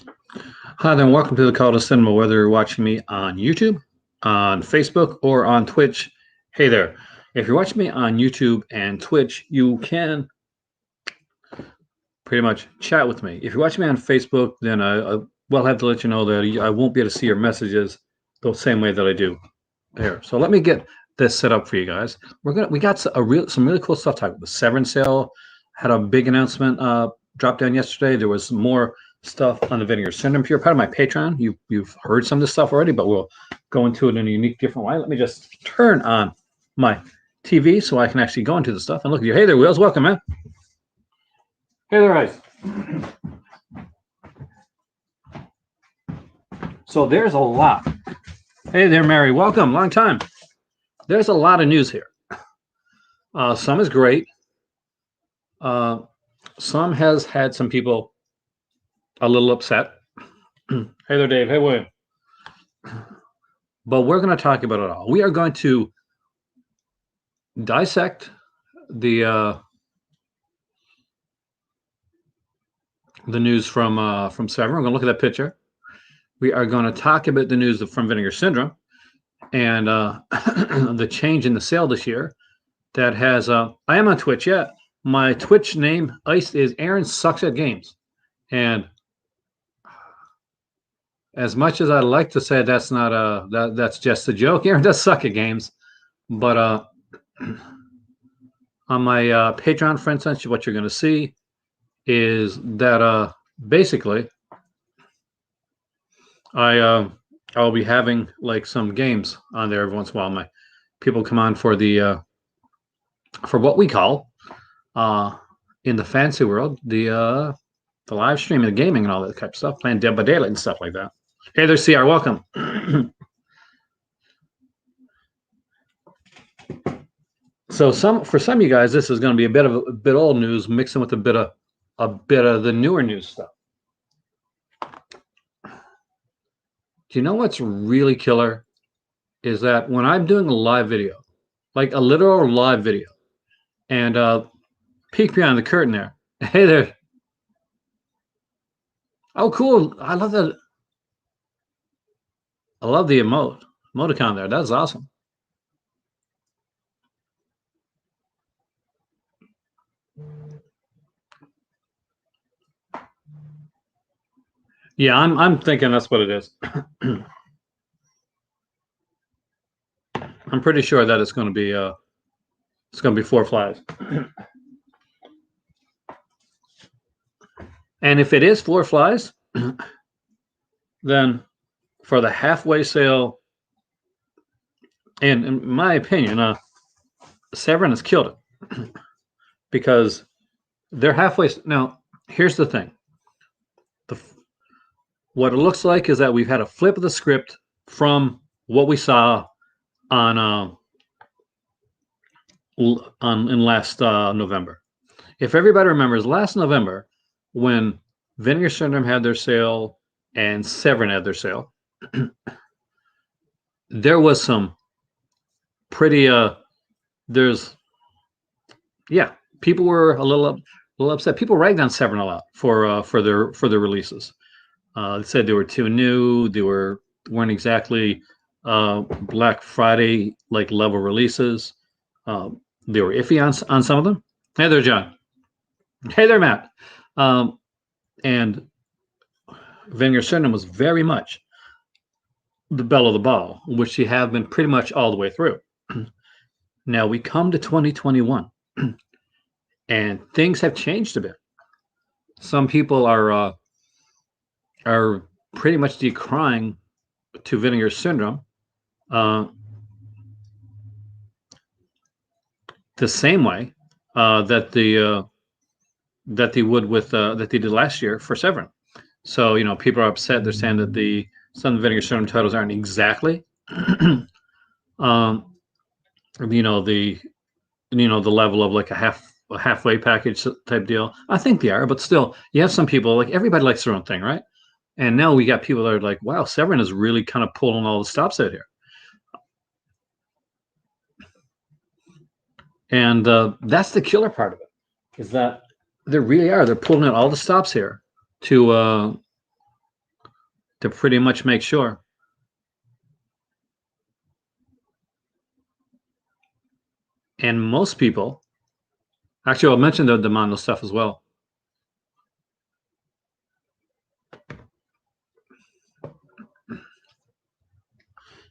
Hi there, and welcome to the Call to Cinema. Whether you're watching me on YouTube, on Facebook, or on Twitch, hey there. If you're watching me on YouTube and Twitch, you can pretty much chat with me. If you're watching me on Facebook, then I will have to let you know that I won't be able to see your messages the same way that I do here. So let me get this set up for you guys. We got some really cool stuff talking. The Severin sale had a big announcement drop down yesterday. There was more stuff on the Vinegar Syndrome. If you're part of my Patreon, you've heard some of this stuff already, but we'll go into it in a unique, different way. Let me just turn on my TV so I can actually go into the stuff and look at you. Hey there, Wheels. Welcome, man. Hey there, Ice. So there's a lot. Hey there, Mary. Welcome. Long time. There's a lot of news here. Some is great. Some has had some people a little upset. Hey there, Dave. Hey, William. But we're going to talk about it all. We are going to dissect the news from Severin. We're going to look at that picture. We are going to talk about the news from Vinegar Syndrome and the change in the sale this year. That has I am on Twitch. Yeah, my Twitch name Ice is Aaron Sucks at Games, and as much as I'd like to say that's not that's just a joke, Aaron does suck at games, but on my Patreon, for instance, what you're going to see is that basically I'll be having like some games on there every once in a while. My people come on for the for what we call in the fancy world the live streaming, the gaming, and all that type of stuff, playing Dead by Daylight and stuff like that. Hey there, CR. Welcome. So for some of you guys, this is going to be a bit old news, mixing with a bit of the newer news stuff. Do you know what's really killer? Is that when I'm doing a live video, like a literal live video, and peek behind the curtain there. Hey there. Oh, cool. I love that. I love the emoticon there. That's awesome. Yeah, I'm thinking that's what it is. I'm pretty sure that it's going to be four flies. And if it is four flies, then for the halfway sale, and in my opinion, Severin has killed it because they're halfway. Now, here's the thing. What it looks like is that we've had a flip of the script from what we saw on in last November. If everybody remembers, last November when Vinegar Syndrome had their sale and Severin had their sale, there was some pretty there's people were a little upset. People ragged on Severin a lot for their releases. They said they were too new. They weren't exactly Black Friday like level releases. They were iffy on some of them. Hey there, John. Hey there, Matt. And Vinegar Syndrome was very much the belle of the ball, which she have been pretty much all the way through. Now we come to 2021, and things have changed a bit. Some people are pretty much decrying to Vinegar Syndrome the same way that they would with that they did last year for Severin. So people are upset. They're saying that some of the Vinegar Syndrome titles aren't exactly the level of like a halfway package type deal. I think they are, but still, you have some people, like everybody likes their own thing, right? And now we got people that are like, wow, Severin is really kind of pulling all the stops out here. And that's the killer part of it, is that they really are. They're pulling out all the stops here to to pretty much make sure. And most people, actually, I'll mention the Mondo stuff as well.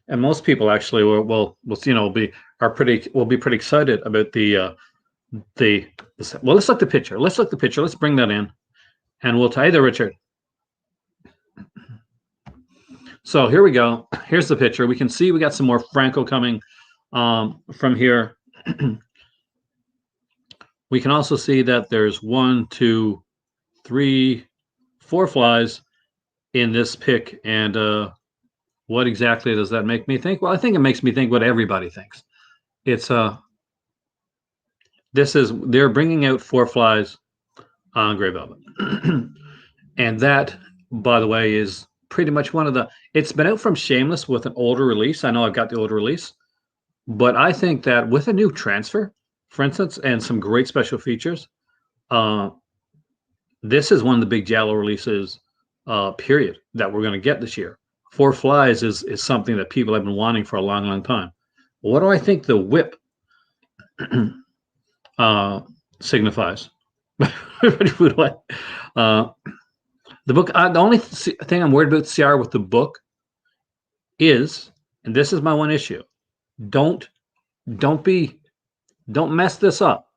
And most people actually will be pretty excited about the well. Let's look the picture. Let's look the picture. Let's bring that in, and we'll tie there, Richard. So here we go. Here's the picture. We can see we got some more Franco coming from here. We can also see that there's 1, 2, 3, 4 flies in this pick. And what exactly does that make me think? Well, I think it makes me think what everybody thinks. It's they're bringing out 4 flies on Gray Velvet. And that, by the way, is pretty much it's been out from Shameless with an older release. I know I've got the older release, but I think that with a new transfer, for instance, and some great special features, this is one of the big Giallo releases, period, that we're going to get this year. 4 flies is something that people have been wanting for a long, long time. What do I think the whip signifies? The book. The only thing I'm worried about, CR, with the book is, and this is my one issue: don't mess this up,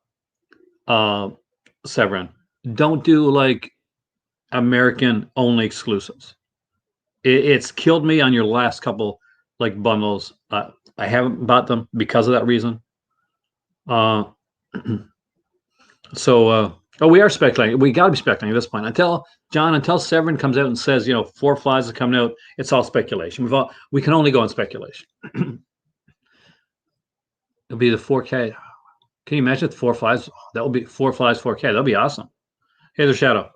Severin. Don't do like American only exclusives. It's killed me on your last couple like bundles. I haven't bought them because of that reason. So we are speculating. We got to be speculating at this point. Until Severin comes out and says, 4 flies are coming out, it's all speculation. We can only go on speculation. It'll be the 4K. Can you imagine 4 flies? That will be 4 flies 4K. That'll be awesome. Hey there, Shadow.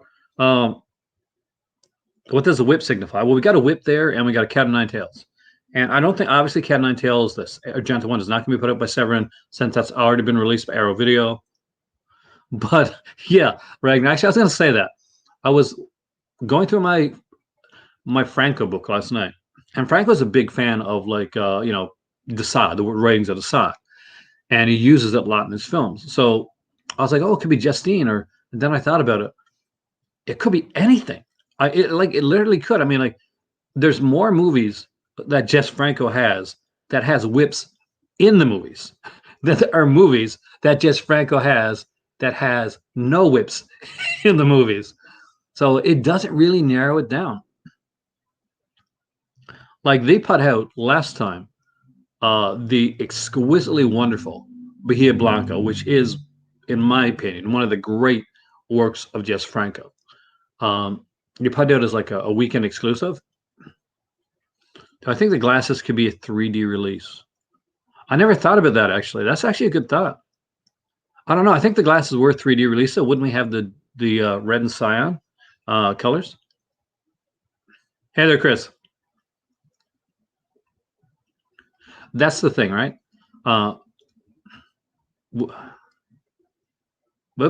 What does the whip signify? Well, we got a whip there, and we got a cat of 9 tails. And I don't think, obviously, cat of 9 tails, this Argento one is not going to be put out by Severin, since that's already been released by Arrow Video. But yeah, Ragnar. Actually, I was going to say that. I was going through my Franco book last night, and Franco's a big fan of Desaad, the writings of Desaad, and he uses it a lot in his films. So I was like, oh, it could be Justine, and then I thought about it. It could be anything. It literally could. I mean, like, there's more movies that Jess Franco has that has whips in the movies than there are movies that Jess Franco has that has no whips in the movies. So it doesn't really narrow it down. Like they put out last time the exquisitely wonderful Bahia Blanca, which is, in my opinion, one of the great works of Jess Franco. You put out as like a weekend exclusive. I think the glasses could be a 3D release. I never thought about that, actually. That's actually a good thought. I don't know. I think the glasses were 3D release, so wouldn't we have the red and cyan colors? Hey there, Chris. That's the thing, right? It'd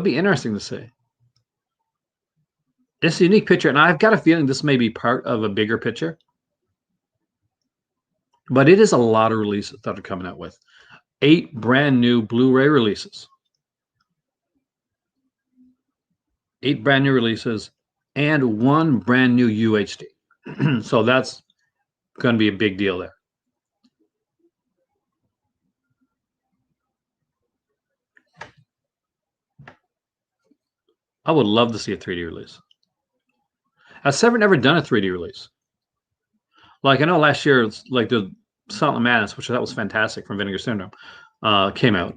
be interesting to see. It's a unique picture, and I've got a feeling this may be part of a bigger picture. But it is a lot of releases that are coming out with 8 brand new Blu-ray releases. 8 brand new releases and 1 brand new UHD. So that's going to be a big deal there. I would love to see a 3D release. Has Severin ever done a 3D release? Like, I know last year, like the Silent Madness, which I thought was fantastic from Vinegar Syndrome, came out.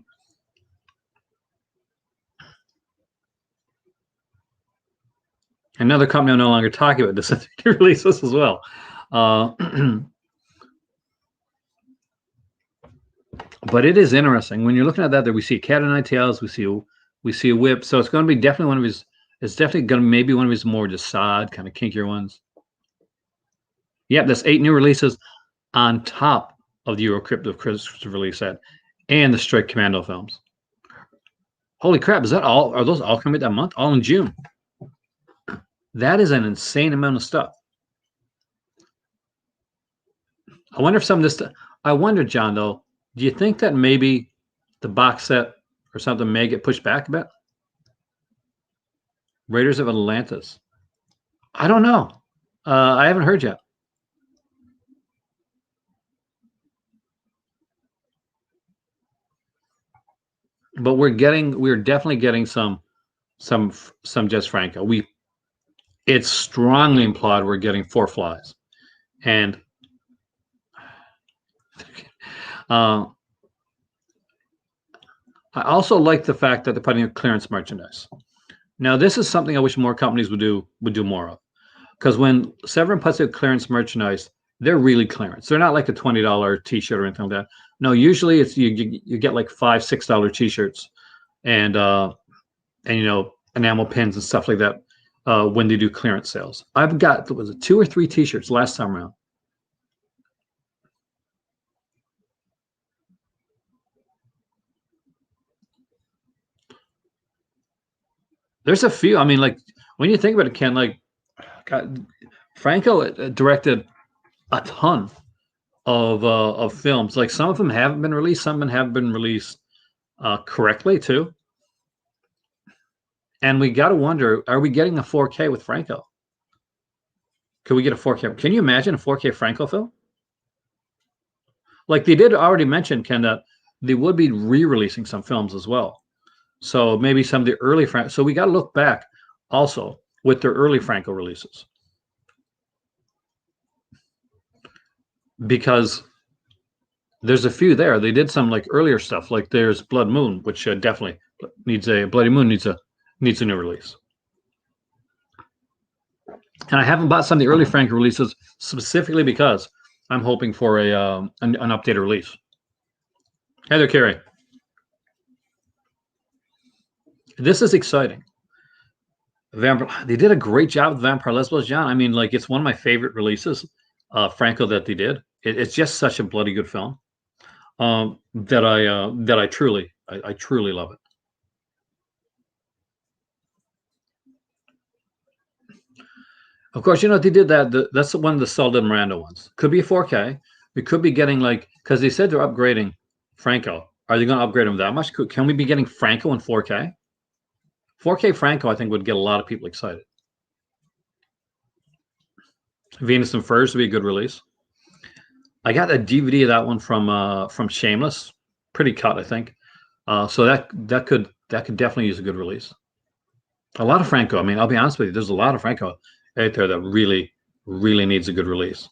Another company I'm no longer talking about does 3D releases as well. But it is interesting when you're looking at that. There we see a cat of 9 tails. We see a whip. So it's going to be definitely one of his. It's definitely going to maybe one of his more Desaad kind of kinkier ones. Yep, that's 8 new releases on top of the Eurocrypt Christopher release set and the Strike Commando films. Holy crap! Is that all? Are those all coming that month? All in June? That is an insane amount of stuff. I wonder if some of this. I wonder, John. Though, do you think that maybe the box set or something may get pushed back a bit? Raiders of Atlantis. I don't know. I haven't heard yet. But we're definitely getting some some Jess Franco. It's strongly implied we're getting Four Flies, and uh, I also like the fact that they're putting in clearance merchandise. Now, this is something I wish more companies would do more of, because when Severin puts out clearance merchandise, they're really clearance. They're not like a $20 T-shirt or anything like that. No, usually it's you get like $5, $6 T-shirts and enamel pins and stuff like that when they do clearance sales. I've got was it 2 or 3 T-shirts last time around. There's a few. I mean, like when you think about it, Ken, like God, Franco directed a ton of films. Like some of them haven't been released, some of them have been released correctly too. And we got to wonder: are we getting a 4K with Franco? Could we get a 4K? Can you imagine a 4K Franco film? Like they did already mention, Ken, that they would be re-releasing some films as well. So maybe some of the early Franco. So we got to look back also with their early Franco releases because there's a few there. They did some like earlier stuff, like there's Blood Moon, which definitely needs a Bloody Moon needs a new release. And I haven't bought some of the early Franco releases specifically because I'm hoping for an updated release. Hey there, Carrie. This is exciting. Vampire. They did a great job with Vampire Lesbos, John. I mean, like it's one of my favorite releases, Franco, that they did. It's just such a bloody good film that I truly love it. Of course, they did that. That's one of the Solid Miranda ones. Could be a 4K. We could be getting like because they said they're upgrading Franco. Are they going to upgrade him that much? Can we be getting Franco in 4K? 4K Franco, I think, would get a lot of people excited. Venus and Furs would be a good release. I got a DVD of that one from Shameless, pretty cut, I think. So that could definitely use a good release. A lot of Franco. I mean, I'll be honest with you. There's a lot of Franco out there that really needs a good release.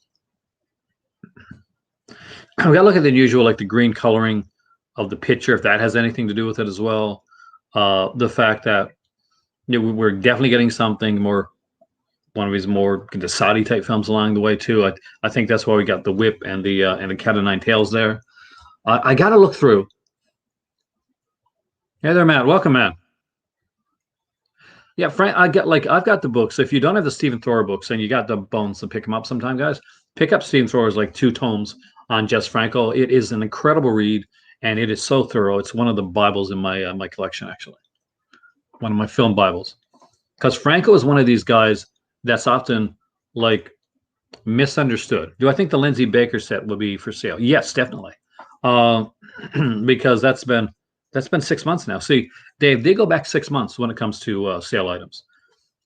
We got to look at the usual, like the green coloring of the picture, if that has anything to do with it as well. The fact that we're definitely getting something more, one of these more Desati type films along the way too. I think that's why we got the Whip and the Cat of Nine Tails there. I got to look through. Hey there, Matt. Welcome, Matt. Yeah, Frank. I've got the books. If you don't have the Stephen Thrower books and you got the bones to pick them up sometime, guys, pick up Stephen Thrower's like 2 tomes on Jess Franco. It is an incredible read and it is so thorough. It's one of the Bibles in my collection, actually. One of my film Bibles. Because Franco is one of these guys that's often like misunderstood. Do I think the Lindsay Baker set will be for sale? Yes, definitely. Uh, because that's been 6 months now. See, Dave, they go back 6 months when it comes to sale items.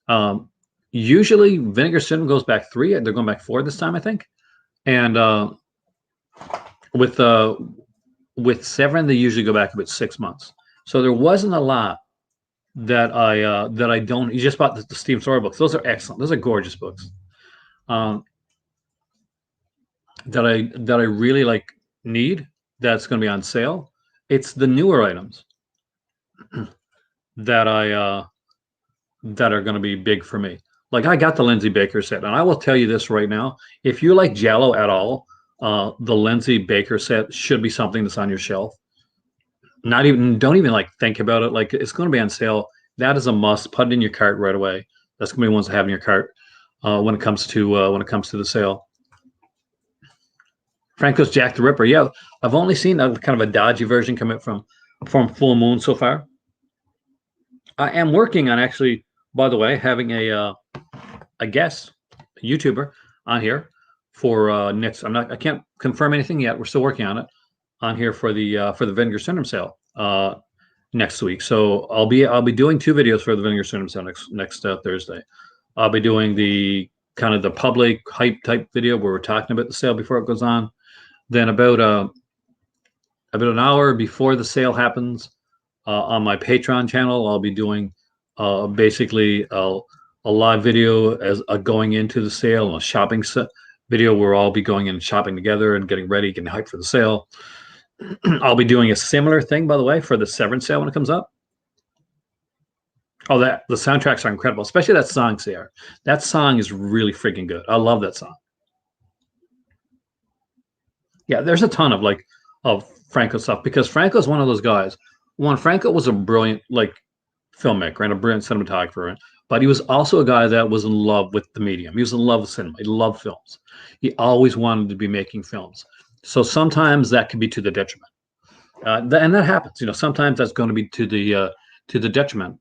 Um, Usually, Vinegar Syndrome goes back 3. They're going back 4 this time, I think. And with uh, with Severin, they usually go back about 6 months. So there wasn't a lot that I don't. You just bought the Steve Sawyer books. Those are excellent. Those are gorgeous books. Um, that I really like need. That's going to be on sale. It's the newer items that I that are going to be big for me. Like I got the Lindsay Baker set, and I will tell you this right now: if you like Jello at all, the Lindsay Baker set should be something that's on your shelf. Not even don't even like think about it. Like it's going to be on sale. That is a must. Put it in your cart right away. That's going to be ones to have in your cart when it comes to the sale. Franco's Jack the Ripper. Yeah, I've only seen a kind of a dodgy version come out from Full Moon so far. I am working on actually, by the way, having a guest, a YouTuber on here. for next. I can't confirm anything yet. We're still working on it on here for the Vinegar Syndrome sale next week. So I'll be doing two videos for the Vinegar Syndrome sale next Thursday. I'll be doing the kind of the public hype type video where we're talking about the sale before it goes on. Then about an hour before the sale happens, on my Patreon channel, I'll be doing basically a live video as going into the sale and a shopping video where I'll be going in and shopping together and getting ready, getting hyped for the sale. I'll be doing a similar thing, by the way, for the Severin sale when it comes up. Oh, the soundtracks are incredible, especially that song, Sierra. That song is really freaking good. I love that song. Yeah, there's a ton of Franco stuff because Franco's one of those guys. One, Franco was a brilliant filmmaker and a brilliant cinematographer, but he was also a guy that was in love with the medium. He was in love with cinema. He loved films. He always wanted to be making films. So sometimes that can be to the detriment, and that happens. Sometimes that's going to be to the detriment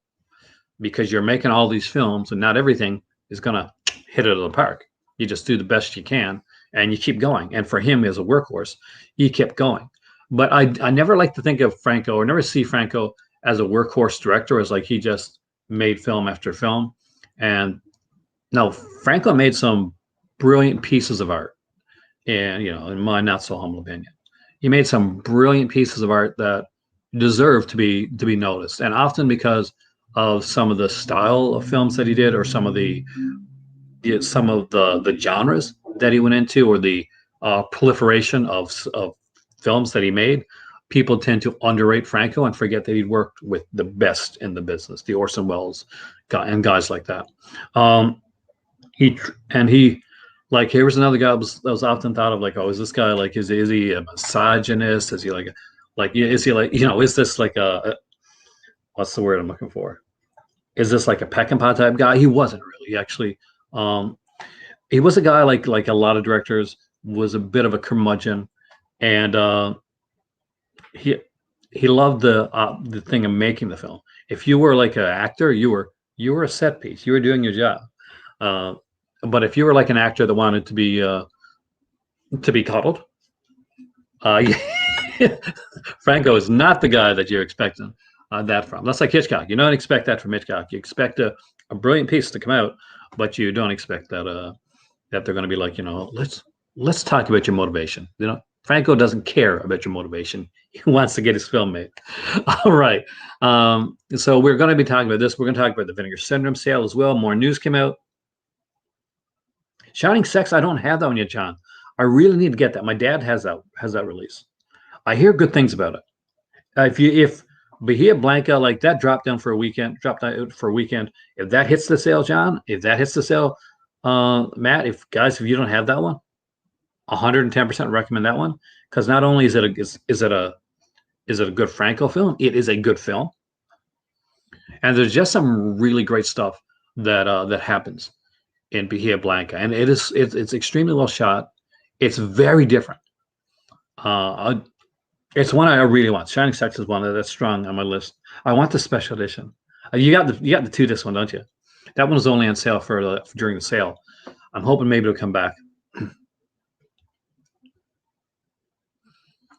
because you're making all these films, and not everything is going to hit it out of the park. You just do the best you can, and you keep going. And for him as a workhorse, he kept going. But I never like to think of Franco or never see Franco as a workhorse director, as like he just made film after film. And no, Franco made some brilliant pieces of art. And, in my not so humble opinion, he made some brilliant pieces of art that deserve to be noticed. And often because of some of the style of films that he did, or some of the genres that he went into, or the proliferation of films that he made, people tend to underrate Franco and forget that he'd worked with the best in the business, the Orson Welles and guys like that. He here was another guy that was often thought of is this guy is he a misogynist? Is he is he is this what's the word I'm looking for? Is this like a Peckinpah type guy? He wasn't really. He actually, he was a guy like a lot of directors, was a bit of a curmudgeon, and he loved the thing of making the film. If you were like an actor, you were a set piece. You were doing your job. But if you were like an actor that wanted to be coddled, Franco is not the guy that you're expecting that from. That's like Hitchcock. You don't expect that from Hitchcock. You expect a brilliant piece to come out, but you don't expect that they're going to be let's talk about your motivation. Franco doesn't care about your motivation. He wants to get his film made. All right. So we're going to be talking about this. We're going to talk about the Vinegar Syndrome sale as well. More news came out. Shining Sex, I don't have that one yet, John. I really need to get that. My dad has that release. I hear good things about it. If Bahia Blanca that dropped out for a weekend, if that hits the sale, John, if that hits the sale, Matt, if you don't have that one, 110% recommend that one, because not only is it a good Franco film, it is a good film, and there's just some really great stuff that happens in Bahia Blanca, and it's extremely well shot. It's very different. It's one I really want. Shining Sex is one that's strong on my list. I want the special edition. You got the 2-disc one, don't you? That one was only on sale during the sale. I'm hoping maybe it'll come back.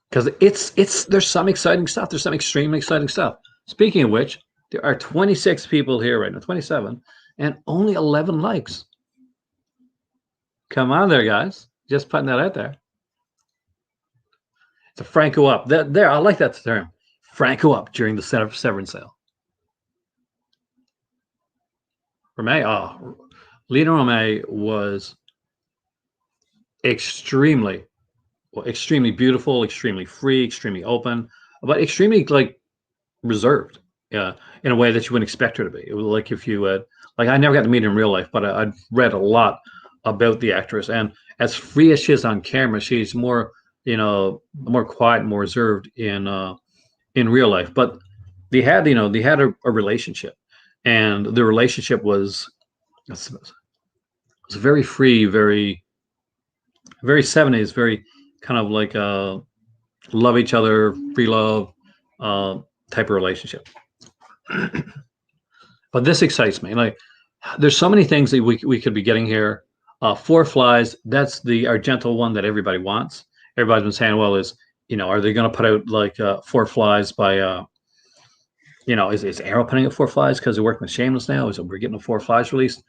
Because there's some exciting stuff. There's some extremely exciting stuff. Speaking of which, there are 26 people here right now, 27, and only 11 likes. Come on there, guys. Just putting that out there. It's a Franco up. There, I like that term. Franco up during the Severin sale. Lena Romay was extremely beautiful, extremely free, extremely open, but extremely reserved. Yeah, in a way that you wouldn't expect her to be. It was if you had I never got to meet her in real life, but I'd read a lot about the actress, and as free as she is on camera, she's more more quiet, more reserved in real life. But they had a relationship, and the relationship was very free, very 70s, very kind of love each other, free love type of relationship. But this excites me. There's so many things that we could be getting here. Four Flies, that's the Argento one that everybody wants. Everybody's been saying, well, are they going to put out like Four Flies by, is Arrow putting out Four Flies because they're working with Shameless now? Is it we're getting a Four Flies released?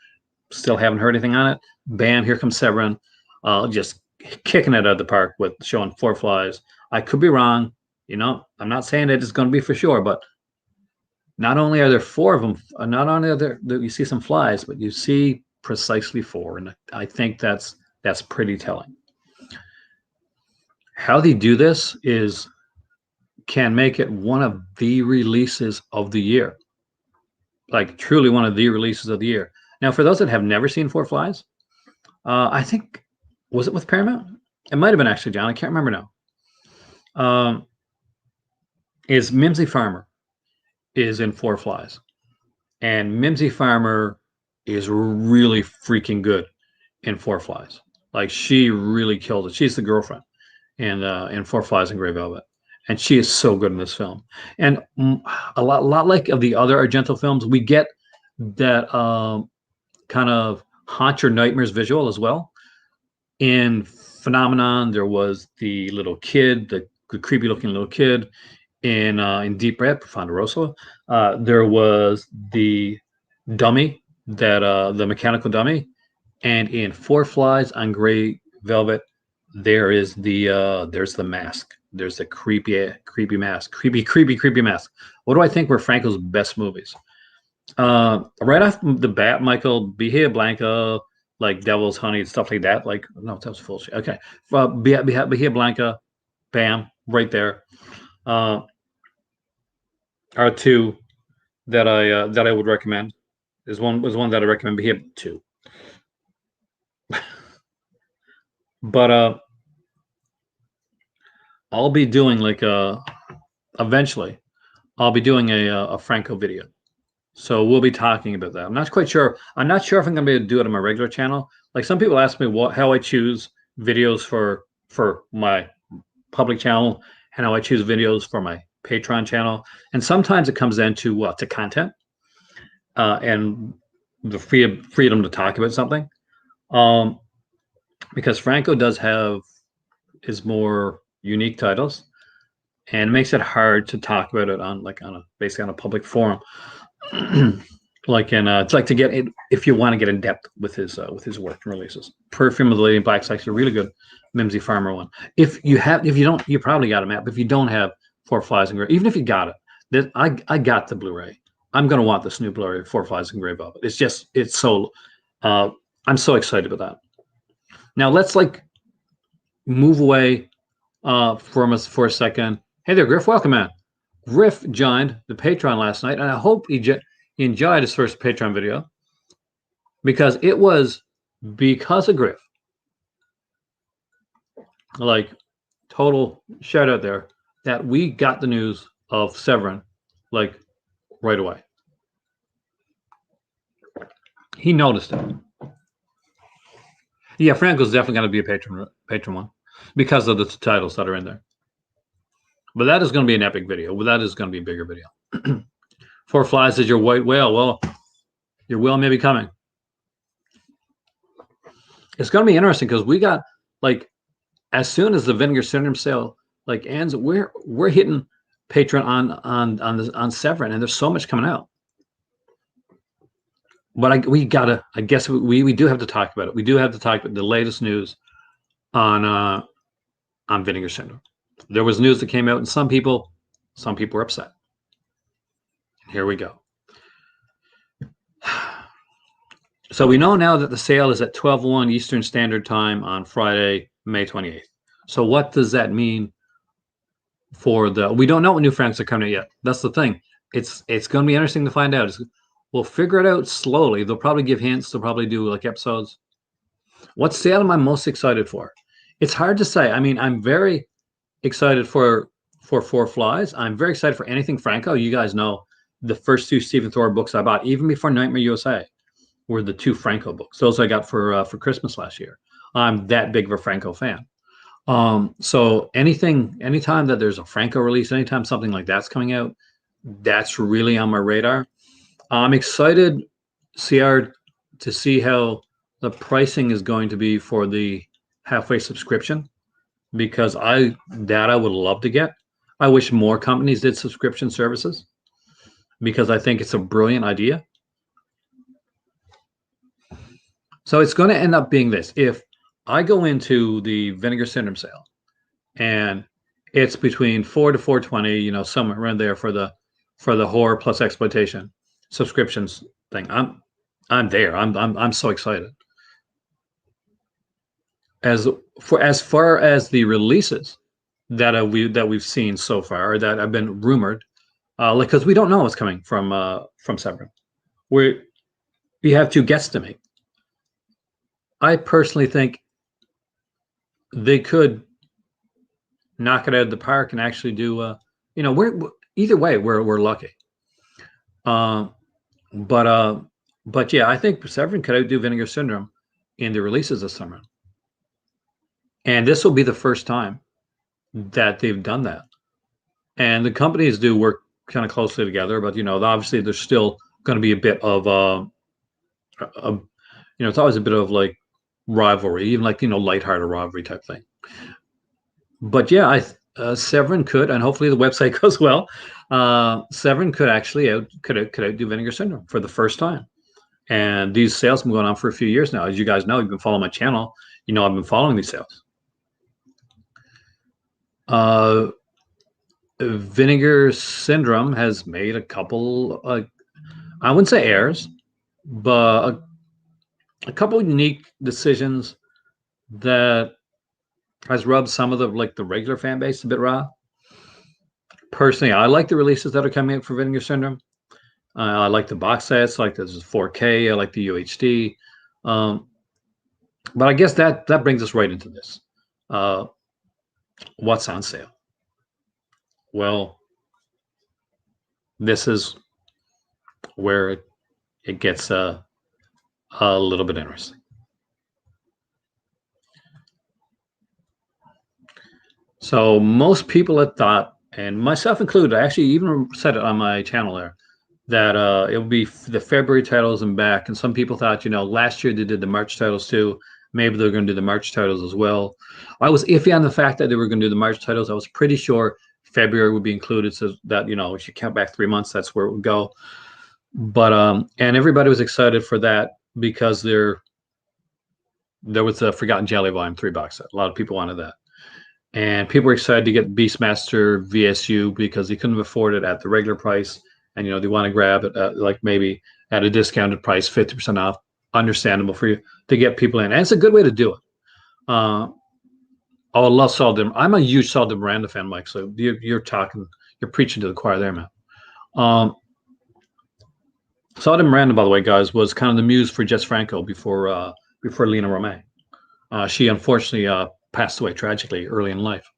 Still haven't heard anything on it. Bam, here comes Severin, just kicking it out of the park with showing Four Flies. I could be wrong. I'm not saying that it's going to be for sure, but not only are there four of them, not only are there you see some flies, but you see precisely four, and I think that's pretty telling. How they do this can make it one of the releases of the year, like truly one of the releases of the year. Now, for those that have never seen Four Flies, I think was it with Paramount? It might have been actually, John. I can't remember now. Is Mimsy Farmer is in Four Flies, and Mimsy Farmer is really freaking good in Four Flies. Like she really killed it. She's the girlfriend in Four Flies and Grey Velvet, and she is so good in this film. And a lot like of the other Argento films, we get that kind of haunt your nightmares visual as well. In Phenomenon, there was the little kid, the creepy looking little kid. In Deep Red, Profondo, there was the dummy, that the mechanical dummy, and in Four Flies on Grey Velvet, there's the mask. There's the creepy mask, creepy mask. What do I think were Franco's best movies? Right off the bat, Michael, Bahia Blanca, like Devil's Honey, stuff like that. Like, no, that was full shit. Okay, Bahia Blanca, bam, right there. Are two that I would recommend. There's one that I recommend. But here two. But I'll be doing like eventually I'll be doing a Franco video. So we'll be talking about that. I'm not quite sure. I'm not sure if I'm gonna be able to do it on my regular channel. Like some people ask me how I choose videos for my public channel and how I choose videos for my Patreon channel. And sometimes it comes down to content and the freedom to talk about something. Because Franco does have his more unique titles, and it makes it hard to talk about it basically on a public forum. It's like to get it if you want to get in depth with his work and releases. Perfume of the Lady in Black is actually a really good Mimsy Farmer one. If you don't, you probably got him. But if you don't have Four Flies and Grey, even if you got it, I got the Blu-ray. I'm gonna want this new Blu-ray, Four Flies and Grey Velvet. It's so I'm so excited about that. Now let's move away from us for a second. Hey there, Griff. Welcome, man. Griff joined the Patreon last night, and I hope he enjoyed his first Patreon video, because it was because of Griff. Like, total shout out there that we got the news of Severin like right away. He noticed it. Yeah, Franco's definitely going to be a patron one because of the titles that are in there. But that is going to be an epic video. Well, that is going to be a bigger video. Four Flies is your white whale. Well, your whale may be coming. It's going to be interesting because we got as soon as the Vinegar Syndrome sale ends, we're hitting Patreon on Severin, and there's so much coming out. But I guess we do have to talk about it. We do have to talk about the latest news on Vinegar Syndrome. There was news that came out, and some people were upset. Here we go. So we know now that the sale is at 12:01 Eastern Standard Time on Friday, May 28th. So what does that mean we don't know what new Franks are coming out yet. That's the thing. It's going to be interesting to find out. We'll figure it out slowly. They'll probably give hints. They'll probably do episodes. What sale am I most excited for? It's hard to say. I mean, I'm very excited for Four Flies. I'm very excited for anything Franco. You guys know the first two Stephen Thor books I bought, even before Nightmare USA, were the two Franco books. Those I got for Christmas last year. I'm that big of a Franco fan. So anytime that there's a Franco release, anytime something like that's coming out, that's really on my radar. I'm excited, CR, to see how the pricing is going to be for the halfway subscription because I would love to get. I wish more companies did subscription services because I think it's a brilliant idea. So it's going to end up being this. If I go into the Vinegar Syndrome sale and it's between 4 to 420, somewhere around there for the horror plus exploitation subscriptions thing. I'm there. I'm so excited. As far as the releases that we've seen so far, or that have been rumored, like because we don't know what's coming from Severin. We have to guesstimate. I personally think they could knock it out of the park and actually do. We're either way we're lucky. But yeah, I think Severin could outdo Vinegar Syndrome in the releases this summer. And this will be the first time that they've done that. And the companies do work kind of closely together, but obviously there's still going to be a bit of it's always a bit of like rivalry, even like lighthearted rivalry type thing. But yeah, Severin could, and hopefully the website goes well. Severin could actually could outdo Vinegar Syndrome for the first time. And these sales have been going on for a few years now. As you guys know, you've been following my channel. I've been following these sales. Vinegar Syndrome has made a couple, I wouldn't say errors, but a couple unique decisions that has rubbed some of the regular fan base a bit raw. Personally, I like the releases that are coming out for Vinegar Syndrome. I like the box sets, like this is 4K. I like the UHD. But I guess that brings us right into this. What's on sale? Well, this is where it gets a little bit interesting. So most people had thought, and myself included, I actually even said it on my channel there, that it would be the February titles and back. And some people thought, last year they did the March titles too. Maybe they're going to do the March titles as well. I was iffy on the fact that they were going to do the March titles. I was pretty sure February would be included, so that if you count back 3 months, that's where it would go. But and everybody was excited for that because there was a Forgotten Jelly Volume 3 box set. A lot of people wanted that, and people were excited to get Beastmaster VSU because they couldn't afford it at the regular price, and they want to grab it at, maybe at a discounted price, 50% off. Understandable for you to get people in, and it's a good way to do it. I love Saul Dim. I'm a huge Saul Miranda fan, Mike. So you're preaching to the choir there, man. Saul Miranda, by the way, guys, was kind of the muse for Jess Franco before Lena Romay. She unfortunately passed away tragically early in life.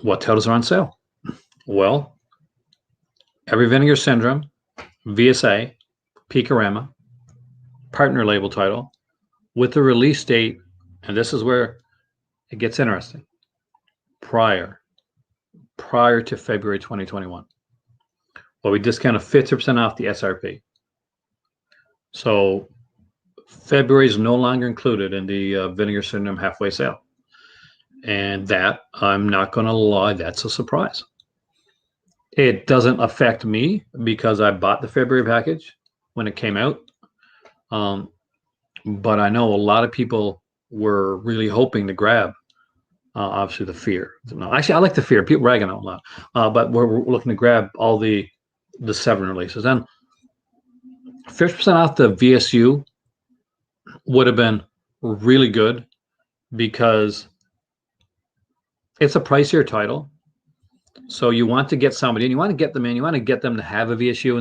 What titles are on sale? Well, every Vinegar Syndrome, VSA, Picorama, partner label title, with the release date, and this is where it gets interesting, prior to February 2021. Well, we discounted 50% off the SRP. So February is no longer included in the Vinegar Syndrome halfway sale. And that, I'm not going to lie, that's a surprise. It doesn't affect me because I bought the February package when it came out. But I know a lot of people were really hoping to grab, obviously, the Fear. No, actually, I like the Fear. People ragging on a lot. But we're looking to grab all the Severin releases. And 50% off the VSU would have been really good because it's a pricier title. So you want to get somebody, and you want to get them in. You want to get them to have a VSU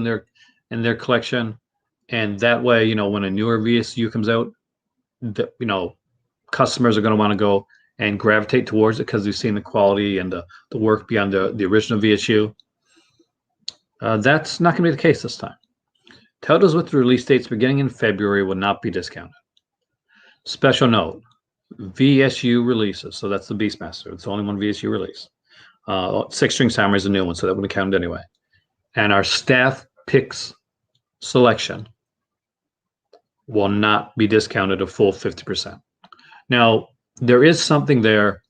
in their collection, and that way, when a newer VSU comes out, customers are going to want to go and gravitate towards it because they've seen the quality and the work beyond the original VSU. That's not going to be the case this time. Titles with the release dates beginning in February will not be discounted. Special note: VSU releases. So that's the Beastmaster. It's only one VSU release. Six String Samurai is a new one, so that wouldn't count anyway. And our staff picks selection will not be discounted a full 50%. Now, there is something there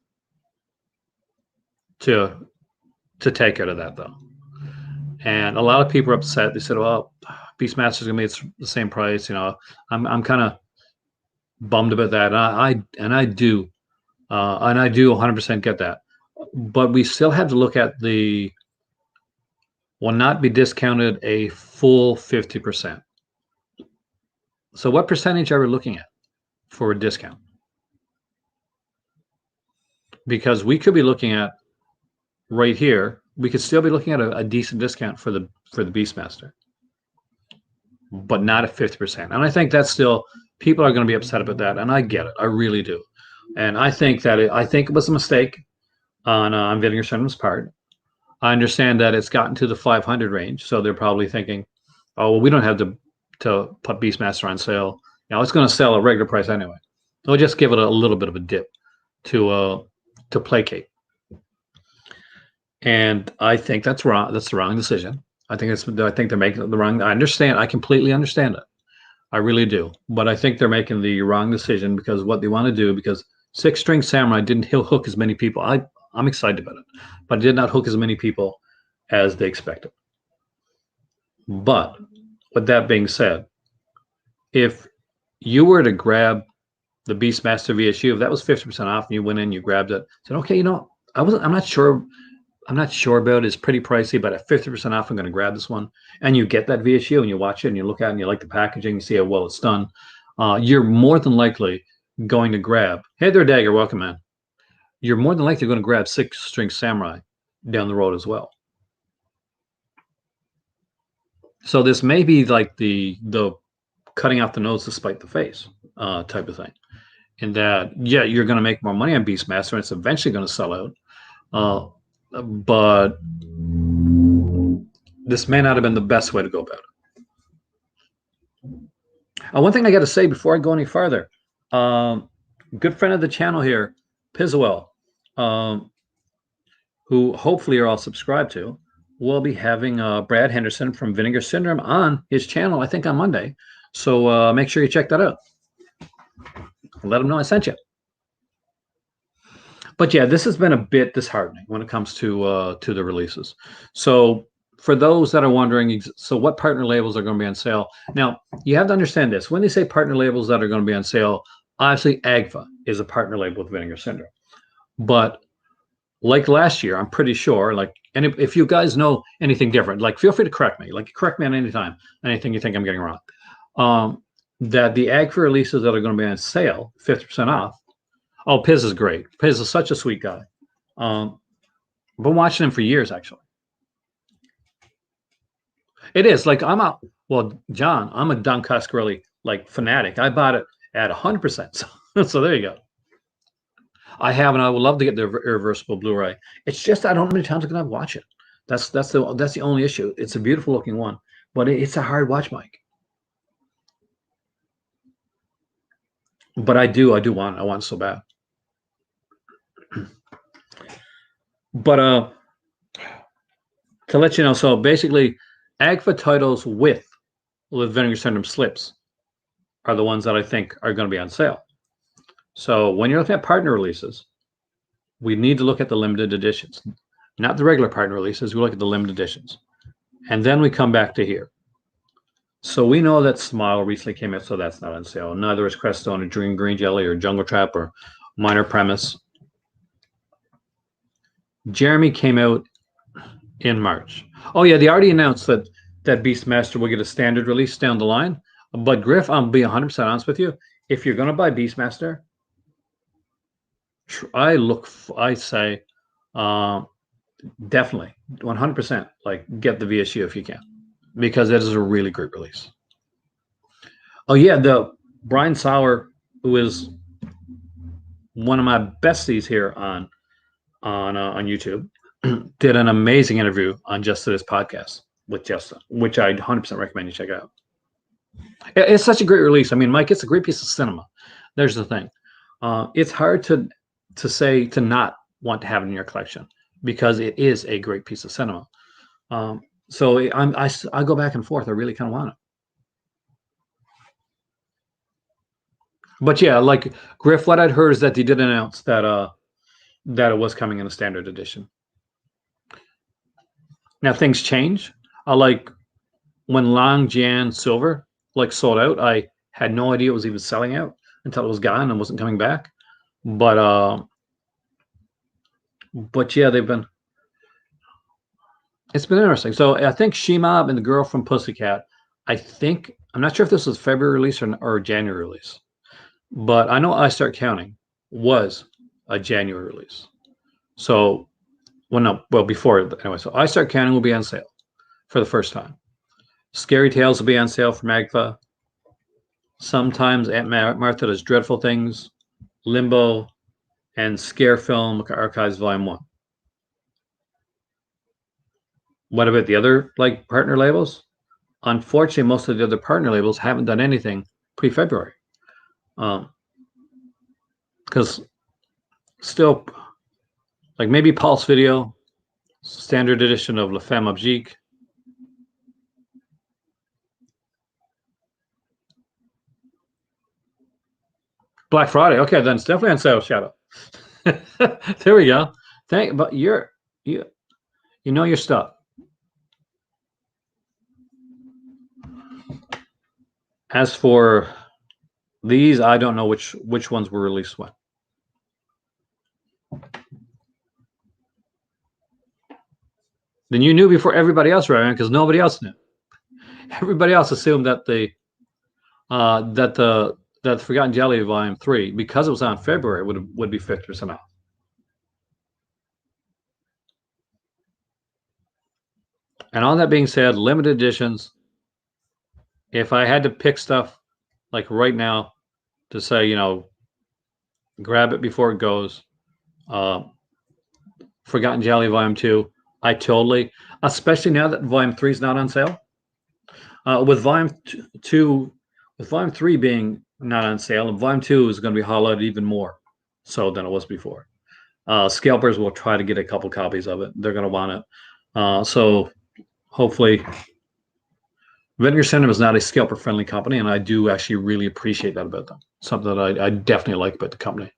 to take out of that, though. And a lot of people are upset. They said, well, Beastmaster's gonna be the same price. I'm kind of bummed about that. And I do 100% get that. But we still have to look at the will not be discounted a full 50%. So what percentage are we looking at for a discount? Because we could be looking at right here, we could still be looking at a decent discount for the Beastmaster, but not at 50%. And I think that's still people are going to be upset about that, and I get it, I really do. And I think it was a mistake on Vinegar Syndrome's part. I understand that it's gotten to the 500 range, so they're probably thinking, oh, well, we don't have to put Beastmaster on sale. It's going to sell at regular price anyway. We'll just give it a little bit of a dip to placate. And I think that's wrong. That's the wrong decision. I think they're making the wrong. I completely understand it. I really do. But I think they're making the wrong decision because what they want to do, because Six String Samurai didn't hook as many people. I'm excited about it, but it did not hook as many people as they expected. But with that being said, if you were to grab the Beastmaster VSU, if that was 50% off and you went in, you grabbed it, said, okay, I'm not sure about it. It's pretty pricey, but at 50% off, I'm going to grab this one. And you get that VSU and you watch it and you look at it and you like the packaging, you see how well it's done. You're more than likely going to grab, hey there, Dagger, welcome, man. You're more than likely going to grab Six String Samurai down the road as well. So this may be like the cutting off the nose to spite the face type of thing. In that, yeah, you're going to make more money on Beastmaster and it's eventually going to sell out. But this may not have been the best way to go about it. One thing I got to say before I go any farther, good friend of the channel here, Pizwell, who hopefully you're all subscribed to, will be having Brad Henderson from Vinegar Syndrome on his channel, I think on Monday. So make sure you check that out. Let him know I sent you. But yeah, this has been a bit disheartening when it comes to the releases. So for those that are wondering, so what partner labels are going to be on sale? Now, you have to understand this. When they say partner labels that are going to be on sale, obviously AGFA is a partner label with Vinegar Syndrome. But like last year, I'm pretty sure, and if you guys know anything different, feel free to correct me. Correct me on any time, anything you think I'm getting wrong. That the AGFA releases that are going to be on sale, 50% off. Oh, Piz is great. Piz is such a sweet guy. I've been watching him for years, actually. It is John, I'm a Don Coscarelli fanatic. I bought it at 100%. So there you go. I have, and I would love to get the irreversible Blu-ray. It's just I don't know how many times I'm gonna watch it. That's the only issue. It's a beautiful looking one, but it's a hard watch, Mike. But I want it so bad. But to let you know, so basically, AGFA titles with Vinegar Syndrome slips are the ones that I think are going to be on sale. So when you're looking at partner releases, we need to look at the limited editions, not the regular partner releases. We look at the limited editions, and then we come back to here. So we know that Smile recently came out, so that's not on sale. Neither is Crestone or Dream Green Jelly or Jungle Trap or Minor Premise. Jeremy came out in March. Oh yeah, they already announced that Beastmaster will get a standard release down the line. But Griff, I'll be 100% honest with you. If you're going to buy Beastmaster, I say definitely 100% get the VSU if you can, because it is a really great release. Oh yeah, the Brian Sauer, who is one of my besties here on YouTube, did an amazing interview on Just This podcast with Justin, which I 100% recommend you check out. It's such a great release. I mean, Mike, it's a great piece of cinema. There's the thing. It's hard to not want to have it in your collection because it is a great piece of cinema. So I go back and forth. I really kind of want it. But yeah, like Griff, what I'd heard is that they did announce that it was coming in a standard edition. Now things change. I like when Long Jian Silver like sold out. I had no idea it was even selling out until it was gone and wasn't coming back. But yeah, they've been it's been interesting. So I think She-Mob and the Girl from Pussycat. I'm not sure if this was February release or January release, but I know I Start Counting was a January release. So well, no, well before anyway. So I Start Counting will be on sale for the first time. Scary Tales will be on sale from Magpie. Sometimes Aunt Martha Does Dreadful Things, Limbo, and Scare Film Archives Volume 1. What about the other like partner labels? Unfortunately, most of the other partner labels haven't done anything pre-February. Because still, like maybe Pulse Video, standard edition of La Femme Objique. Black Friday. Okay, then it's definitely on sale, Shadow. There we go. But you know your stuff. As for these, I don't know which ones were released when. Then you knew before everybody else, right? Because nobody else knew. Everybody else assumed that the Forgotten Jelly Volume 3, because it was on February, would be 50% off. And all that being said, limited editions. If I had to pick stuff like right now to say, grab it before it goes, Forgotten Jelly Volume 2, I totally, especially now that Volume 3 is not on sale. With Volume 2, with Volume 3 being not on sale, and Volume 2 is going to be highlighted even more so than it was before. Scalpers will try to get a couple copies of it. They're going to want it. So hopefully, Vinegar Cinema is not a scalper-friendly company, and I do actually really appreciate that about them. Something that I definitely like about the company.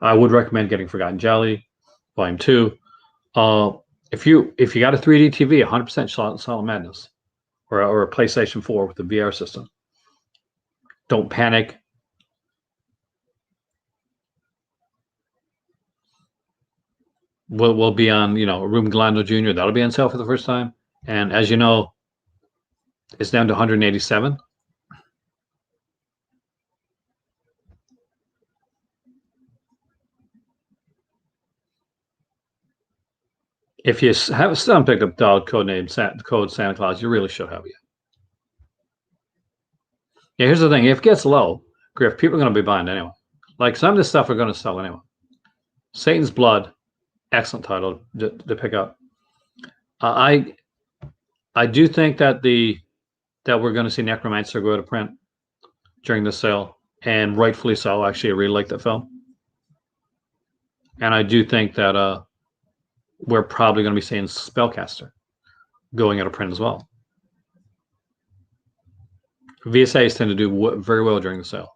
I would recommend getting Forgotten Jelly, Volume 2. If you got a 3D TV, 100% Solid Madness, or a PlayStation 4 with the VR system. Don't panic. We'll be on, Ruben Galando Jr. That'll be on sale for the first time. And as you know, it's down to 187. If you have still picked up Dog Code Santa Claus, you really should have it. Yeah, here's the thing. If it gets low, Griff, people are going to be buying anyway. Like some of this stuff are going to sell anyway. Satan's Blood, excellent title to pick up. I do think that we're going to see Necromancer go to print during the sale, and rightfully so. Actually, I really like that film, and I do think that we're probably going to be seeing Spellcaster going out of print as well. VSAs tend to do very well during the sale.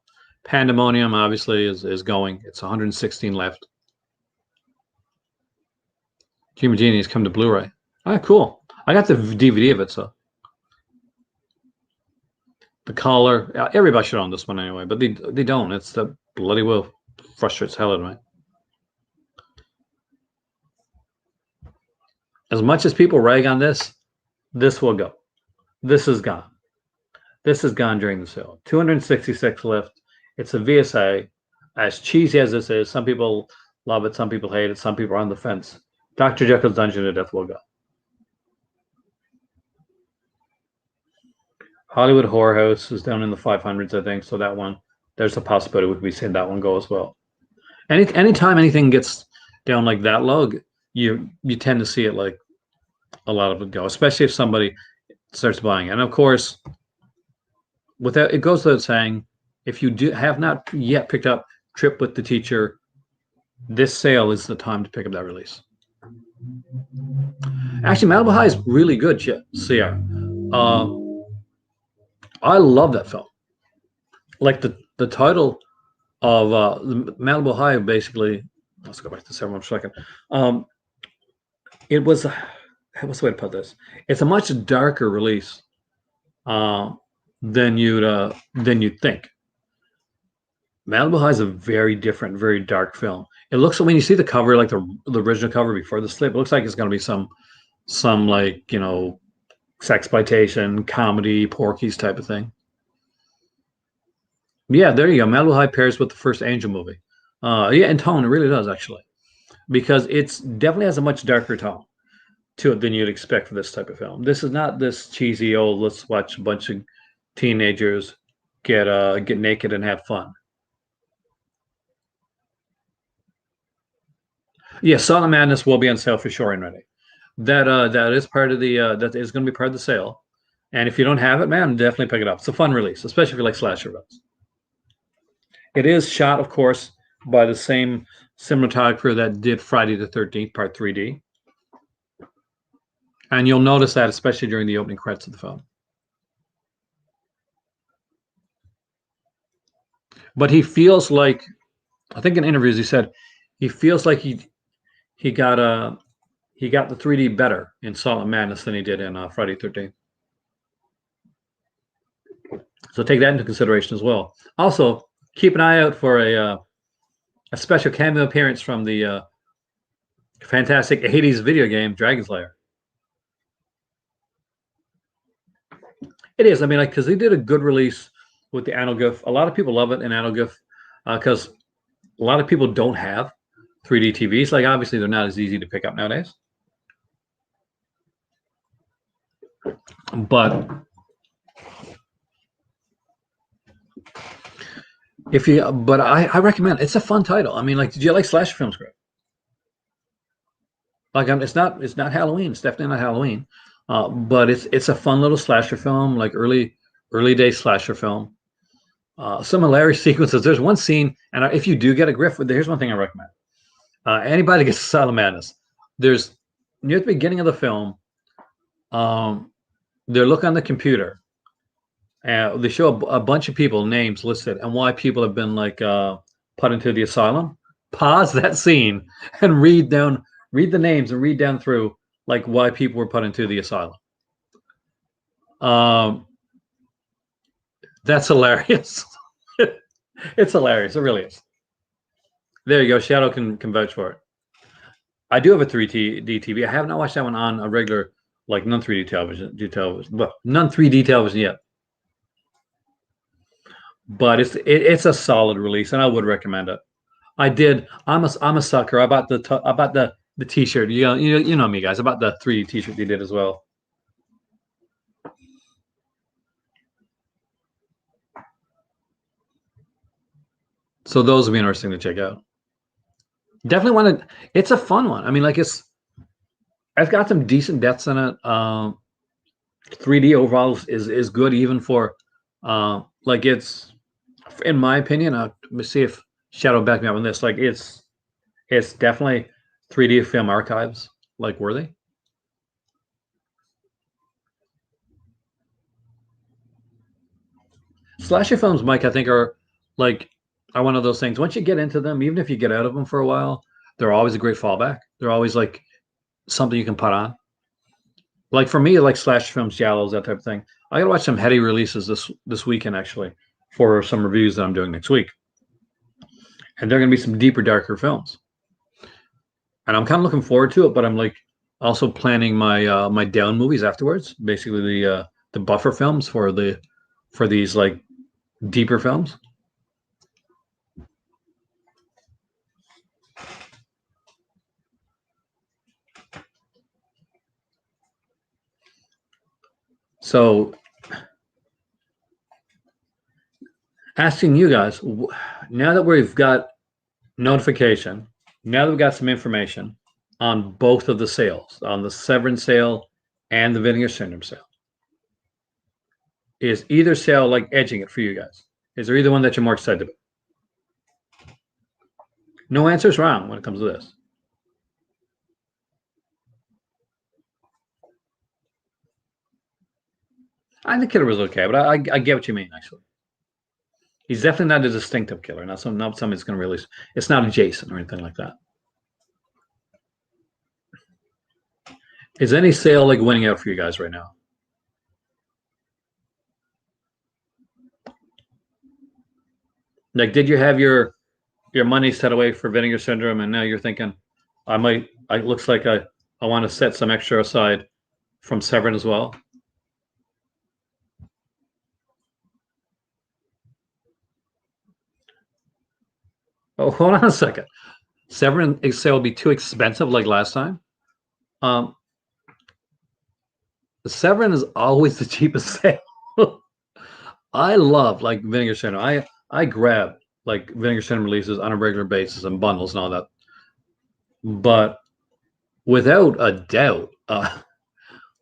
Pandemonium obviously is going. It's 116 left. Human Genius come to Blu-ray. Ah, cool. I got the DVD of it, so. The Collar. Everybody should own this one anyway, but they don't. It's the bloody will frustrates hell out of me. As much as people rag on this will go. This is gone. This is gone during the sale. 266 left. It's a VSA. As cheesy as this is, some people love it, some people hate it, some people are on the fence. Dr. Jekyll's Dungeon of Death will go. Hollywood Horror House is down in the 500s, I think. So that one, there's a possibility we could be seeing that one go as well. Anytime anything gets down like that low, you tend to see it like a lot of it go, especially if somebody starts buying it. And of course, without it goes without saying, if you have not yet picked up Trip with the Teacher, this sale is the time to pick up that release. Actually, Malibu High is really good, Sierra. I love that film. Like the title of Malibu High. Basically, let's go back to Severin for a second. Um, it was what's the way to put this? It's a much darker release uh, than you'd think. Malibu High is a very different, very dark film. It looks when you see the cover, like the original cover before the slip, it looks like it's going to be some like sexploitation, comedy, Porky's type of thing. Yeah, there you go. Malibu High pairs with the first Angel movie. Yeah, in tone, it really does actually, because it's definitely has a much darker tone to it than you'd expect for this type of film. This is not this cheesy, oh, let's watch a bunch of teenagers get naked and have fun. Yeah, Salt and Madness will be on sale for sure already. That is part of the that is going to be part of the sale. And if you don't have it, man, definitely pick it up. It's a fun release, especially if you like slasher films. It is shot, of course, by the same cinematographer that did Friday the 13th, Part 3D. And you'll notice that especially during the opening credits of the film. But he feels like, I think in interviews he said he feels like he got he got the 3D better in Salt and Madness than he did in Friday 13th. So take that into consideration as well. Also, keep an eye out for a special cameo appearance from the fantastic 80s video game Dragon's Lair. It is. I mean, like, because they did a good release with the Analgif. A lot of people love it in Analgif because a lot of people don't have 3D TVs. Like, obviously, they're not as easy to pick up nowadays. But but I recommend it's a fun title. I mean, like, did you like slasher films, Greg? Like, it's not Halloween. It's definitely not Halloween. But it's a fun little slasher film, like early day slasher film. Some hilarious sequences. There's one scene, and if you do get a griff, here's one thing I recommend. Anybody gets Silent Madness. There's near the beginning of the film, um, they look on the computer, and they show a bunch of people names listed and why people have been like put into the asylum. Pause that scene and read the names and read down through like why people were put into the asylum. Um, that's hilarious. It's hilarious. It really is. There you go. Shadow can vouch for it. I do have a 3D TV. I have not watched that one on a regular, like non 3D television, well, non 3D television yet. But it's a solid release, and I would recommend it. I did. I'm a sucker. I bought the T-shirt. You know me, guys. About the 3D T-shirt they did as well. So those would be interesting to check out. Definitely want to. It's a fun one. I mean, like it's got some decent deaths in it. 3D overall is good even for like it's in my opinion. Let me see if Shadow back me up on this. Like it's definitely 3D film archives like worthy. Slasher films, Mike, I think like are one of those things. Once you get into them, even if you get out of them for a while, they're always a great fallback. They're always like something you can put on. Like for me, like slasher films, Giallos, that type of thing. I gotta watch some heady releases this weekend actually for some reviews that I'm doing next week, and they're gonna be some deeper, darker films. And I'm kind of looking forward to it. But I'm like also planning my down movies afterwards. Basically the buffer films for these like deeper films. So asking you guys now that we've got notification, now that we've got some information on both of the sales, on the Severin sale and the Vinegar Syndrome sale, is either sale like edging it for you guys? Is there either one that you're more excited about? No answer is wrong when it comes to this. I think Killer was okay, but I get what you mean actually. He's definitely not a distinctive killer. Not somebody that's going to release. It's not a Jason or anything like that. Is any sale like winning out for you guys right now? Like, did you have your money set away for Vinegar Syndrome, and now you're thinking, I might. It looks like I want to set some extra aside from Severin as well. Oh, hold on a second. Severin sale will be too expensive like last time. Um, Severin is always the cheapest sale. I love like Vinegar Syndrome. I grab like Vinegar Syndrome releases on a regular basis and bundles and all that. But without a doubt,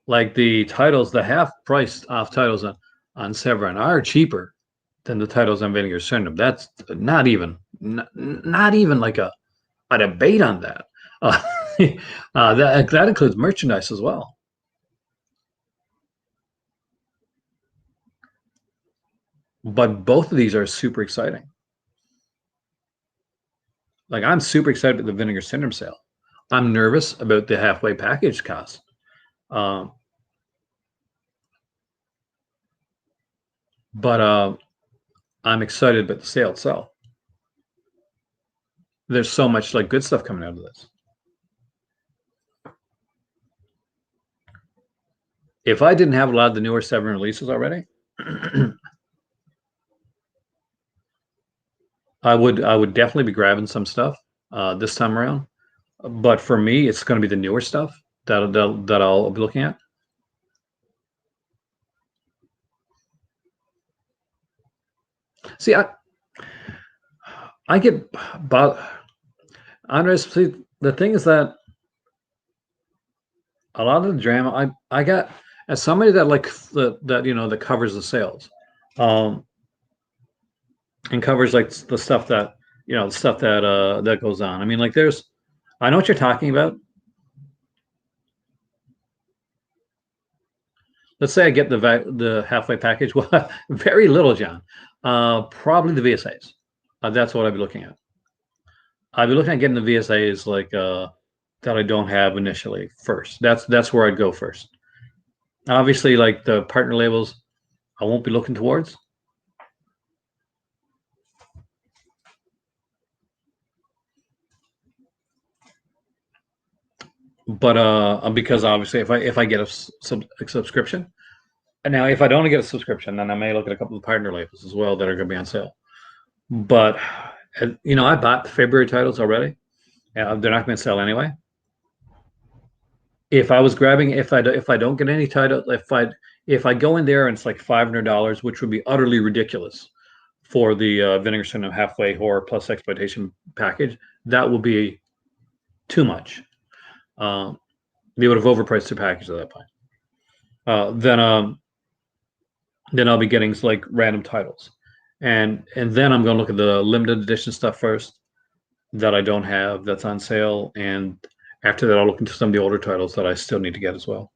like the titles, the half price off titles on Severin are cheaper than the titles on Vinegar Syndrome. That's not even like a debate on that. Uh, that includes merchandise as well. But both of these are super exciting. Like I'm super excited about the Vinegar Syndrome sale. I'm nervous about the halfway package cost. Um, but I'm excited about the sale itself. There's so much like good stuff coming out of this. If I didn't have a lot of the newer Seven releases already, I would definitely be grabbing some stuff this time around. But for me, it's going to be the newer stuff that I'll be looking at. See, I get but Andres. See, the thing is that a lot of the drama I got as somebody that like that covers the sales, um, and covers like the stuff that the stuff that goes on. I mean, like I know what you're talking about. Let's say I get the halfway package. Well, very little, John. Probably the VSAs. That's what I'd be looking at. I'd be looking at getting the VSAs like that I don't have initially first. That's where I'd go first. Obviously, like the partner labels, I won't be looking towards. But because obviously, if I get a subscription, and now if I don't get a subscription, then I may look at a couple of partner labels as well that are going to be on sale. But I bought the February titles already. They're not going to sell anyway. If I was grabbing, if I don't get any title, if I go in there and it's like $500, which would be utterly ridiculous for the Vinegar Syndrome halfway horror plus exploitation package, that will be too much. Um, they would have overpriced the package at that point. Then I'll be getting like random titles, and then I'm going to look at the limited edition stuff first that I don't have that's on sale, and after that I'll look into some of the older titles that I still need to get as well.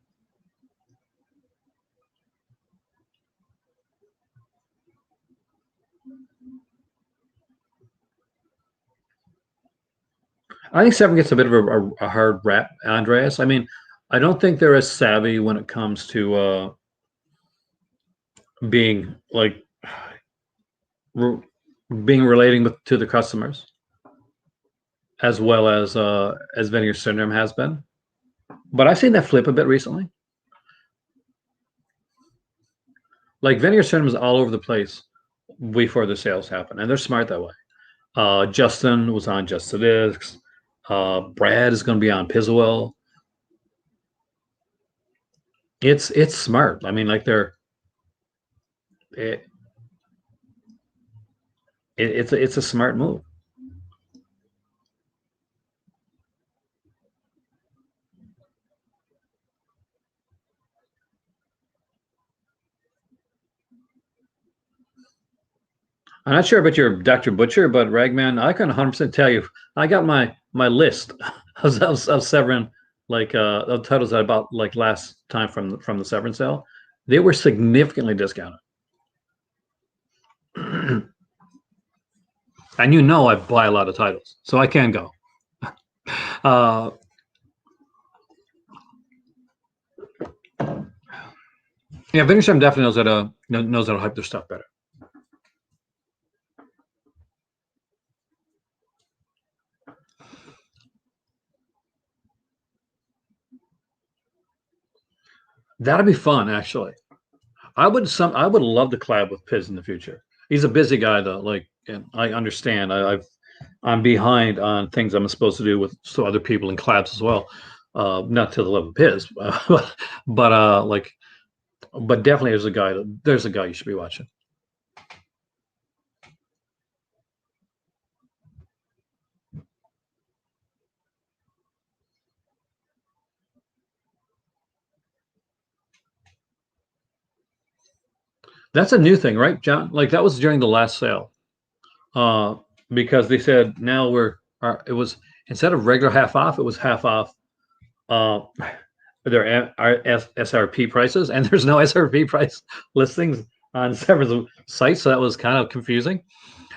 I think Seven gets a bit of a hard rap, Andreas. I mean, I don't think they're as savvy when it comes to being like re being relating to the customers as well as Vinegar Syndrome has been. But I've seen that flip a bit recently. Like Vinegar Syndrome is all over the place before the sales happen, and they're smart that way. Justin was on Just the Discs. Brad is going to be on Pizzawell. It's smart. I mean, like it, it's a smart move. I'm not sure about your Dr. Butcher, but Ragman, I can 100% tell you, I got my list of Severin like of titles that I bought like last time from the Severin sale. They were significantly discounted. And you know I buy a lot of titles, so I can go. Uh, yeah, Vinegar definitely knows how to hype their stuff better. That'd be fun, actually. I would love to collab with Piz in the future. He's a busy guy though. Like, and I understand. I'm behind on things I'm supposed to do with so other people in collabs as well. Not to the level of Piz, but like, but definitely there's a guy you should be watching. That's a new thing, right, John? Like that was during the last sale. Uh, because they said now it was instead of regular half off, it was half off uh, their SRP prices, and there's no SRP price listings on several sites, so that was kind of confusing.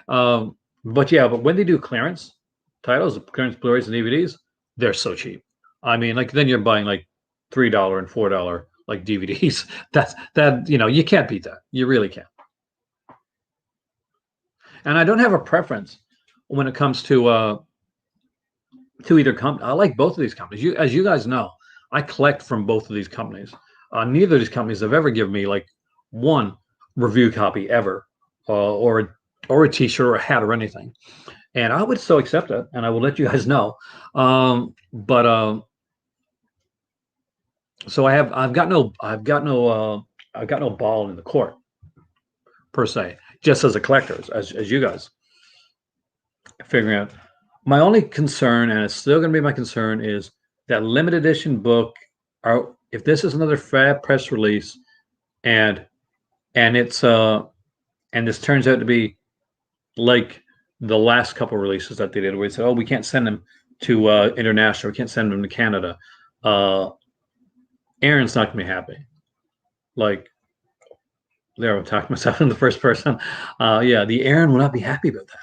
But yeah, but when they do clearance titles, clearance Blu-rays and DVDs, they're so cheap. I mean, like then you're buying like $3 and $4 like DVDs. That you can't beat that. You really can't. And I don't have a preference when it comes to either company. I like both of these companies. As you guys know, I collect from both of these companies. Neither of these companies have ever given me like one review copy ever, or a T-shirt or a hat or anything. And I would still accept it, and I will let you guys know. But so I've got no ball in the court per se, just as a collector, as you guys figuring out. My only concern, and it's still going to be my concern, is that limited edition book. If this is another fab press release, and and it's and this turns out to be like the last couple releases that they did, where they said, "Oh, we can't send them to international. We can't send them to Canada." Uh, Aaron's not going to be happy. Like there, I'm talking myself in the first person. Yeah, the Aaron will not be happy about that.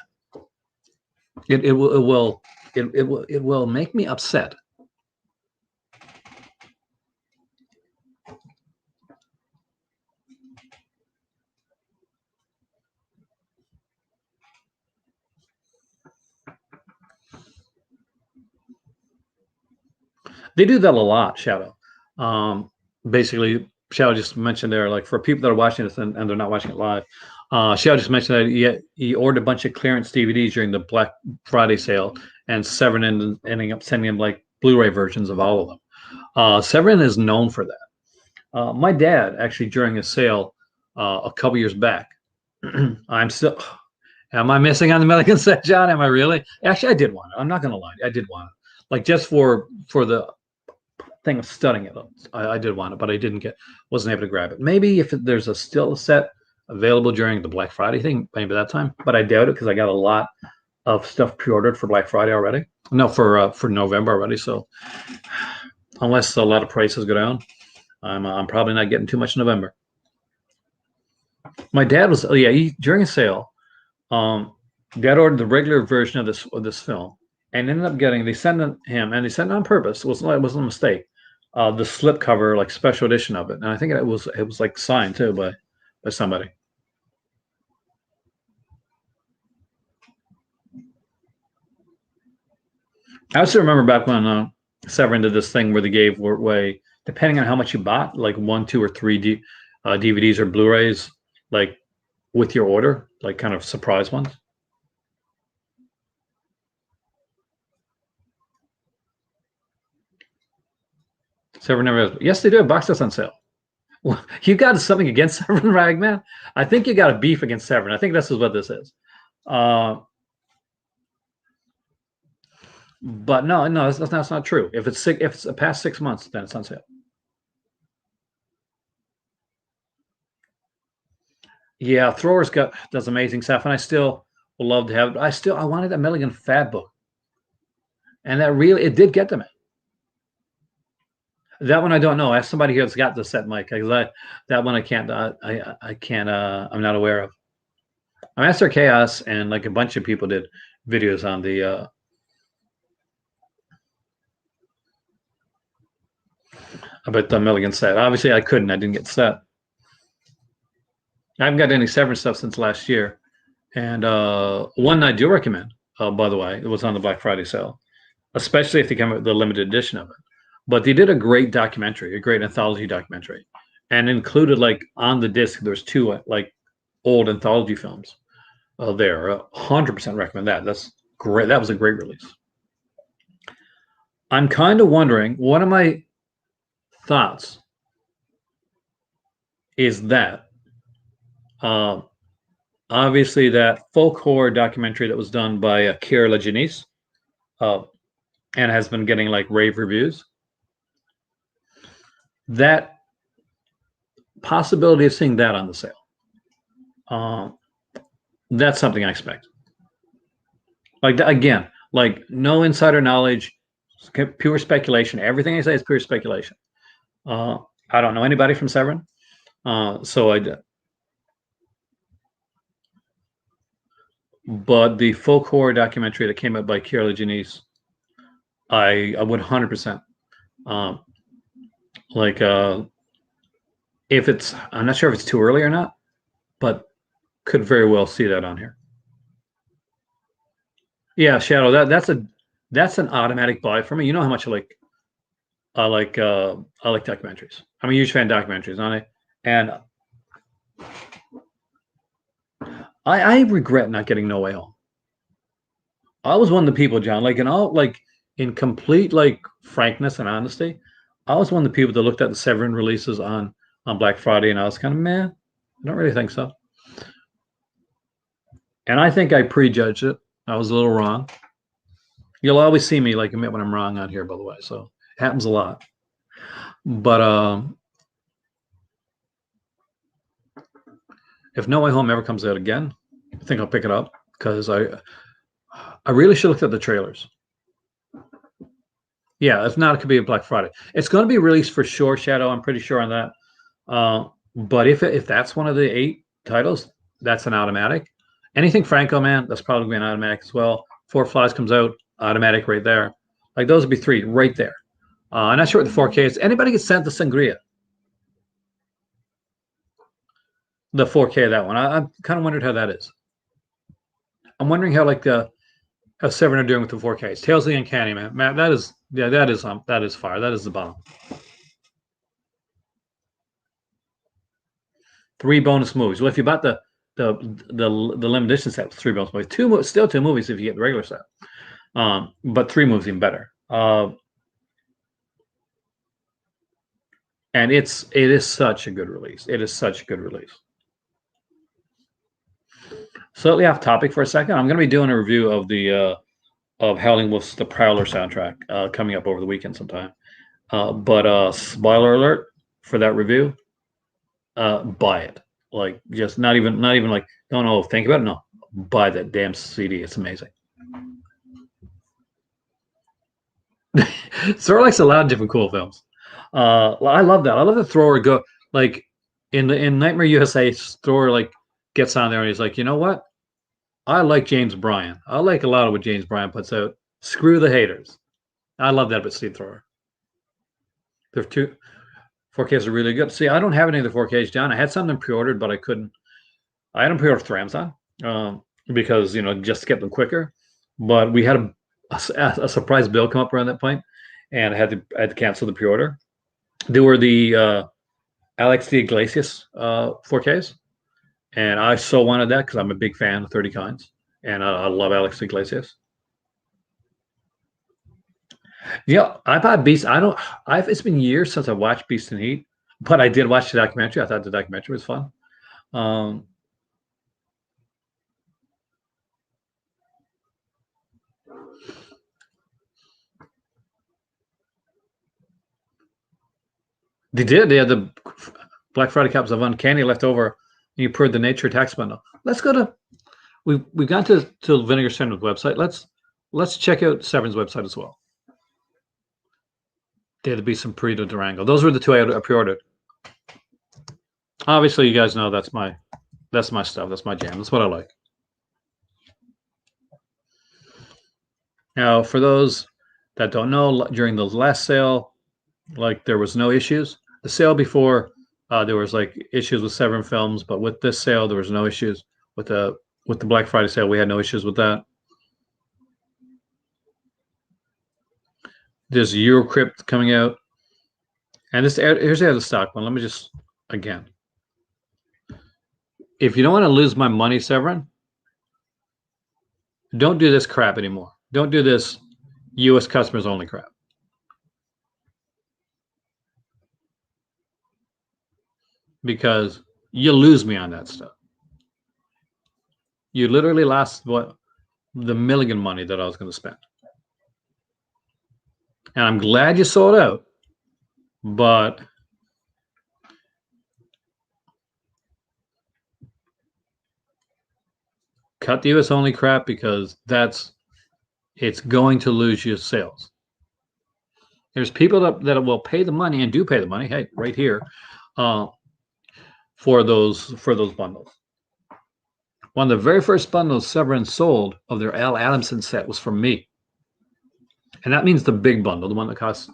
It will make me upset. They do that a lot, Shadow. Basically, Shadow just mentioned there, like for people that are watching this and they're not watching it live, Shadow just mentioned that he ordered a bunch of clearance DVDs during the Black Friday sale, and Severin ending up sending him like Blu-ray versions of all of them. Severin is known for that. My dad actually during a sale a couple years back, I'm still. Am I missing on the Milligan set, John? Am I really? Actually, I did want it. I'm not going to lie. I did want it. Like just for the thing of studying it. I did want it, but I didn't wasn't able to grab it. Maybe if there's still a set available during the Black Friday thing, maybe that time. But I doubt it because I got a lot of stuff pre-ordered for Black Friday already. No, for November already. So unless a lot of prices go down, I'm probably not getting too much in November. My dad was during a sale. Dad ordered the regular version of this film and ended up getting they sent him and they sent it on purpose. It wasn't a mistake. The slipcover like special edition of it, and I think it was like signed too by somebody. I also remember back when Severin did this thing where they gave away, depending on how much you bought, like one, two, or three DVDs or Blu-rays, like with your order, like kind of surprise ones. Severin never has. Yes, they do have box sets on sale. Well, you got something against Severin Ragman? I think you got a beef against Severin. I think this is what this is. But no, that's not true. If it's past 6 months, then it's on sale. Yeah, Thrower's got does amazing stuff, and I still would love to have it. I wanted that Milligan Fad book, and that really it did get to me. That one I don't know. Ask somebody who's got the set, Mike, because that one I can't. I can't. I'm not aware of. Master Chaos and like a bunch of people did videos on the. About the Milligan set. Obviously, I couldn't. I didn't get set. I haven't got any Severin stuff since last year. And one I do recommend, by the way, it was on the Black Friday sale, especially if they come out with the limited edition of it. But they did a great documentary, a great anthology documentary, and included like on the disc, there's two like old anthology films there. 100% recommend that. That's great. That was a great release. I'm kind of wondering, one of my thoughts is that obviously that folk horror documentary that was done by Keira Janice and has been getting like rave reviews. That possibility of seeing that on the sale, that's something I expect. Like again, like no insider knowledge, pure speculation. Everything I say is pure speculation. I don't know anybody from Severin, so I. But the folk horror documentary that came out by Keira Janice, I would 100%. Like if it's, I'm not sure if it's too early or not, but could very well see that on here. Yeah, Shadow. That's an automatic buy for me. You know how much I like documentaries. I'm a huge fan of documentaries, aren't I? And I regret not getting No Way Home. I was one of the people, John, like in complete like frankness and honesty, I was one of the people that looked at the Severin releases on Black Friday, and I was kind of meh. I don't really think so. And I think I prejudged it. I was a little wrong. You'll always see me like admit when I'm wrong on here, by the way. So it happens a lot. But if No Way Home ever comes out again, I think I'll pick it up because I really should look at the trailers. Yeah, if not, it could be a Black Friday. It's going to be released for sure, Shadow. I'm pretty sure on that. But if that's one of the 8 titles, that's an automatic. Anything Franco, man, that's probably going to be an automatic as well. Four Flies comes out, automatic right there. Like those would be 3 right there. I'm not sure what the 4K is. Anybody get sent the Sangria? The 4K of that one. I kind of wondered how that is. I'm wondering how like how Severin are doing with the 4Ks. Tales of the Uncanny, man. Matt, that is fire. That is the bomb. 3 bonus movies. Well, if you bought the limited edition set, 3 bonus movies. Still 2 movies if you get the regular set. But 3 movies even better. And it is such a good release. It is such a good release. Slightly off topic for a second. I'm going to be doing a review of the of Howling Wolf's The Prowler soundtrack coming up over the weekend sometime. But spoiler alert for that review: buy it. Like just not even like don't think about it. No, buy that damn CD. It's amazing. Thrower likes a lot of different cool films. I love that. I love the Thrower go like in Nightmare USA. Thrower like gets on there and he's like, you know what? I like James Bryan. I like a lot of what James Bryan puts out. Screw the haters. I love that about Steve Thrower. There are 2 4Ks are really good. See, I don't have any of the 4Ks down. I had something pre-ordered, but I couldn't. I had them pre-ordered through Amazon because just to get them quicker. But we had a surprise bill come up around that point, and I had to cancel the pre-order. There were the Alex de Iglesias 4Ks. And I so wanted that because I'm a big fan of 30 Kinds, and I love Alex Iglesias. Yeah, I bought Beast. It's been years since I watched Beast and Heat, but I did watch the documentary. I thought the documentary was fun. They did. They had the Black Friday copies of Uncanny left over, and you poured the Nature tax bundle. Let's go to. We've gone to Vinegar Center's website. Let's check out Severin's website as well. There to be some Perito Durango. Those were the 2 I pre-ordered. Obviously, you guys know that's my stuff. That's my jam. That's what I like. Now, for those that don't know, during the last sale, like there was no issues. The sale before, there was like issues with Severin films, but with this sale, there was no issues with the Black Friday sale. We had no issues with that. There's Eurocrypt coming out, and here's the other stock one. Let me just again, if you don't want to lose my money, Severin, don't do this crap anymore. Don't do this U.S. customers only crap. Because you lose me on that stuff. You literally lost what the million money that I was going to spend. And I'm glad you sold out, but cut the US only crap because it's going to lose you sales. There's people that will pay the money and do pay the money. Hey, right here, for those bundles. One of the very first bundles Severin sold of their Al Adamson set was from me. And that means the big bundle, the one that costs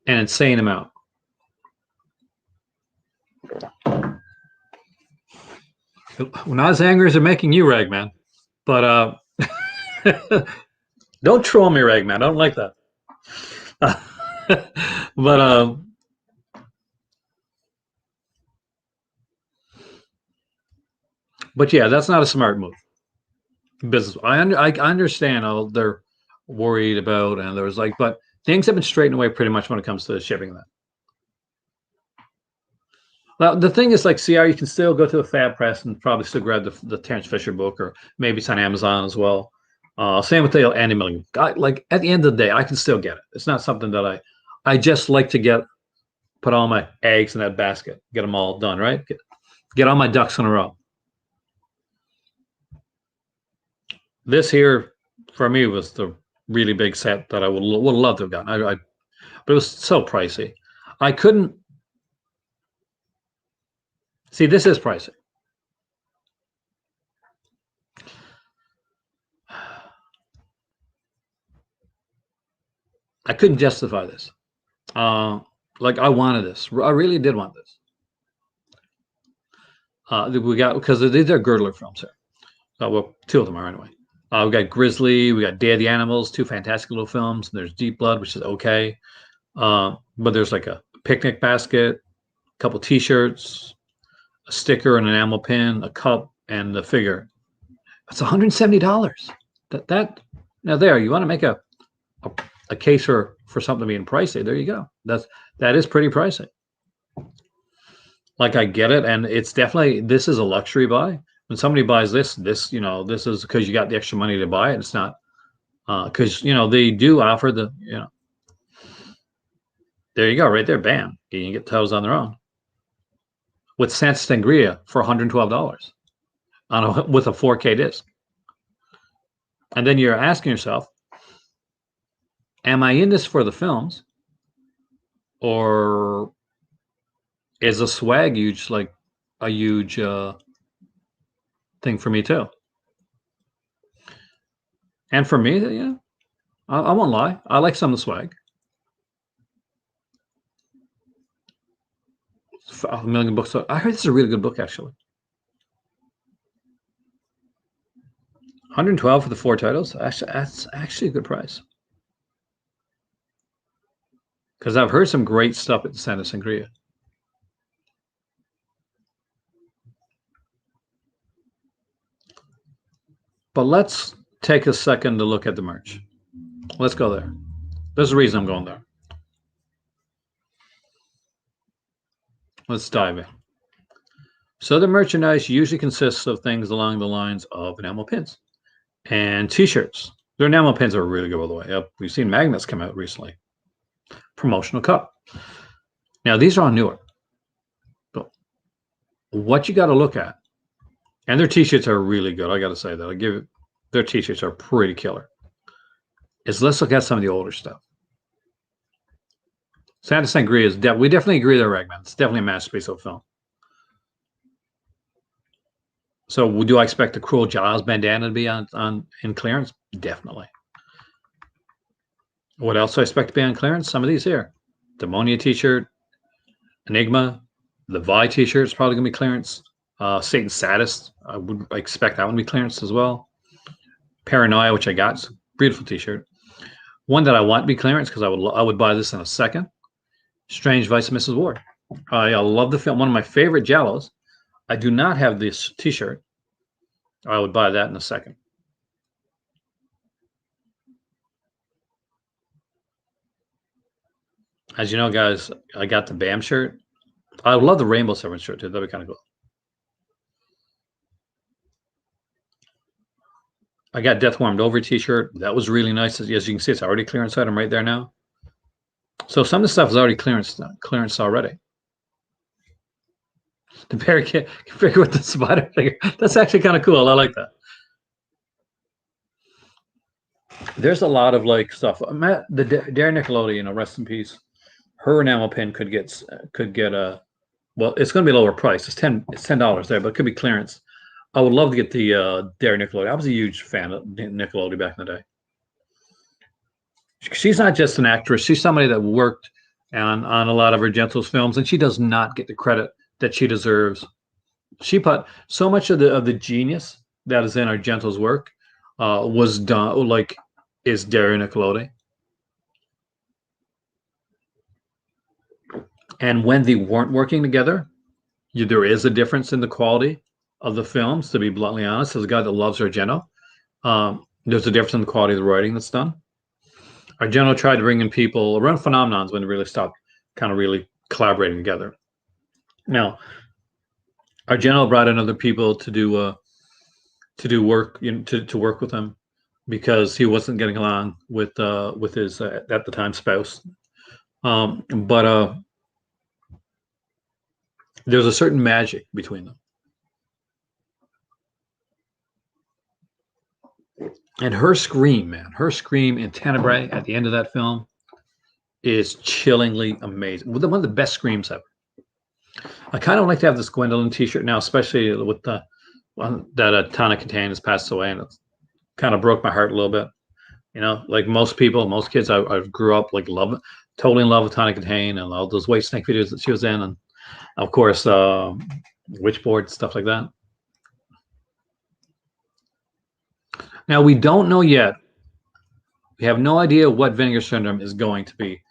an insane amount. We're not as angry as they're making you, Ragman. But don't troll me, Ragman. I don't like that. But yeah, that's not a smart move. Business. I understand all they're worried about, and there was like, but things have been straightened away pretty much when it comes to shipping that. Now, the thing is, like, see how you can still go to the Fab Press and probably still grab the Terrence Fisher book, or maybe it's on Amazon as well. Same with the Andy Milligan. Like at the end of the day, I can still get it. It's not something that I just like to put all my eggs in that basket, get them all done, right? Get all my ducks in a row. This here, for me, was the really big set that I would love to have gotten. But it was so pricey. I couldn't see. This is pricey. I couldn't justify this. Like I wanted this. I really did want this. We got because these are Girdler films here. Well, two of them are anyway. We got Grizzly, we got Day of the Animals, two fantastic little films. There's Deep Blood, which is okay. But there's like a picnic basket, a couple T-shirts, a sticker, an enamel pin, a cup, and the figure. That's $170. Now there, you want to make a case for something being pricey. There you go. That is pretty pricey. Like I get it, and it's definitely this is a luxury buy. When somebody buys this this is because you got the extra money to buy it. It's not because they do offer the there you go right there, bam, you can get titles on their own with Santa Sangria for $112 with a 4K disc, and then you're asking yourself, am I in this for the films, or is a swag a huge thing for me too? And for me, yeah, I won't lie. I like some of the swag. A million books. I heard this is a really good book, actually. 112 for the 4 titles. Actually, that's actually a good price. Because I've heard some great stuff at Santa Sangria. But let's take a second to look at the merch. Let's go there. There's a reason I'm going there. Let's dive in. So the merchandise usually consists of things along the lines of enamel pins and T-shirts. Their enamel pins are really good, by the way. We've seen magnets come out recently. Promotional cup. Now these are all newer. But what you got to look at, and their T-shirts are really good. I got to say that. Their T-shirts are pretty killer. Let's look at some of the older stuff. Santa Sangria is we definitely agree there, Ragman. It's definitely a masterpiece of film. So do I expect the Cruel Jaws bandana to be on in clearance? Definitely. What else do I expect to be on clearance? Some of these here. Demonia t-shirt, Enigma, the Vi t-shirt is probably gonna be clearance. Satan's Saddest, I would expect that one to be clearance as well. Paranoia, which I got, it's a beautiful t-shirt. One that I want to be clearance because I would buy this in a second. Strange Vice of Mrs. Ward. I love the film. One of my favorite Jellos. I do not have this t-shirt. I would buy that in a second. As you know, guys, I got the BAM shirt. I would love the Rainbow Severin shirt too. That'd be kind of cool. I got Death Warmed Over t-shirt. That was really nice. As you can see, it's already clearance item right there now. So some of the stuff is already clearance already. The parakeet figure with the spider figure. That's actually kind of cool. I like that. There's a lot of like stuff. Matt, the Darren Nickelodeon, rest in peace. Her enamel pin could get a well, it's going to be a lower price. It's $10 there, but it could be clearance. I would love to get the Darren Nickelodeon. I was a huge fan of Nickelodeon back in the day. She's not just an actress. She's somebody that worked on a lot of Argento's films, and she does not get the credit that she deserves. She put so much of the genius that is in Argento's work was done like is Darren Nickelodeon. And when they weren't working together, there is a difference in the quality of the films, to be bluntly honest. As a guy that loves Argento, there's a difference in the quality of the writing that's done. Argento tried to bring in people around Phenomenons when they really stopped kind of really collaborating together. Now, Argento brought in other people to do work, to work with him because he wasn't getting along with his at the time spouse. But there's a certain magic between them. And her scream, man, her scream in Tenebrae at the end of that film is chillingly amazing. One of the best screams ever. I kind of like to have this Gwendolyn t-shirt now, especially with the one that Tana Katane has passed away, and it kind of broke my heart a little bit. Like most people, most kids, I grew up like totally in love with Tana Katane and all those White Snake videos that she was in, and of course, Witchboard, stuff like that. Now, we don't know yet. We have no idea what Vinegar Syndrome is going to be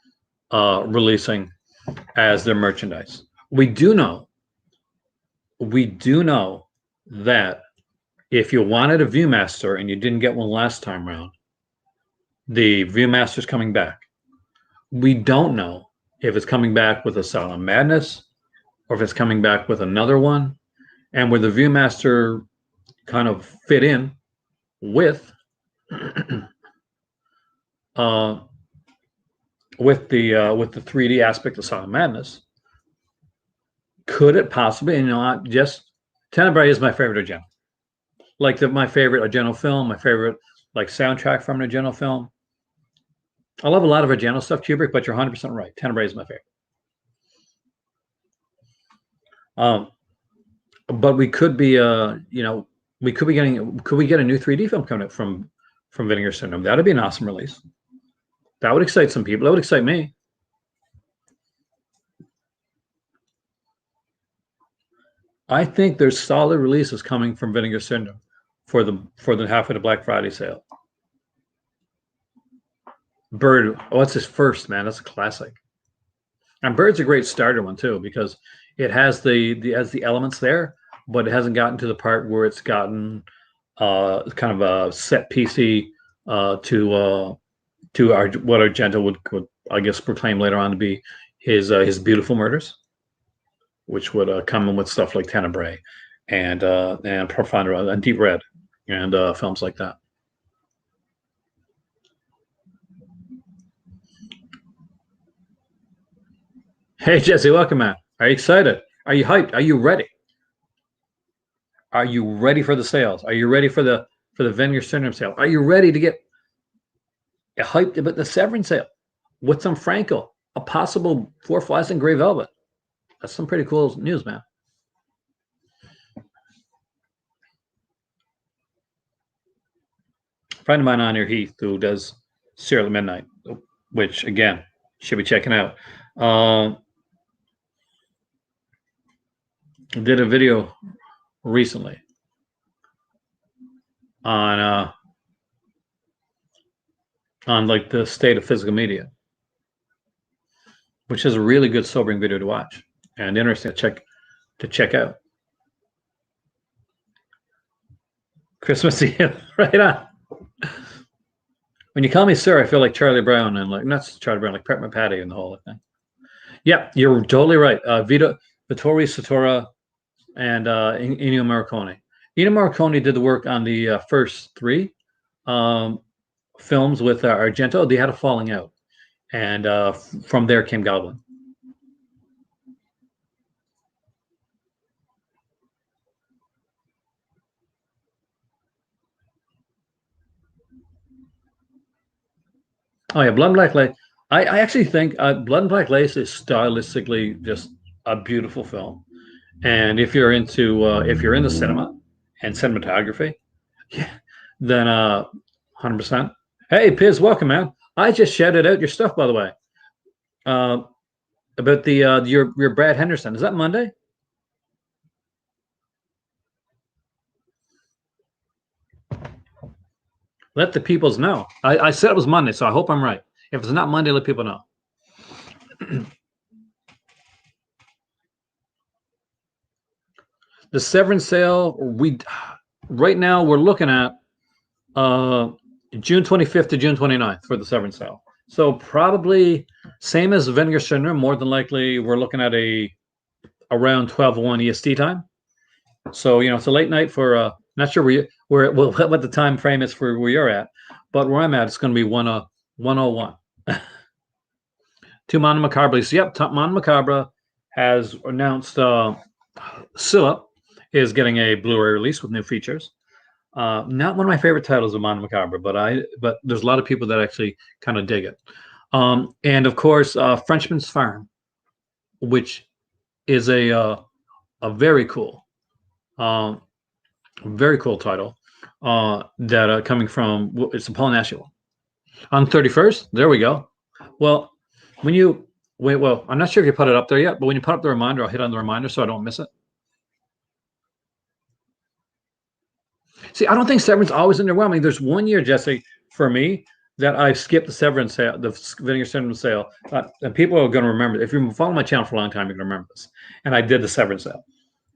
releasing as their merchandise. We do know that if you wanted a Viewmaster and you didn't get one last time around, the Viewmaster's coming back. We don't know if it's coming back with Asylum Madness or if it's coming back with another one, and where the Viewmaster kind of fit in with with the 3D aspect of Asylum Madness. Could it possibly? Just Tenebrae is my favorite Argento. Like my favorite Argento film, my favorite like soundtrack from an Argento film. I love a lot of Argento stuff, Kubrick, but you're 100% right. Tenebrae is my favorite. But we could be, could we get a new 3D film coming up from Vinegar Syndrome? That'd be an awesome release. That would excite some people. That would excite me. I think there's solid releases coming from Vinegar Syndrome for the halfway to Black Friday sale. Bird, it's his first, man. That's a classic. And Bird's a great starter one too, because it has the elements there, but it hasn't gotten to the part where it's gotten kind of a set PC to what Argento would I guess proclaim later on to be his beautiful murders, which would come in with stuff like Tenebrae and Profondra and Deep Red and films like that. Hey Jesse, welcome, man. Are you excited? Are you hyped? Are you ready? Are you ready for the sales? Are you ready for the Vinegar Syndrome sale? Are you ready to get hyped about the Severin sale with some Franco, a possible 4 Flies and Gray Velvet? That's some pretty cool news, man. friend of mine on here, Heath, who does Serial at Midnight, which again should be checking out. Uh, did a video recently on on like the state of physical media, which is a really good sobering video to watch and interesting to check out. Christmas Eve, right on. When you call me sir, I feel like Charlie Brown and like not Charlie Brown, like Pet Patty and the whole thing. Yeah, you're totally right. Vittorio Satora and Ennio Morricone. Ennio Morricone did the work on the first three um, films with Argento. They had a falling out, and from there came Goblin. Oh yeah, Blood and Black Lace. I actually think Blood and Black Lace is stylistically just a beautiful film. And if you're into cinema and cinematography, yeah, then 100%. Hey, Piz, welcome, man. I just shouted out your stuff, by the way, uh, about the your Brad Henderson. Is that Monday? Let the peoples know. I said it was Monday, so I hope I'm right. If it's not Monday, let people know. The Severin sale, we right now we're looking at uh, June 25th to June 29th for the Severin sale. So probably same as Vinegar Syndrome. More than likely, we're looking at a around 12:01 EST time. So it's a late night for not sure what the time frame is for where you're at, but where I'm at, it's going to be 101. To Mondo Macabre. So, yep, Mondo Macabre has announced Scylla is getting a Blu-ray release with new features. Not one of my favorite titles of Mondo Macabre, but there's a lot of people that actually kind of dig it. And of course, Frenchman's Farm, which is a um, very cool title that coming from it's a Paul Nash one. On 31st, there we go. Well, when you wait, well, I'm not sure if you put it up there yet, but when you put up the reminder, I'll hit on the reminder so I don't miss it. See, I don't think Severin's always underwhelming. There's one year, Jesse, for me, that I skipped the Severin sale, the Vinegar Syndrome sale. And people are going to remember. If you follow my channel for a long time, you're going to remember this. And I did the Severin sale,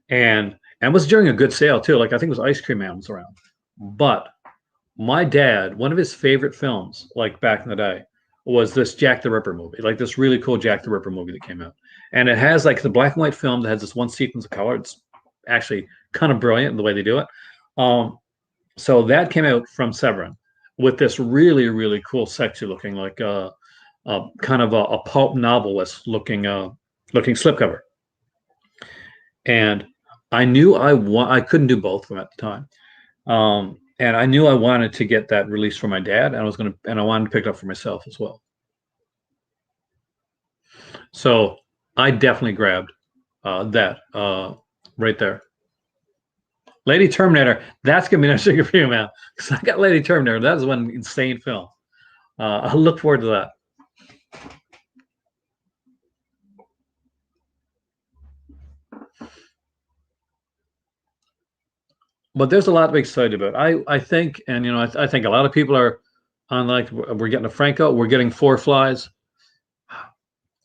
and it was during a good sale too. Like I think it was Ice Cream Man was around. But my dad, one of his favorite films, like back in the day, was this Jack the Ripper movie, like this really cool Jack the Ripper movie that came out. And it has like the black and white film that has this one sequence of color. It's actually kind of brilliant in the way they do it. Um, so that came out from Severin with this really, really cool, sexy looking, like kind of a pulp novelist looking slipcover. And I knew I couldn't do both of them at the time. And I knew I wanted to get that release for my dad, and I wanted to pick it up for myself as well. So I definitely grabbed that right there. Lady Terminator, that's gonna be no sugar for you, man. Because I got Lady Terminator. That is one insane film. I look forward to that. But there's a lot to be excited about. I think, and I think a lot of people are on like we're getting a Franco, we're getting Four Flies.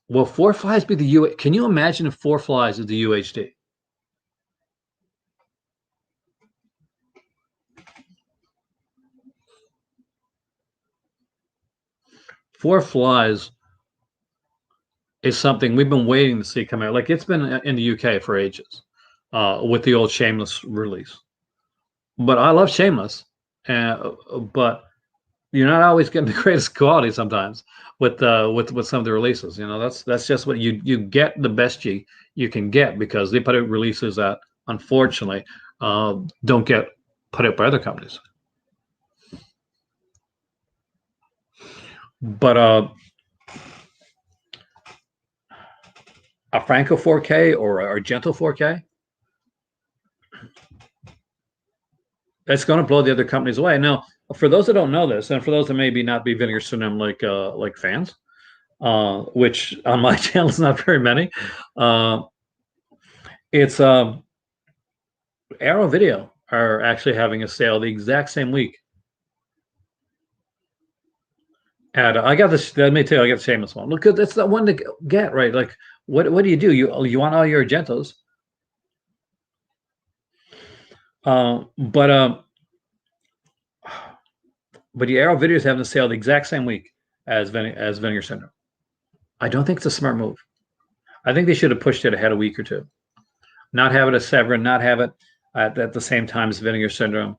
Will Four Flies be the U? Can you imagine if Four Flies is the UHD? Four Flies is something we've been waiting to see come out. Like it's been in the UK for ages with the old Shameless release. But I love Shameless, but you're not always getting the greatest quality sometimes with some of the releases. That's just what you get the best you can get because they put out releases that unfortunately don't get put out by other companies. But a Franco 4K or a Argento 4K, it's going to blow the other companies away. Now, for those that don't know this, and for those that maybe not be Vinegar Syndrome like fans, which on my channel is not very many, uh, it's Arrow Video are actually having a sale the exact same week. And I got this. Let me tell you, I got the Shameless one. Look, that's the one to get right. Like, what do? You want all your Argentos, uh, but um, but the Arrow Video is having a sale the exact same week as Vinegar Syndrome. I don't think it's a smart move. I think they should have pushed it ahead a week or two. Not have it as Severin, not have it at the same time as Vinegar Syndrome.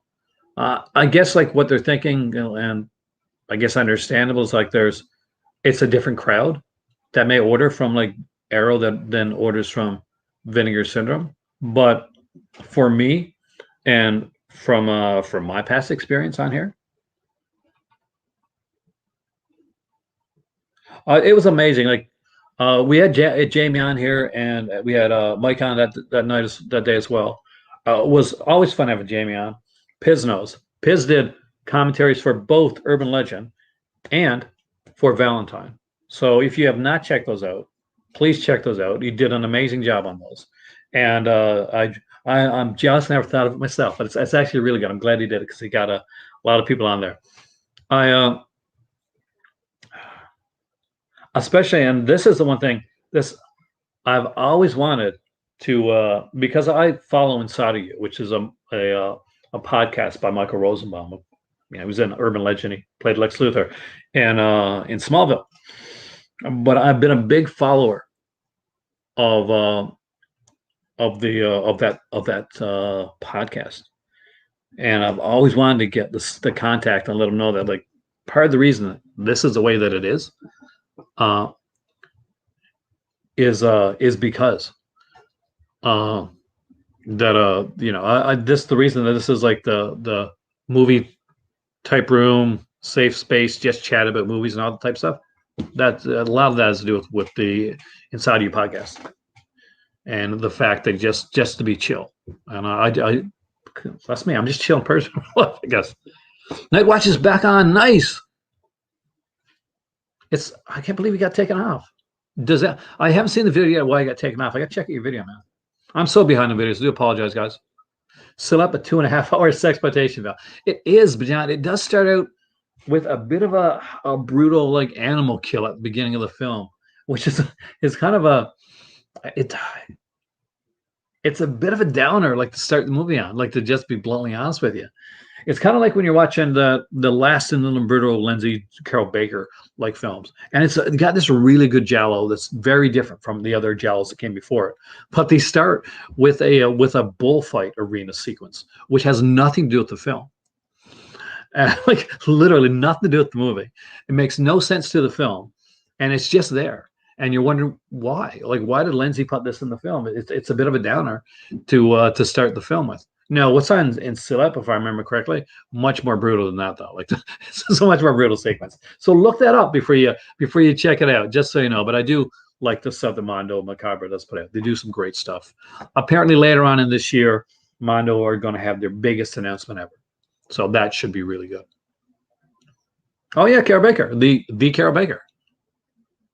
I guess like what they're thinking, and I guess understandable is like it's a different crowd that may order from like Arrow that then orders from Vinegar Syndrome. But for me, and from my past experience on here, it was amazing. Like we had Jamie on here, and we had Mike on that night that day as well. It was always fun having Jamie on. Piz knows. Piz did commentaries for both Urban Legend and for Valentine. So if you have not checked those out, please check those out. He did an amazing job on those, and I'm just never thought of it myself, but it's actually really good. I'm glad he did it because he got a lot of people on there. I especially, and this is the one thing this I've always wanted to because I follow Inside of You, which is a podcast by Michael Rosenbaum. You know, he was in Urban Legend. He played Lex Luthor in Smallville. But I've been a big follower of that podcast, and I've always wanted to get the contact and let them know that like part of the reason this is the way that it uh, is because uh, that this the reason that this is like the movie type room, safe space, just chat about movies and all the type stuff. That a lot of that has to do with the Inside You podcast and the fact that just to be chill. And I that's me. I'm just chilling person. I guess. Night Watch is back on. Nice. I can't believe he got taken off. Does that? I haven't seen the video yet. Why he got taken off? I got to check out your video, man. I'm so behind the videos. I do apologize, guys. Still up a 2.5 hour sexploitation valve. It is, but John, it does start out with a bit of a brutal like animal kill at the beginning of the film, which is kind of it's a bit of a downer, like to start the movie on, like to just be bluntly honest with you. It's kind of like when you're watching the last in the Lamberto Lindsay Carol Baker like films, and it's got this really good giallo that's very different from the other giallos that came before it. But they start with a bullfight arena sequence, which has nothing to do with the film, like literally nothing to do with the movie. It makes no sense to the film, and it's just there. And you're wondering why. Like, why did Lindsay put this in the film? It's a bit of a downer to start the film with. No, what's on in Silep, if I remember correctly, much more brutal than that, though. Like, it's so much more brutal sequence. So look that up before you check it out, just so you know. But I do like the stuff that Mondo Macabre does put out. They do some great stuff. Apparently, later on in this year, Mondo are going to have their biggest announcement ever. So that should be really good. Oh yeah, Carol Baker, the Carol Baker.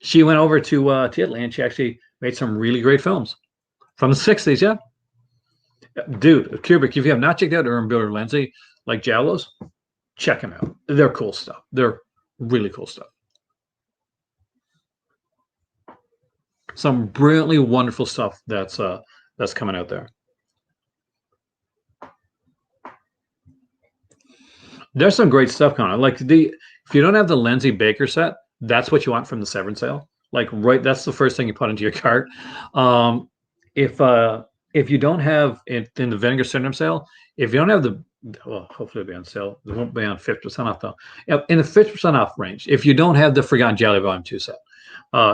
She went over to Italy and she actually made some really great films from the '60s. Yeah. Dude, Kubrick, if you have not checked out Urban Builder Lindsay, like Giallos, check them out. They're cool stuff. They're really cool stuff. Some brilliantly wonderful stuff that's coming out there. There's some great stuff coming out. Like if you don't have the Lindsay Baker set, that's what you want from the Severin sale. Like that's the first thing you put into your cart. If you don't have it in the Vinegar Syndrome sale, if you don't have hopefully it'll be on sale. It won't be on 50% off though. In the 50% off range, if you don't have the Forgotten Jelly Volume 2 set,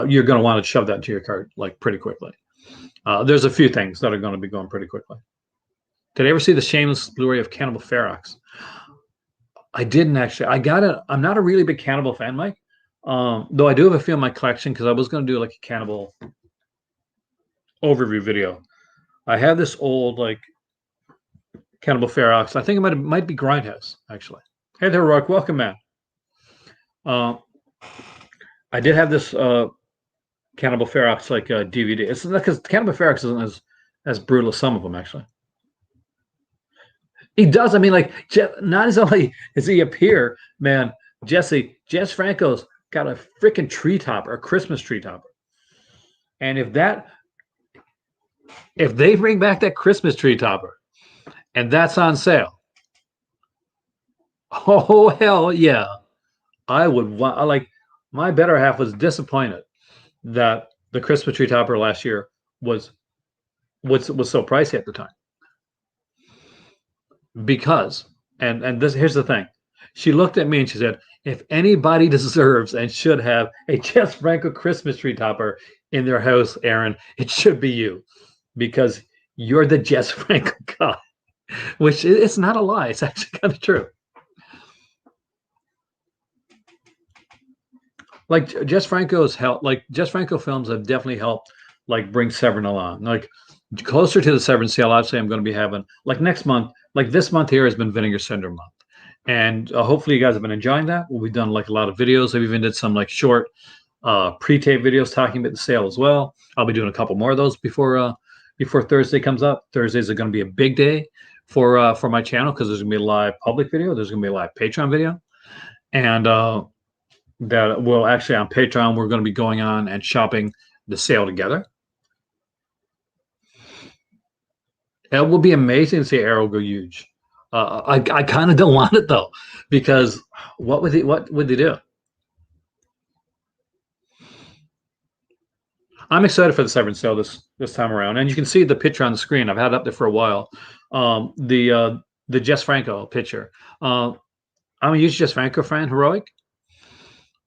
you're going to want to shove that into your cart like pretty quickly. There's a few things that are going to be going pretty quickly. Did I ever see the Shameless Blu-ray of Cannibal Ferox? I didn't actually. I got it. I'm not a really big Cannibal fan, Mike. Though I do have a few in my collection because I was going to do like a Cannibal overview video. I have this old like Cannibal Ferox. I think it might be Grindhouse actually. Hey there, Rock. Welcome, man. Uh, I did have this Cannibal Ferox like DVD. It's not because Cannibal Ferox isn't as brutal as some of them actually. He does. I mean, like not as only does he appear, man. Jess Franco's got a freaking tree topper, a Christmas tree topper, and if they bring back that Christmas tree topper and that's on sale, oh hell yeah, I would want. Like my better half was disappointed that the Christmas tree topper last year was was so pricey at the time because and this here's the thing. She looked at me and she said, "If anybody deserves and should have a Jess Franco Christmas tree topper in their house, Aaron, it should be you because you're the Jess Franco guy." Which it's not a lie; it's actually kind of true. Like Jess Franco's help, like Jess Franco films have definitely helped, like bring Severin along. Like closer to the Severin sale, I'd say I'm going to be having like next month, like this month here has been Vinegar Syndrome month, and hopefully you guys have been enjoying that. We've done like a lot of videos. I've even did some like short pre-tape videos talking about the sale as well. I'll be doing a couple more of those before Thursday comes up. Thursdays are going to be a big day for my channel because there's going to be a live public video. There's going to be a live Patreon video, and that will actually on Patreon, we're going to be going on and shopping the sale together. It will be amazing to see Arrow go huge. I kind of don't want it though, because what would they do? I'm excited for the Severin sale this time around, and you can see the picture on the screen. I've had it up there for a while. The Jess Franco picture. I'm a huge Jess Franco fan, heroic.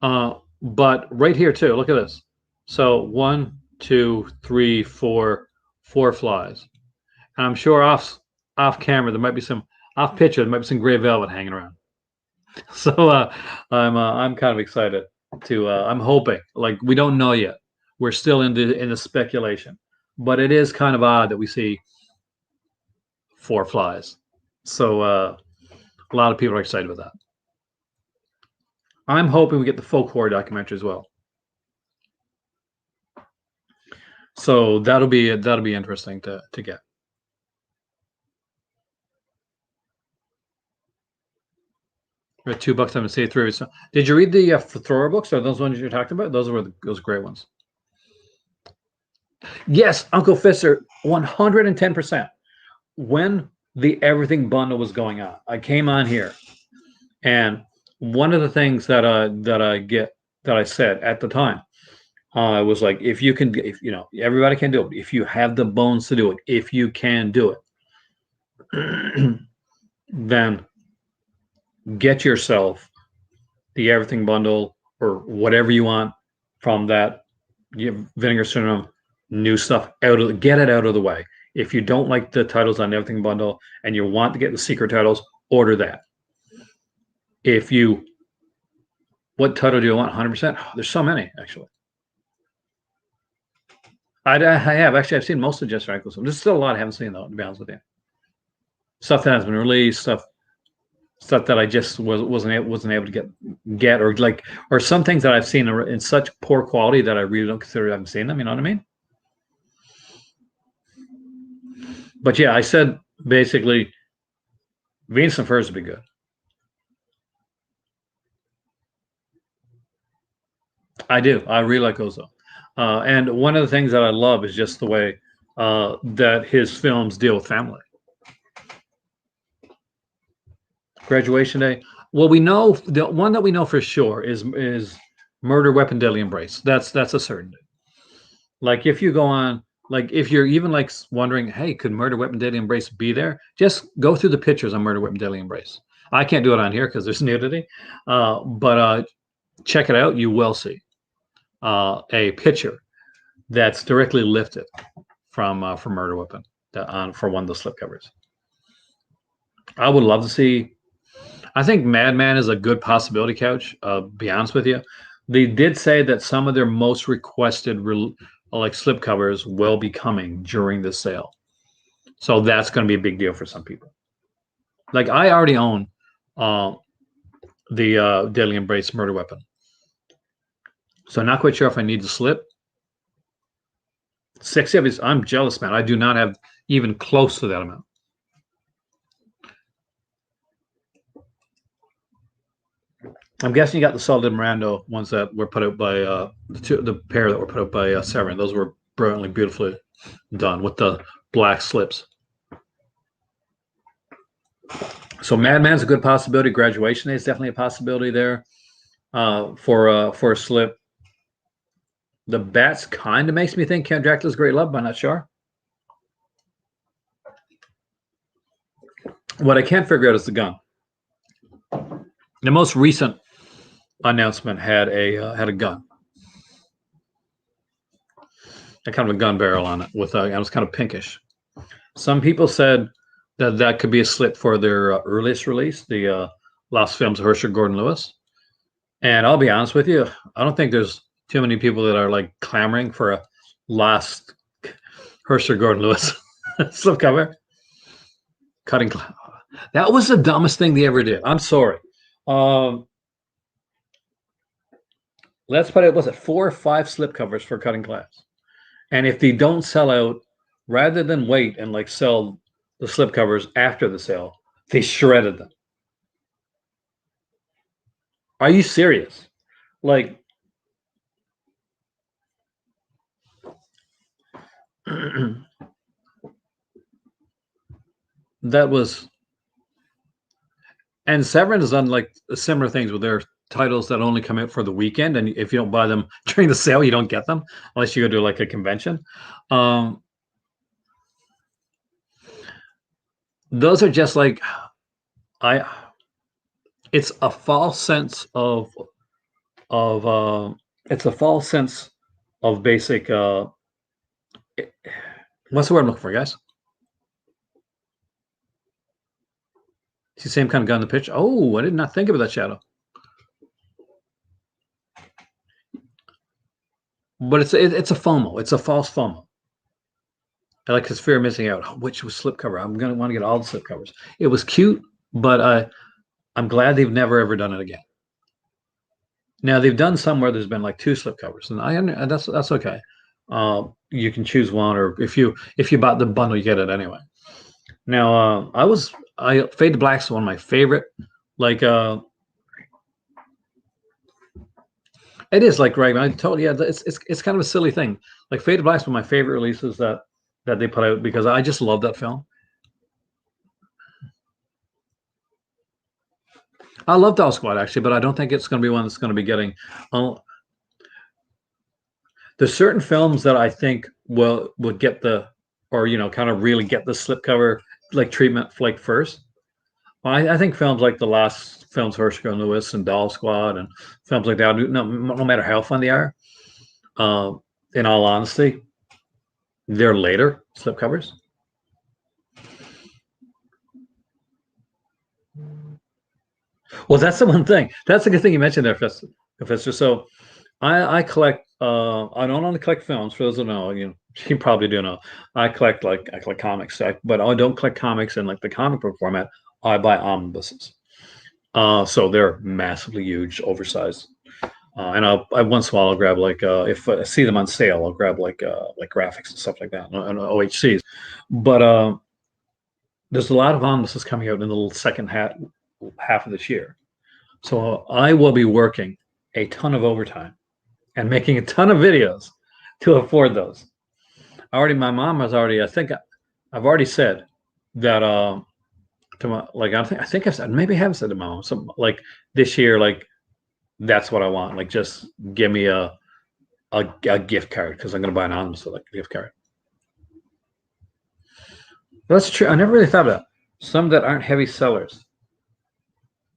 But right here too, look at this. So one, two, three, four flies. And I'm sure off camera there might be some off picture there might be some gray velvet hanging around. So I'm kind of excited to I'm hoping like we don't know yet. We're still in the speculation, but it is kind of odd that we see four flies. So a lot of people are excited with that. I'm hoping we get the folk horror documentary as well. So that'll be interesting to get. For $2, I'm gonna say through. So, did you read the Thrower books? Are those ones you're talking about? Those were those great ones. Yes, Uncle Fisher, 110%. When the Everything bundle was going on, I came on here, and one of the things that I said at the time was like, if you can, if you know, everybody can do it. If you have the bones to do it, if you can do it, then get yourself the Everything bundle or whatever you want from that Vinegar Syndrome new stuff get it out of the way. If you don't like the titles on Everything bundle and you want to get the secret titles, order that. What title do you want? 100%? There's so many actually. I've seen most of Jess Franco's. There's still a lot I haven't seen though, to be honest with you. Stuff that has been released, stuff that I just wasn't able to get or some things that I've seen are in such poor quality that I really don't consider I haven't seen them. You know what I mean? But yeah, I said basically Venus and Furs would be good. I do. I really like Ozo. And one of the things that I love is just the way that his films deal with family. Graduation Day. Well, we know the one that we know for sure is Murder, Weapon, Deadly Embrace. That's a certainty. Like if you go on, like if you're even like wondering, hey, could Murder, Weapon, Deadly Embrace be there? Just go through the pictures on Murder, Weapon, Deadly Embrace. I can't do it on here because there's nudity, but check it out. You will see a picture that's directly lifted from Murder Weapon for one of the slipcovers. I would love to see. I think Madman is a good possibility couch. Be honest with you, they did say that some of their most requested like slipcovers will be coming during the sale, so that's going to be a big deal for some people. Like I already own uh, the Deadly Embrace murder weapon, so I'm not quite sure if I need the slip. Six heavies. I'm jealous, man. I do not have even close to that amount. I'm guessing you got the Solid Mirando ones that were put out by the pair that were put out by Severin. Those were brilliantly, beautifully done with the black slips. So Madman's a good possibility. Graduation Day is definitely a possibility there for a slip. The Bats kind of makes me think Count Dracula's Great Love, but I'm not sure. What I can't figure out is the gun. The most recent announcement had a gun, a kind of a gun barrel on it with it was kind of pinkish. Some people said that that could be a slip for their earliest release, the Lost Films of Herschel Gordon Lewis. And I'll be honest with you, I don't think there's too many people that are like clamoring for a Lost Herschel Gordon Lewis slipcover. Cutting class. That was the dumbest thing they ever did. I'm sorry. Let's put it, was it 4 or 5 slipcovers for Cutting Class? And if they don't sell out, rather than wait and like sell the slipcovers after the sale, they shredded them. Are you serious? Like, that was, and Severin has done like similar things with their titles that only come out for the weekend, and if you don't buy them during the sale, you don't get them unless you go to like a convention. Those are just like I. It's a false sense of it's a false sense of basic. What's the word I'm looking for, guys? It's the same kind of gun in the pitch. Oh, I did not think about that shadow. But it's a FOMO. It's a false FOMO. I like his fear of missing out. Which was slipcover? I'm gonna want to get all the slipcovers. It was cute, but I'm glad they've never ever done it again. Now they've done some where there's been like 2 slipcovers, and that's okay. You can choose one, or if you bought the bundle, you get it anyway. Now I Fade to Black's one of my favorite. Like it is like Greg. I told you, yeah, it's kind of a silly thing. Like Fade to Black's one of my favorite releases that they put out because I just love that film. I love Doll Squad actually, but I don't think it's going to be one that's going to be getting. There's certain films that I think would get the, or kind of really get the slipcover like treatment like first. I think films like the last films, Herschel and Lewis and Doll Squad and films like that, no matter how fun they are, in all honesty, they're later slipcovers. Well, that's the one thing. That's a good thing you mentioned there, Professor. So I collect. I don't only collect films. For those who know, you probably do know. I collect comics, but I don't collect comics in like the comic book format. I buy omnibuses. So they're massively huge, oversized. And I once in a while I'll grab like if I see them on sale, I'll grab like graphics and stuff like that and OHCs. But there's a lot of omnibuses coming out in the little second half of this year. So I will be working a ton of overtime and making a ton of videos to afford those. My mom has already, I think I've already said that to my, like I think I said, maybe I haven't said to my mom, something like this year, like that's what I want. Like just give me a gift card because I'm gonna buy an omnibus with like a gift card. That's true. I never really thought about some that aren't heavy sellers.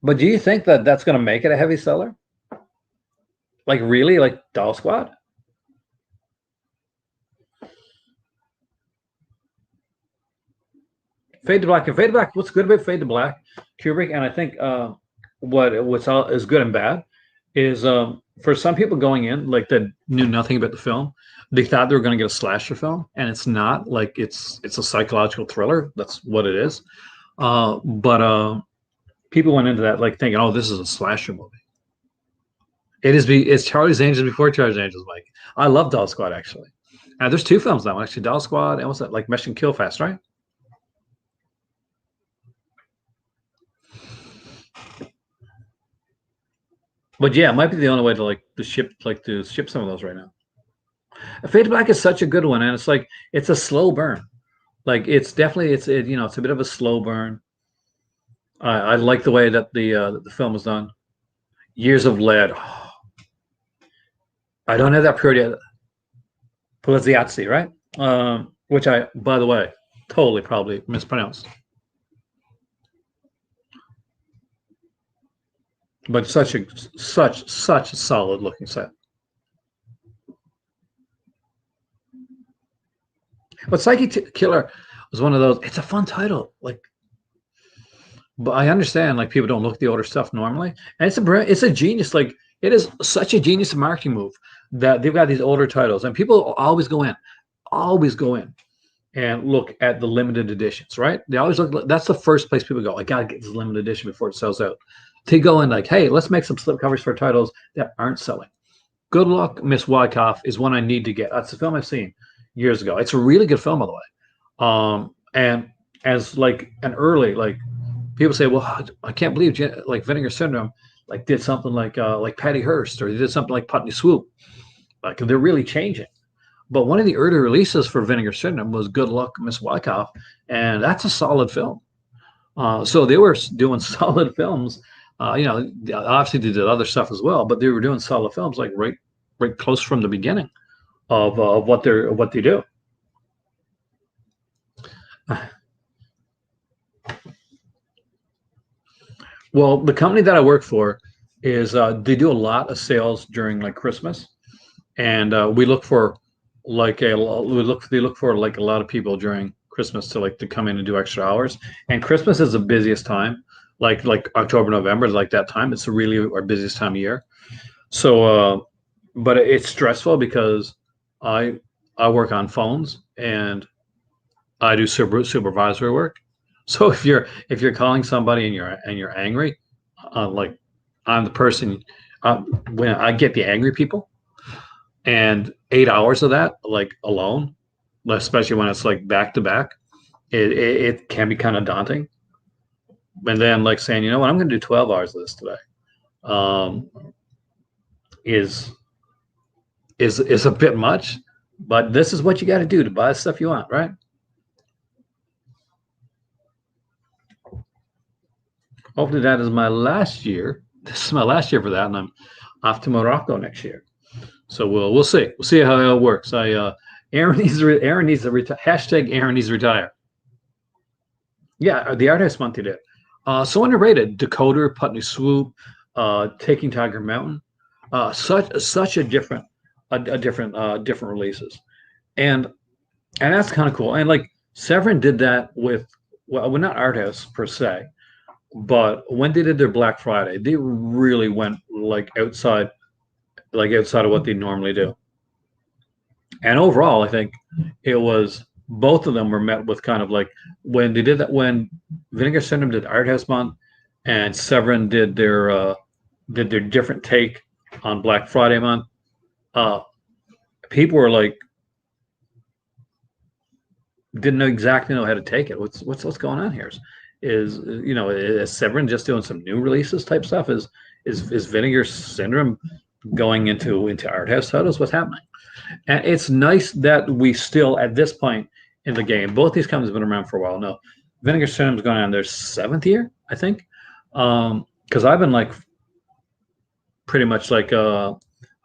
But do you think that that's going to make it a heavy seller? Like really, like Doll Squad? Fade to Black and Fade to Black. What's good about Fade to Black, Kubrick, and I think what's all is good and bad is for some people going in like that knew nothing about the film, they thought they were going to get a slasher film, and it's not. Like it's a psychological thriller. That's what it is. But people went into that like thinking, "Oh, this is a slasher movie." It's Charlie's Angels before Charlie's Angels, Mike. I love Doll Squad actually. There's two films now, actually. Doll Squad and what's that? Like Mission Kill Fast, right? But yeah, it might be the only way to to ship some of those right now. Fade to Black is such a good one, and it's like it's a slow burn. Like it's definitely it's a bit of a slow burn. I like the way that the film was done. Years of Lead. I don't have that period yet. Polizziazzi, right? Which I, by the way, totally probably mispronounced. But such a solid looking set. But Killer was one of those. It's a fun title. Like, but I understand like people don't look at the older stuff normally, and it's a genius. Like, it is such a genius marketing move that they've got these older titles, and people always go in and look at the limited editions, right? They always look. That's the first place people go. I gotta get this limited edition before it sells out. To go in like, hey, let's make some slipcovers for titles that aren't selling. Good Luck, Miss Wyckoff is one I need to get. That's a film I've seen years ago. It's a really good film, by the way. And as like an early like people say, well, I can't believe like Vinegar Syndrome like did something like Patty Hearst or they did something like Putney Swoop. Like they're really changing. But one of the early releases for Vinegar Syndrome was Good Luck, Miss Wyckoff, and that's a solid film. So they were doing solid films. Obviously they did other stuff as well, but they were doing solid films like right close from the beginning of what they do. Well, the company that I work for is they do a lot of sales during like Christmas, and we look for they look for like a lot of people during Christmas to come in and do extra hours. And Christmas is the busiest time, like October, November, like that time. It's really our busiest time of year. So, but it's stressful because I I work on phones and I do supervisory work. So if you're calling somebody and you're angry, like I'm the person when I get the angry people, and 8 hours of that like alone, especially when it's like back to back, it can be kind of daunting. And then like saying, you know what, I'm going to do 12 hours of this today, um, is is a bit much, but this is what you got to do to buy the stuff you want, right? Hopefully that is my last year. This is my last year for that, and I'm off to Morocco next year. So we'll see. We'll see how it works. Aaron needs to retire. Hashtag Aaron needs to retire. Yeah, the artist month he did. So underrated. Decoder, Putney Swoop, Taking Tiger Mountain. Such a different releases, and and that's kind of cool. And like Severin did that with well, not art house per se, but when they did their Black Friday, they really went outside of what they normally do. And overall, I think it was both of them were met with kind of like when they did that when Vinegar Syndrome did Art House Month and Severin did their different take on Black Friday month. Uh, People were like didn't know exactly know how to take it. What's going on here? Is Severin just doing some new releases type stuff? Is Vinegar Syndrome going into art house titles? What's happening? And it's nice that we still at this point in the game, both these companies have been around for a while now. Vinegar Syndrome's going on their seventh year, I think. Because I've been like pretty much like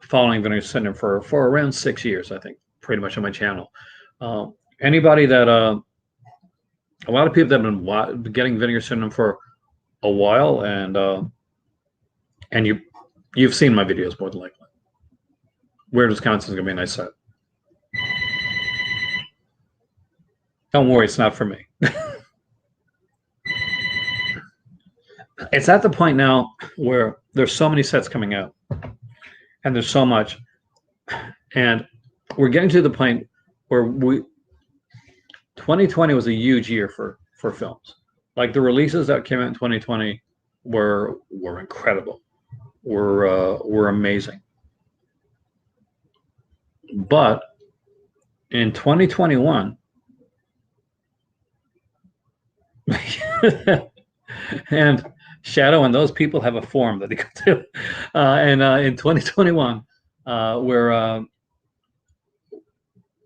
following Vinegar Syndrome for around 6 years, I think, pretty much on my channel. Anybody that a lot of people that have been getting Vinegar Syndrome for a while, and you've seen my videos more than likely. Weird Wisconsin is gonna be a nice set. Don't worry, it's not for me. It's at the point now where there's so many sets coming out, and there's so much, and we're getting to the point where 2020 was a huge year for films. Like the releases that came out in 2020 were incredible, were amazing. But in 2021, and Shadow and those people have a forum that they go to, and in 2021, uh, we're uh,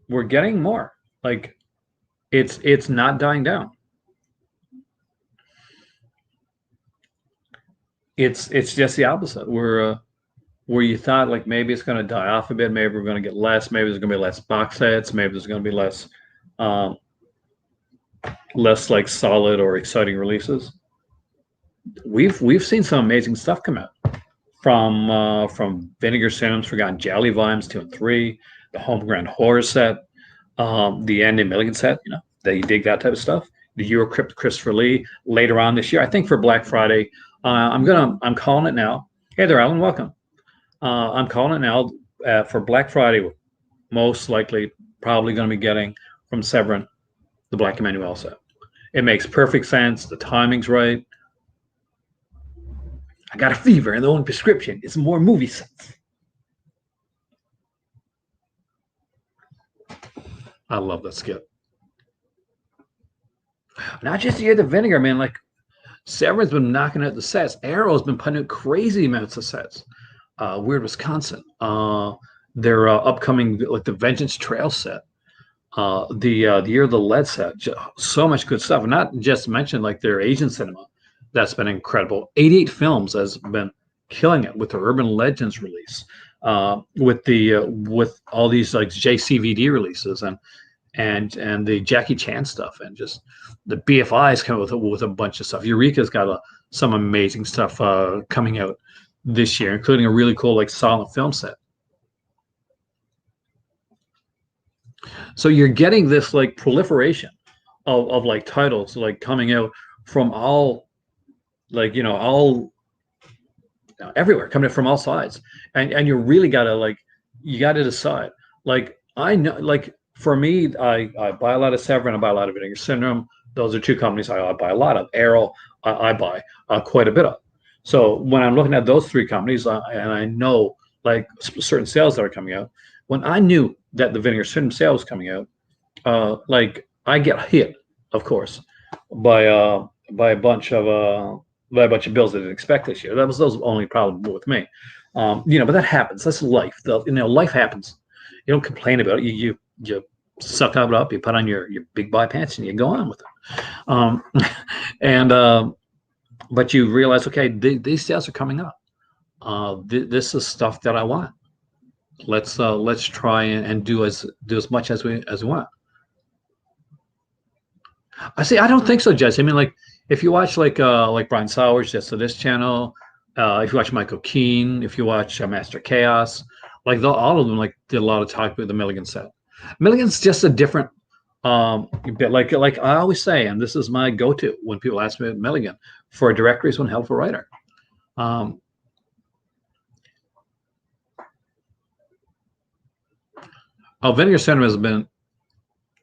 we're getting more. Like it's not dying down. It's just the opposite. We're where you thought like maybe it's going to die off a bit, maybe we're going to get less, maybe there's going to be less box sets, maybe there's going to be um, less like solid or exciting releases. We've seen some amazing stuff come out from Vinegar Cinemas, Forgotten Jelly Volumes 2 and 3, the Home Grand Horror set, the Andy Milligan set. You know, they dig that type of stuff. The Eurocrypt Christopher Lee later on this year. I think for Black Friday, I'm calling it now. Hey there, Alan. Welcome. I'm calling it now for Black Friday. Most likely, probably going to be getting from Severin the Black Emmanuel set. It makes perfect sense. The timing's right. I got a fever, and the only prescription is more movie sets. I love that skit. Not just to hear the Vinegar, man. Like Severin's been knocking out the sets. Arrow's been putting out crazy amounts of sets. Weird Wisconsin. Their upcoming like the Vengeance Trail set. The Year of the Lead set. So much good stuff. And not just mention like their Asian cinema. That's been incredible. 88 Films has been killing it with the Urban Legends release, with all these like JCVD releases and the Jackie Chan stuff, and just the BFI's come with a bunch of stuff. Eureka's got some amazing stuff coming out this year, including a really cool like silent film set. So you're getting this like proliferation of like titles like coming out from all like all everywhere, coming from all sides, and you really gotta like you gotta decide. Like I know, like for me, I buy a lot of Severin, I buy a lot of Vinegar Syndrome. Those are two companies I buy a lot of. Arrow, I buy quite a bit of. So when I'm looking at those three companies, and I know like certain sales that are coming out, when I knew that the Vinegar Syndrome sale was coming out, like I get hit, of course, by by a bunch of by a bunch of bills I didn't expect this year. That was the only problem with me. But that happens. That's life. Life happens. You don't complain about it. You suck it up. You put on your big boy pants and you go on with it. And but you realize, okay, these sales are coming up. This is stuff that I want. Let's try and do as much as we want. I see. I don't think so, Jess. I mean, like if you watch like Brian Sowers, just to this channel, if you watch Michael Keane, if you watch Master Chaos, like all of them like did a lot of talk with the Milligan set. Milligan's just a different bit. Like I always say, and this is my go-to when people ask me about Milligan, for a director is one hell of a writer. Vinegar Cinema has been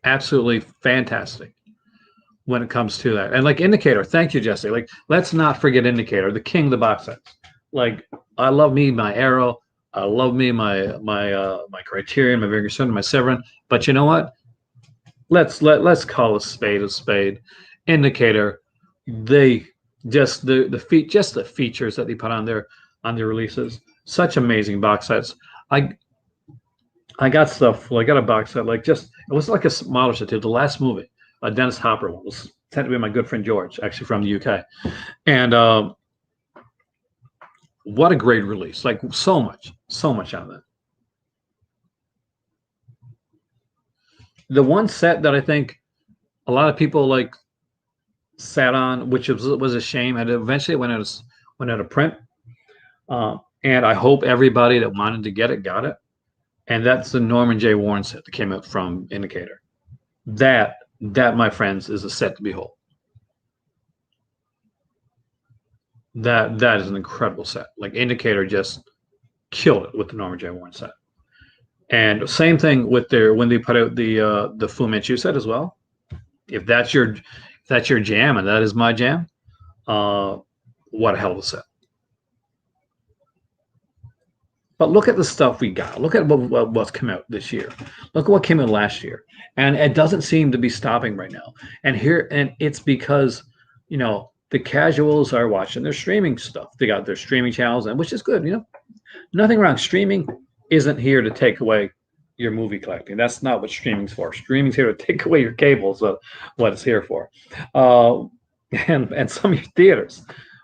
absolutely fantastic when it comes to that. And like Indicator, thank you, Jesse. Like, let's not forget Indicator, the king of the box sets. Like, I love me my Arrow, I love me my Criterion, my Vinegar Cinema, my Severin. But you know what? Let's call a spade a spade. Indicator, they just the features that they put on their releases, such amazing box sets. I got stuff. Well, I got a box set. Like it was like a smaller set too. The last movie, a Dennis Hopper one, was sent to be my good friend George, actually from the UK, and what a great release! Like so much on that. The one set that I think a lot of people like sat on, which was a shame, and eventually went out of print. And I hope everybody that wanted to get it got it. And that's the Norman J. Warren set that came out from Indicator. That, my friends, is a set to behold. That is an incredible set. Like Indicator just killed it with the Norman J. Warren set. And same thing with when they put out the Fu Manchu set as well. If that's your that's your jam, and that is my jam. Uh, what a hell of a set! But look at the stuff we got. Look at what's come out this year. Look at what came out last year, and it doesn't seem to be stopping right now. And it's because the casuals are watching their streaming stuff. They got their streaming channels, and which is good. Nothing wrong. Streaming isn't here to take away your movie collecting. That's not what streaming's for. Streaming's here to take away your cables. What it's here for, uh, and some of your theaters.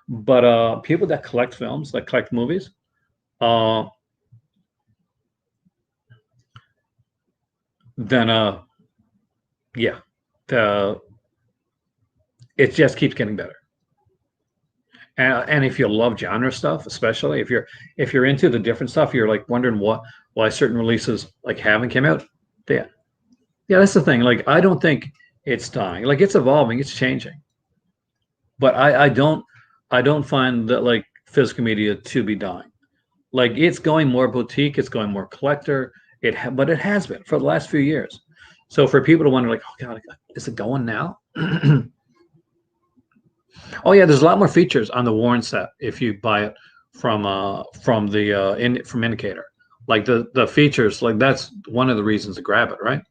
But people that collect films, that collect movies, uh, then yeah, the it just keeps getting better. And if you love genre stuff, especially if you're into the different stuff, you're like wondering why certain releases like haven't came out. Yeah, yeah, that's the thing. Like I don't think it's dying. Like it's evolving, it's changing. But I don't find that like physical media to be dying. Like it's going more boutique, it's going more collector. But it has been for the last few years. So for people to wonder, like, oh God, is it going now? Oh yeah, there's a lot more features on the Warren set if you buy it from Indicator. Like the features, like that's one of the reasons to grab it, right?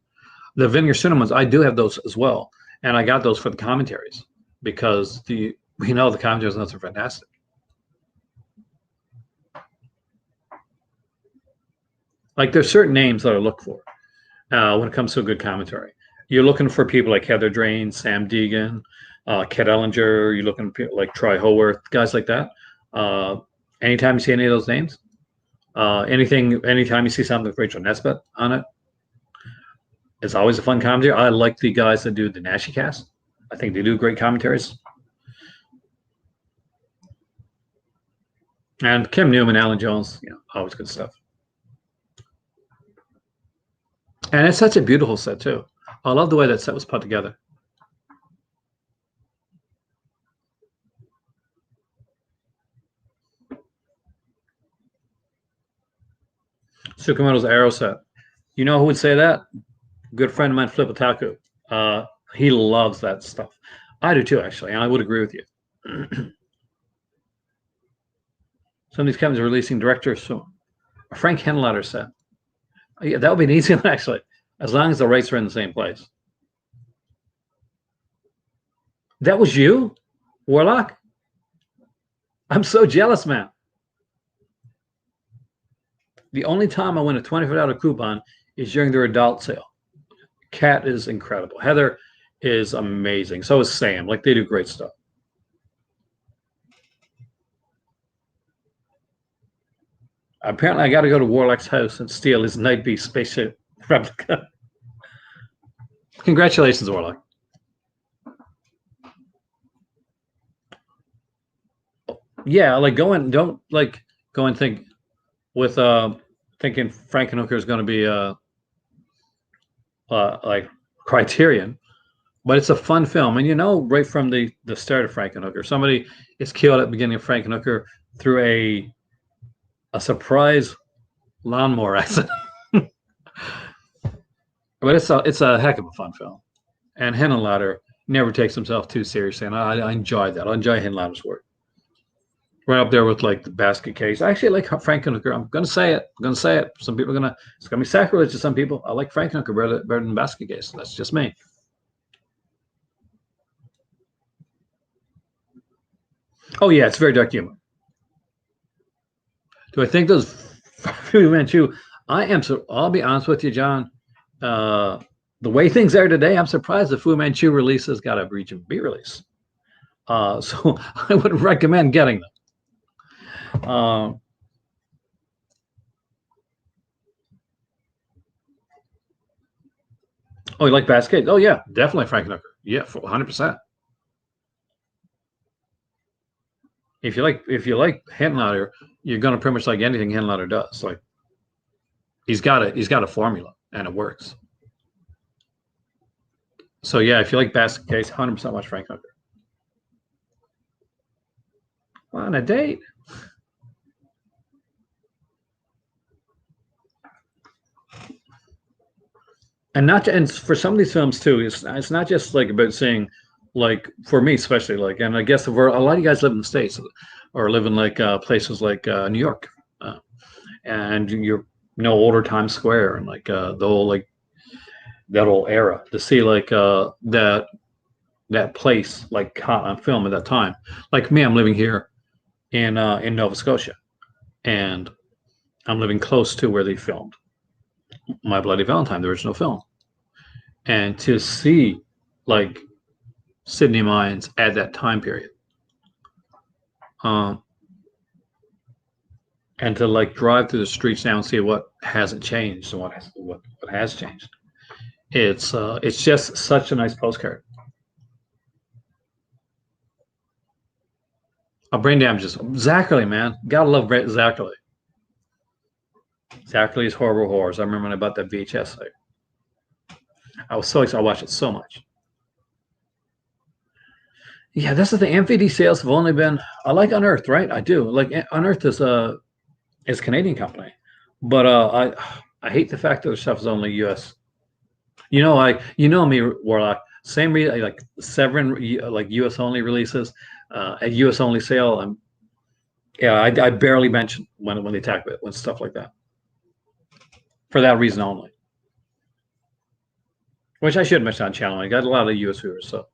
The Vinegar Cinemas, I do have those as well, and I got those for the commentaries because the commentaries are fantastic. Like there's certain names that I look for when it comes to a good commentary. You're looking for people like Heather Drain, Sam Deegan, Ket Ellinger. You're looking for people like Troy Howarth, guys like that. Uh, Anytime you see any of those names, anytime you see something with Rachel Nesbitt on it, it's always a fun commentary. I like the guys that do the Nashi cast. I think they do great commentaries. And Kim Newman, Alan Jones, always good stuff. And it's such a beautiful set too. I love the way that set was put together. Tsukamoto's Arrow set. You know who would say that? Good friend of mine, Flip Otaku. He loves that stuff. I do too, actually, and I would agree with you. Some of these companies are releasing directors soon. A Frank Henlotter set. Yeah, that would be an easy one, actually, as long as the rights are in the same place. That was you, Warlock? I'm so jealous, man. The only time I win a $25 coupon is during their adult sale. Kat is incredible. Heather is amazing. So is Sam. Like they do great stuff. Apparently, I got to go to Warlock's house and steal his Night Beast spaceship replica. Congratulations, Warlock. Yeah, like don't like go and think with thinking Frankenhooker is going to be like Criterion, but it's a fun film, and right from the start of Frankenhooker, somebody is killed at the beginning of Frankenhooker through a surprise lawnmower accident. But it's a heck of a fun film, and Henenlotter never takes himself too seriously, and I enjoy that. I enjoy Henenlotter's work. Right up there with like the basket case. I actually like Frankenhooker. I'm gonna say it. I'm gonna say it. Some people it's gonna be sacrilege to some people. I like Frankenhooker better than basket case. That's just me. Oh yeah, it's very dark humor. Do I think those Fu Manchu? I am so. I'll be honest with you, John. Uh, the way things are today, I'm surprised the Fu Manchu release has got a region B release. So I would recommend getting them. Oh, you like basket? Oh yeah, definitely Frankenhooker. Yeah, 100%. If you like Henlotter, you're gonna pretty much like anything Henlotter does. Like he's got a formula and it works. So yeah, if you like basket case, 100% watch Frank Hooker. On a date. And for some of these films too, it's not just like about seeing like for me especially, like, and I guess if we're, a lot of you guys live in the States or live in like places like New York, and you're older Times Square and like the whole like that whole era to see like that place like caught on film at that time. Like me, I'm living here in Nova Scotia, and I'm living close to where they filmed My Bloody Valentine, the original film, and to see like Sydney Mines at that time period, um, and to like drive through the streets now and see what hasn't changed and what has changed. It's just such a nice postcard. Brain damages. Zachary, man, gotta love Zachary. Zachary's Horrible Horrors. I remember when I bought that VHS. I was so excited. I watched it so much. Yeah, this is the MVD sales have only been. I like Unearthed, right? I do like Unearthed is a Canadian company, but I hate the fact that their stuff is only U.S. You know me, Warlock. Same reason like Severin, like U.S. only releases, a U.S. only sale. I barely mention when they talk about it, when stuff like that. For that reason only, which I should mention on channel. I got a lot of U.S. viewers, so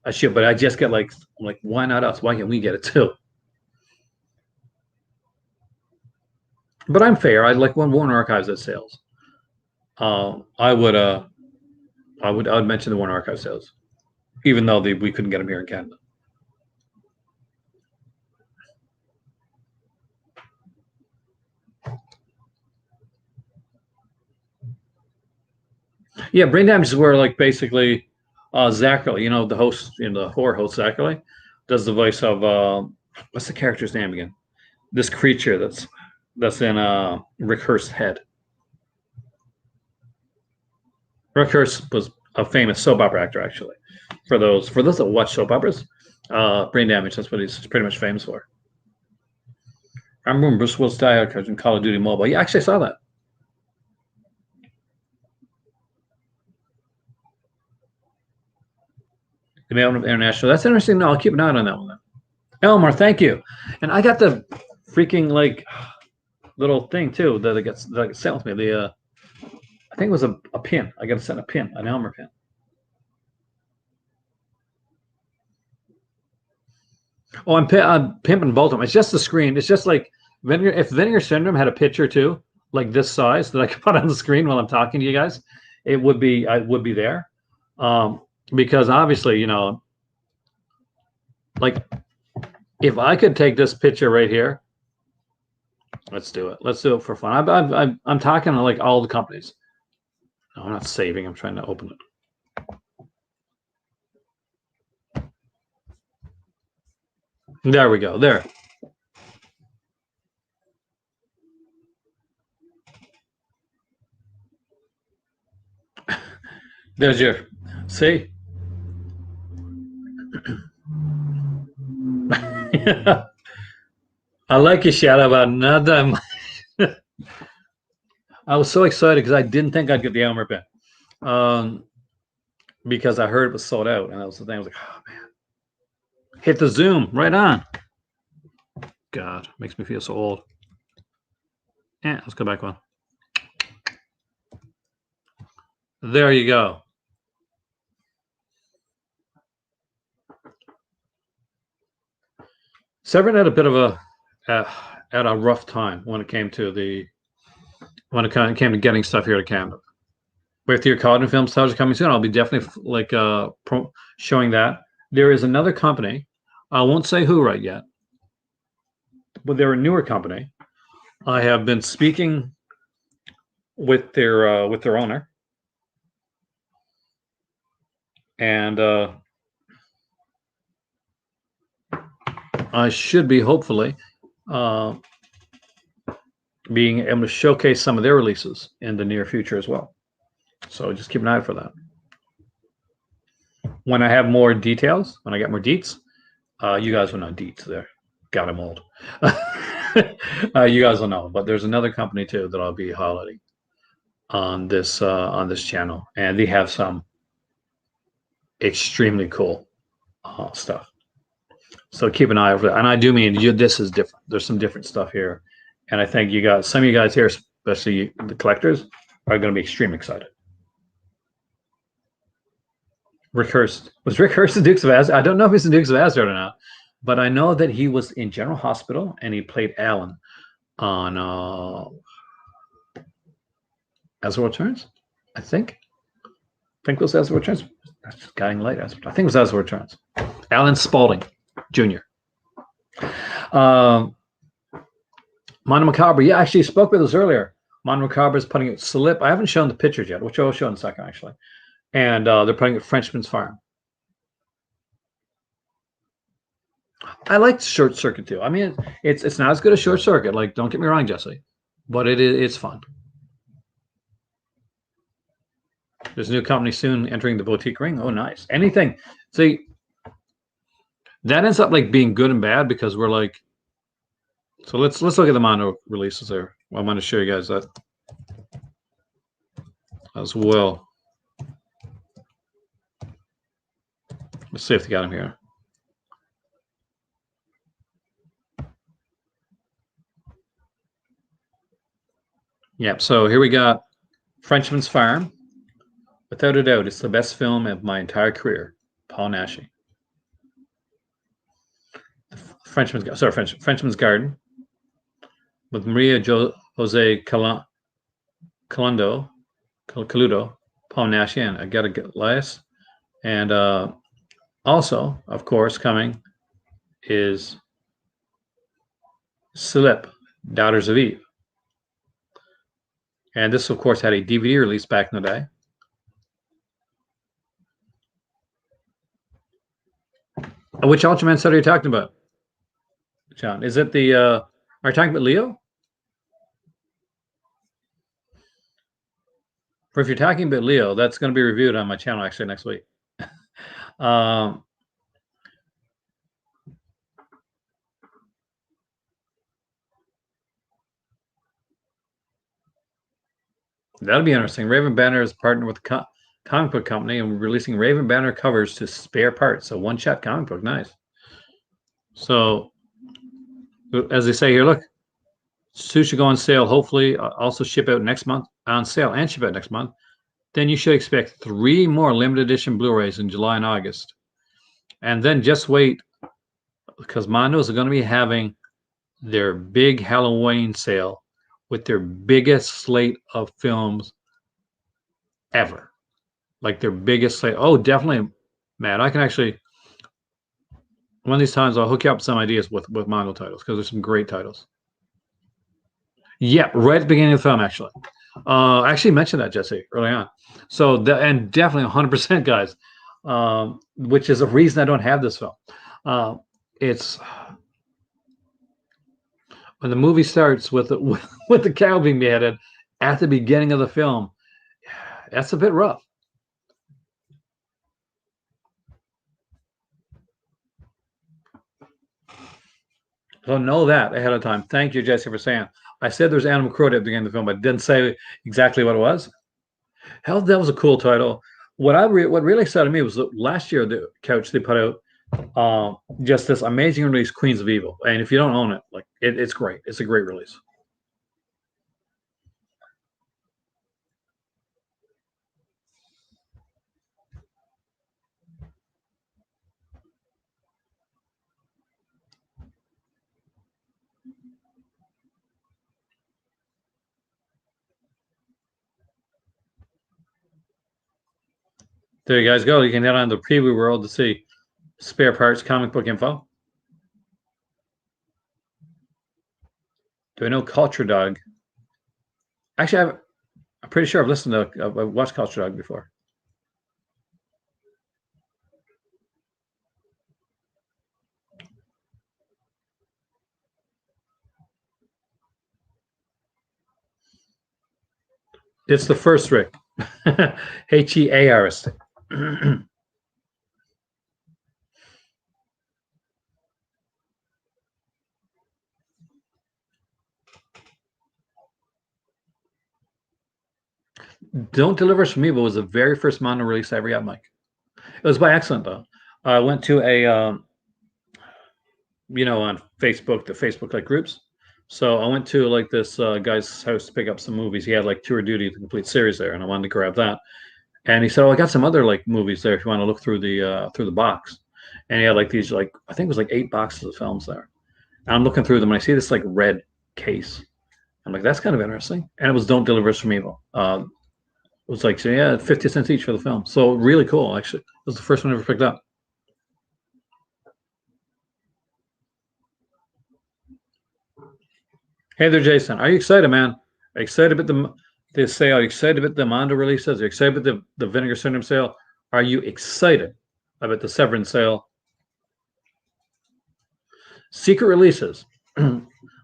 I should. But I just get like, I'm like, why not us? Why can't we get it too? But I'm fair. I like when Warner Archives has sales. I would I would mention the Warner Archive sales, even though we couldn't get them here in Canada. Yeah, Brain Damage is where like basically Zachary, the host, the horror host Zachary, does the voice of what's the character's name again? This creature that's in Rick Hurst's head. Rick Hurst was a famous soap opera actor, actually. For those that watch soap operas, Brain Damage, that's what he's pretty much famous for. I remember Bruce Willis died in Call of Duty Mobile. Yeah, actually, I saw that. The Mail International. That's interesting. No, I'll keep an eye on that one then. Elmer, thank you. And I got the freaking like little thing too that it gets sent with me. The I think it was a pin. I got to send a pin, an Elmer pin. Oh, I'm pimping both of them. It's just the screen. It's just like Vinegar. If Vinegar Syndrome had a picture too, like this size that I could put on the screen while I'm talking to you guys, I would be there. Because obviously, like if I could take this picture right here, let's do it. Let's do it for fun. I'm talking to like all the companies. No, I'm not saving. I'm trying to open it. There we go. There. There's your. See. I like your shout about another. I was so excited because I didn't think I'd get the Elmer pin, because I heard it was sold out, and that was the thing. I was like, oh man, hit the zoom right on. God, makes me feel so old. Yeah, let's go back one. There you go. Severin had a bit of a rough time when it came to getting stuff here to Canada. With your Cotton Film stars coming soon, I'll be definitely like showing that. There is another company. I won't say who right yet, but they're a newer company. I have been speaking with their owner, and I should be hopefully being able to showcase some of their releases in the near future as well. So just keep an eye out for that. When I have more details, when I get more deets, you guys will know deets there. God, I'm old. You guys will know. But there's another company too that I'll be highlighting on this channel, and they have some extremely cool stuff. So keep an eye over that. And I do mean this is different. There's some different stuff here, and I think you got some of you guys here, especially the collectors, are going to be extremely excited. Rick Hurst was Rick Hurst the Dukes of Hazzard? I don't know if he's the Dukes of Hazzard or not, but I know that he was in General Hospital and he played Alan on As the World Turns. I think it was As the World Turns. That's just guiding light. I think it was As the World Turns. Alan Spaulding Jr. Mondo Macabre. Yeah, actually spoke with us earlier. Mondo Macabre is putting it Slip. I haven't shown the pictures yet, which I'll show in a second, actually. And they're putting it Frenchman's Farm. I like Short Circuit too. I mean, it's not as good as Short Circuit. Like, don't get me wrong, Jesse, but it's fun. There's a new company soon entering the boutique ring. Oh, nice. Anything. See, that ends up like being good and bad because we're like. So let's look at the mono releases there. Well, I'm going to show you guys that as well. Let's see if they got them here. Yep. So here we got Frenchman's Farm. Without a doubt, it's the best film of my entire career. Paul Naschy. Frenchman's Garden with Maria Jose Caludo, Paul Naschy, and Agata Elias. And also, of course, coming is Slip, Daughters of Eve. And this, of course, had a DVD release back in the day. Which Ultraman set are you talking about, John? Is it the, are you talking about Leo? Or if you're talking about Leo, that's going to be reviewed on my channel actually next week. That'll be interesting. Raven Banner is partnered with a comic book company and we're releasing Raven Banner covers to spare parts. So one-shot comic book, nice. So, as they say here, look, two should go on sale. Hopefully, also ship out next month on sale and ship out next month. Then you should expect 3 more limited edition Blu-rays in July and August. And then just wait, because Mondos are going to be having their big Halloween sale with their biggest slate of films ever. Like their biggest slate. Oh, definitely, Matt. I can actually, one of these times, I'll hook you up with some ideas with Mondo titles because there's some great titles. Yeah, right at the beginning of the film, actually. I actually mentioned that, Jesse, early on. So, and definitely 100%, guys, which is a reason I don't have this film. It's when the movie starts with the cow being beheaded at the beginning of the film. That's a bit rough. So know that ahead of time. Thank you, Jesse, for saying. I said there's Animal Cruelty at the beginning of the film, but didn't say exactly what it was. Hell, that was a cool title. What really excited me was that last year the couch they put out just this amazing release, Queens of Evil. And if you don't own it, like it's great. It's a great release. There you guys go. You can head on to the preview world to see spare parts, comic book info. Do I know Culture Dog? Actually, I'm pretty sure I've listened to, I've watched Culture Dog before. It's the first Rick. H-E-A-R-S. Don't Deliver Us from Evil was the very first mono release I ever got, Mike. It was by accident, though. I went to a on Facebook, the Facebook like groups. So I went to like this guy's house to pick up some movies. He had like Tour Duty, the complete series there, and I wanted to grab that. And he said, "Oh, I got some other like movies there if you want to look through the box." And he had like these like I think it was like 8 boxes of films there. And I'm looking through them and I see this like red case. I'm like, that's kind of interesting. And it was Don't Deliver Us from Evil. It was like, so yeah, 50 cents each for the film. So really cool, actually. It was the first one I ever picked up. Hey there, Jason. Are you excited, man? Are you excited about the sale? Are you excited about the Mondo releases? Are you excited about the Vinegar Syndrome sale? Are you excited about the Severin sale? Secret releases.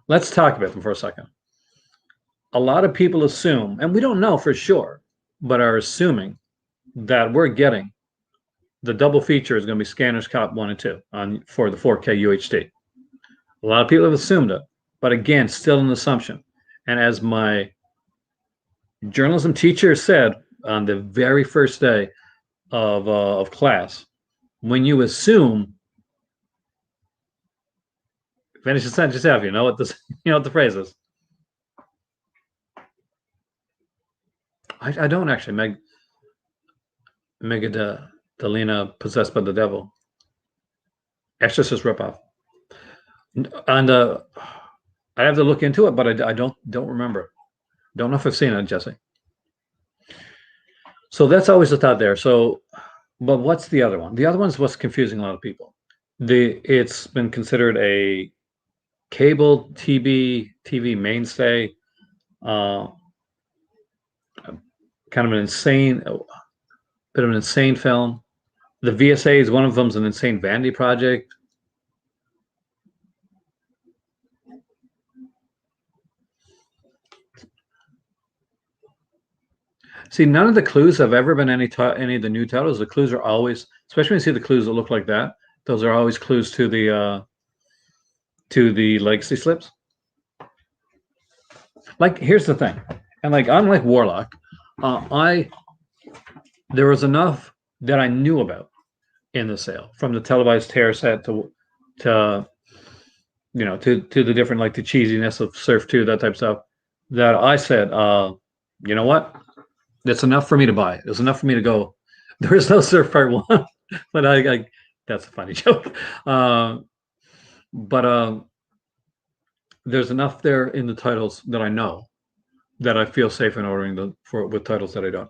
Let's talk about them for a second. A lot of people assume, and we don't know for sure, but are assuming that we're getting the double feature is going to be Scanners Cop 1 and 2 on for the 4K UHD. A lot of people have assumed it, but again, still an assumption. And as my journalism teacher said on the very first day of class, when you assume, finish the sentence yourself. You know what this, you know what the phrase is. I don't actually. Megadalina possessed by the devil. Exorcist ripoff. And I have to look into it, but I don't remember. Don't know if I've seen it, Jesse. So that's always the thought there. So, but what's the other one? The other one's what's confusing a lot of people. It's been considered a cable TV mainstay, uh, kind of an insane, bit of an insane film. The VSA is one of them's an insane vanity project. See, none of the clues have ever been any of the new titles. The clues are always, especially when you see the clues that look like that, those are always clues to the legacy slips. Like, here's the thing, and like unlike Warlock, I there was enough that I knew about in the sale, from the televised tear set to to the different like the cheesiness of Surf 2, that type of stuff, that I said, you know what? That's enough for me to buy. It's enough for me to go. There is no Surf Part 1, but I that's a funny joke. But there's enough there in the titles that I know that I feel safe in ordering with titles that I don't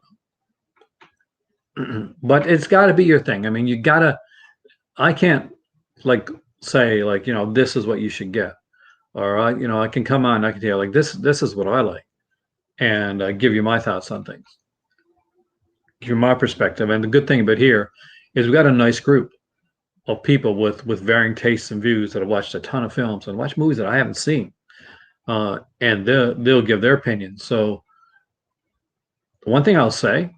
know. But it's got to be your thing. I mean, you gotta. I can't like say like this is what you should get, or I can come on. I can tell you like this is what I like, and give you my thoughts on things, give you my perspective. And the good thing about here is we've got a nice group of people with varying tastes and views that have watched a ton of films and watched movies that I haven't seen, and they'll give their opinion. So the one thing I'll say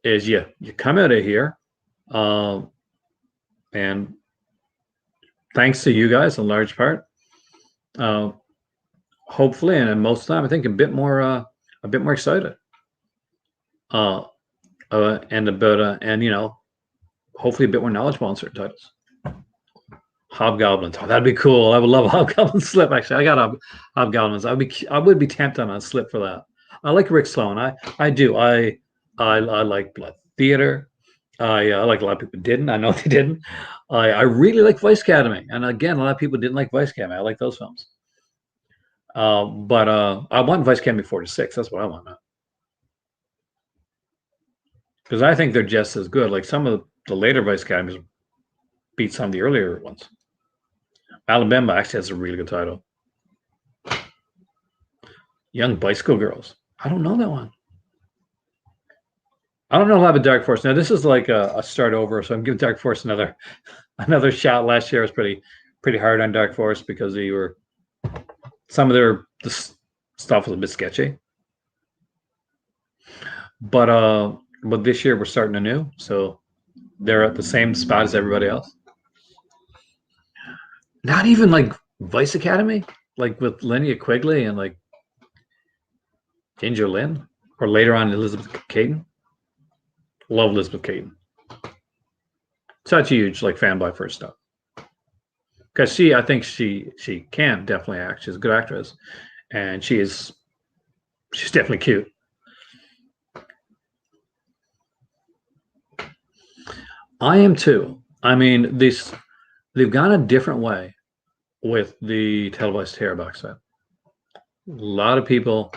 is you come out of here, and thanks to you guys in large part, uh, hopefully, and in most of the time, I think a bit more excited, uh, and about and hopefully a bit more knowledgeable on certain titles. Hobgoblins, oh, that'd be cool. I would love a Hobgoblin slip. Actually, I got Hobgoblins. I would be tempted on a slip for that. I like Rick Sloan. I do. I like Blood Theater. I like a lot of people didn't. I know they didn't. I really like Vice Academy, and again, a lot of people didn't like Vice Academy. I like those films. But I want Vice Academy 4 to 6. That's what I want, because I think they're just as good. Like some of the later Vice Academies beat some of the earlier ones. Alabama actually has a really good title. Young Bicycle Girls. I don't know that one. I don't know a lot about Dark Force. Now this is like a start over, so I'm giving Dark Force another shot. Last year was pretty hard on Dark Force because some of their stuff was a bit sketchy. But this year we're starting anew, so they're at the same spot as everybody else. Not even like Vice Academy, like with Linnea Quigley and like Ginger Lynn, or later on Elizabeth Caden. Love Elizabeth Caden. such a huge like fanboy for her stuff because I think she can definitely act. She's a good actress, and she's definitely cute. I am too. I mean, they've gone a different way with the televised terror box set. A lot of people,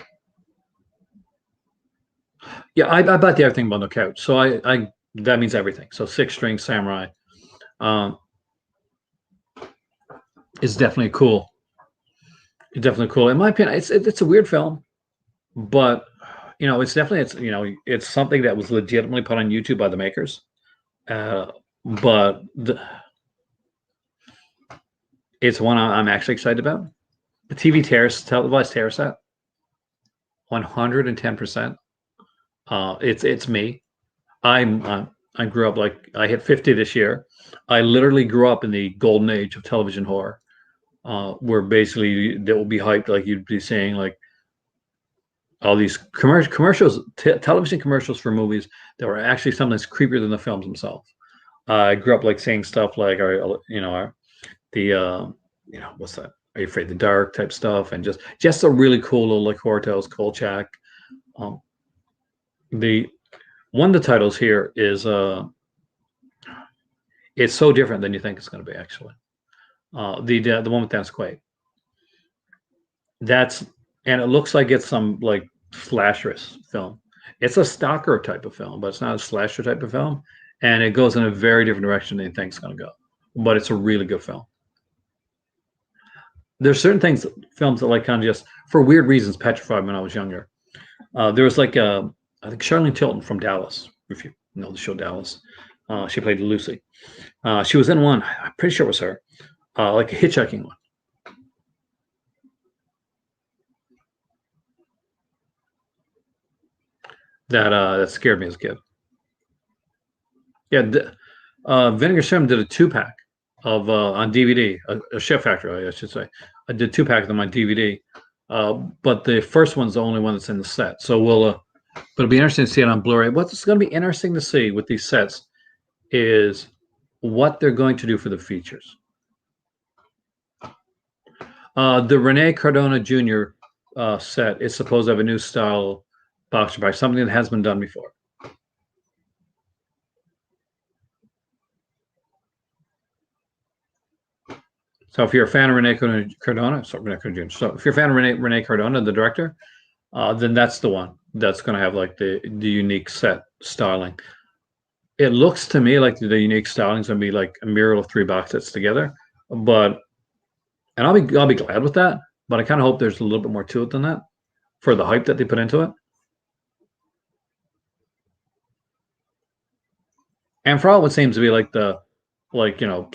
yeah, I bought the everything bundle couch, so I that means everything. So six string samurai, um, is definitely cool. It's definitely cool. In my opinion, it's a weird film, but it's definitely it's something that was legitimately put on YouTube by the makers. But it's one I'm actually excited about. The televised terror set, 110%. It's me. I grew up like I hit 50 this year. I literally grew up in the golden age of television horror, where basically that will be hyped like you'd be saying like all these commercials, television commercials for movies that were actually something that's creepier than the films themselves. I grew up like saying stuff like, the what's that? Are you afraid of the dark type stuff, and just a really cool little like horror tales, Kolchak. Um, the one of the titles here is it's so different than you think it's going to be actually. The one with Dennis Quaid. That's and it looks like it's some like slasherous film. It's a stalker type of film, but it's not a slasher type of film, and it goes in a very different direction than you think it's going to go. But it's a really good film. There's certain things, films that like kind of just for weird reasons petrified me when I was younger. There was like I think Charlene Tilton from Dallas, if you know the show Dallas. She played Lucy. She was in one. I'm pretty sure it was her, like a hitchhiking one. That scared me as a kid. Yeah, Vinegar Sim did a two pack of on DVD, a Chef Factory, I should say. I did two pack of them on DVD, but the first one's the only one that's in the set. So but it'll be interesting to see it on Blu-ray. What's going to be interesting to see with these sets is what they're going to do for the features. The Rene Cardona Jr. Set is supposed to have a new style boxer by something that has been done before. So if you're a fan of Cardona, so if you're a fan of Rene Cardona, the director, then that's the one that's going to have like the unique set styling. It looks to me like the unique styling is going to be like a mural of three box sets together, but and I'll be glad with that. But I kind of hope there's a little bit more to it than that for the hype that they put into it, and for all what seems to be like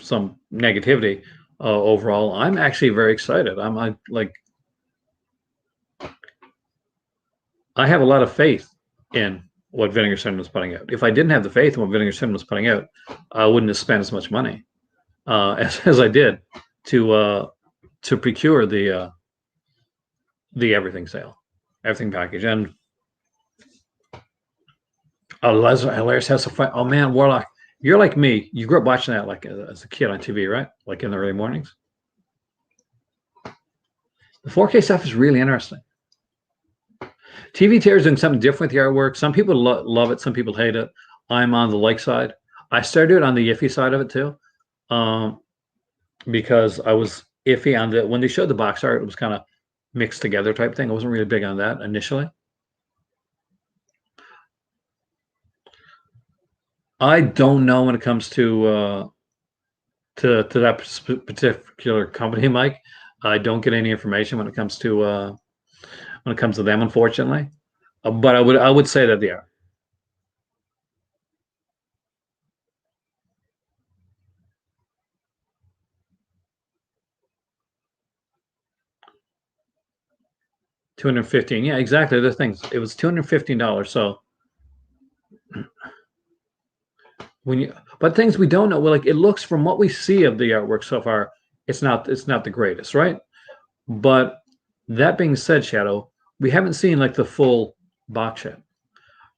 some negativity overall. I'm actually very excited. I have a lot of faith in what Vinegar Syndrome was putting out. If I didn't have the faith in what Vinegar Syndrome was putting out, I wouldn't have spent as much money as I did to procure the everything sale, everything package. And Hilarious has a fight. Oh man, Warlock, you're like me. You grew up watching that like as a kid on TV, right? Like in the early mornings. The 4K stuff is really interesting. TV Terror is doing something different with the artwork. Some people love it, some people hate it. I'm on the like side. I started on the iffy side of it too, um, because I was iffy on when they showed the box art. It was kind of mixed together type thing. I wasn't really big on that initially. I don't know when it comes to that particular company, Mike. I don't get any information when it comes to them, unfortunately. But I would say that they are 215. Yeah, exactly. The things it was $215. So when you but things we don't know, well, like it looks from what we see of the artwork so far, it's not the greatest, right? But that being said, Shadow, we haven't seen like the full box set.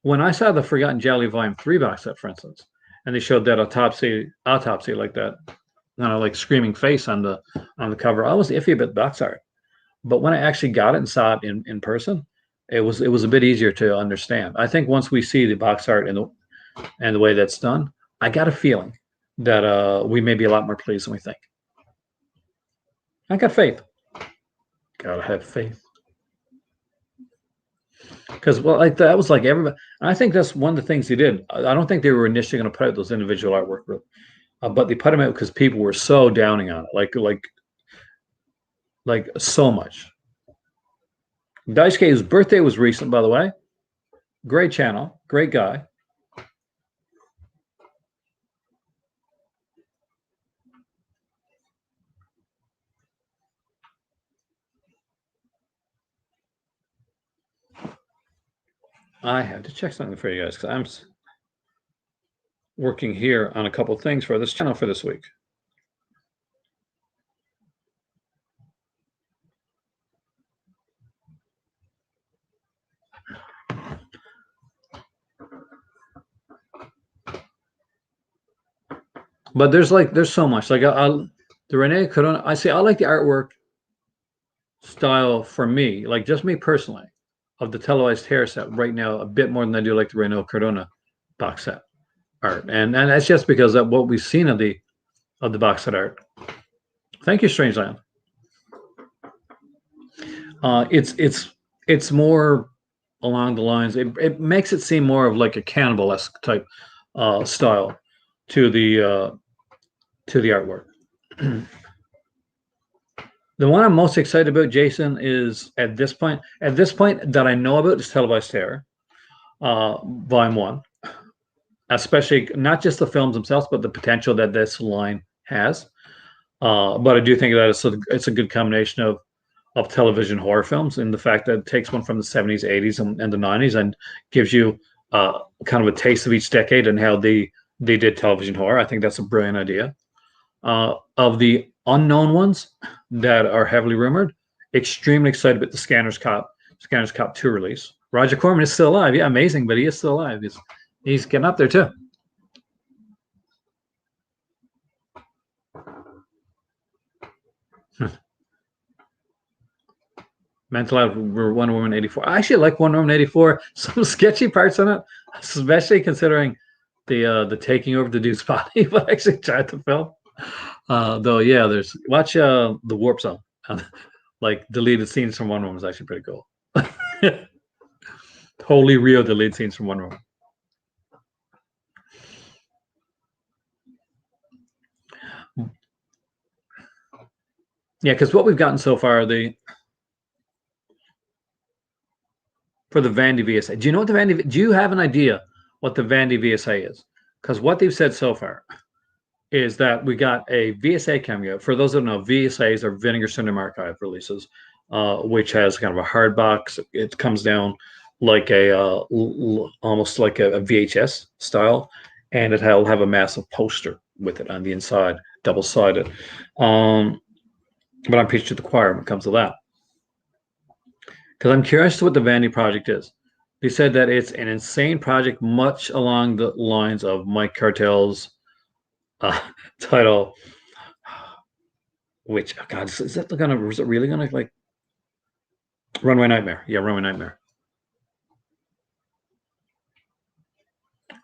When I saw the Forgotten Jelly Volume 3 box set, for instance, and they showed that autopsy like that, like screaming face on the cover. I was iffy about box art, but when I actually got it and saw it in person, it was a bit easier to understand. I think once we see the box art and the way that's done, I got a feeling that we may be a lot more pleased than we think. I got faith. Gotta have faith. Because well, like that was like everybody. I think that's one of the things he did. I don't think they were initially going to put out those individual artwork, but they put them out because people were so downing on it, like so much. Daisuke's birthday was recent, by the way. Great channel, great guy. I have to check something for you guys because I'm working here on a couple things for this channel for this week. But there's so much like the Rene Corona. I like the artwork style for me, like just me personally, of the televised hair set right now a bit more than I do like the Reno Cardona box set art, and that's just because of what we've seen of the box set art. Thank you, Strangeland. It's more along the lines. It makes it seem more of like a cannibal-esque type style to the artwork. The one I'm most excited about, Jason, is at this point that I know about is Televised Terror, Volume 1. Especially not just the films themselves, but the potential that this line has. But I do think that it's a good combination of television horror films and the fact that it takes one from the 70s, 80s, and the 90s and gives you kind of a taste of each decade and how they did television horror. I think that's a brilliant idea. Of the unknown ones that are heavily rumored, extremely excited about the Scanners Cop 2 release. Roger Corman is still alive. Yeah, amazing, but he is still alive. He's getting up there too. Mental Out Wonder Woman 84. I actually like Wonder Woman 84. Some sketchy parts in it, especially considering the taking over the dude's body, but I actually tried to film. Though, yeah, watch the Warp Zone. Like deleted scenes from Wonder Woman is actually pretty cool. Totally real deleted scenes from Wonder Woman. Yeah, because what we've gotten so far, for the Vandy VSA. Do you know what do you have an idea what the Vandy VSA is? Because what they've said so far is that we got a VSA coming out. For those that don't know, VSAs are Vinegar Cinema Archive releases, which has kind of a hard box. It comes down like almost like a VHS style, and it'll have a massive poster with it on the inside, double-sided. But I'm preaching to the choir when it comes to that. Because I'm curious to what the Vandy project is. They said that it's an insane project, much along the lines of Mike Cartel's title, which, oh God, is it really gonna like Runway Nightmare? Yeah, Runway Nightmare.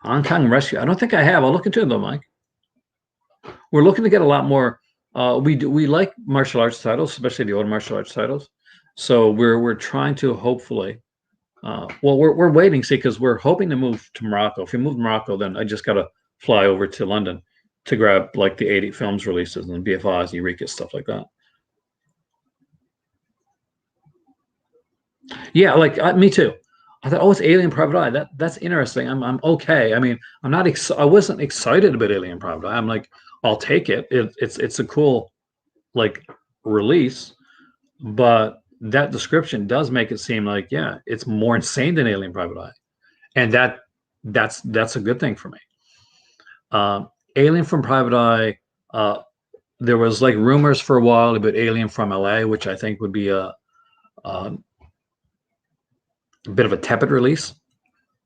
Hong Kong Rescue. I don't think I have. I'll look into it though, Mike. We're looking to get a lot more. We like martial arts titles, especially the old martial arts titles. So we're trying to hopefully. We're waiting, see, because we're hoping to move to Morocco. If we move to Morocco, then I just gotta fly over to London to grab like the 80 films releases and BFIs, Eureka, stuff like that. Yeah, like me too. I thought, oh, it's Alien Private Eye. That's interesting. I'm okay. I mean, I wasn't excited about Alien Private Eye. I'm like, I'll take it. It's a cool like release, but that description does make it seem like, yeah, it's more insane than Alien Private Eye, and that's a good thing for me. Alien from Private Eye. There was like rumors for a while about Alien from LA, which I think would be a bit of a tepid release.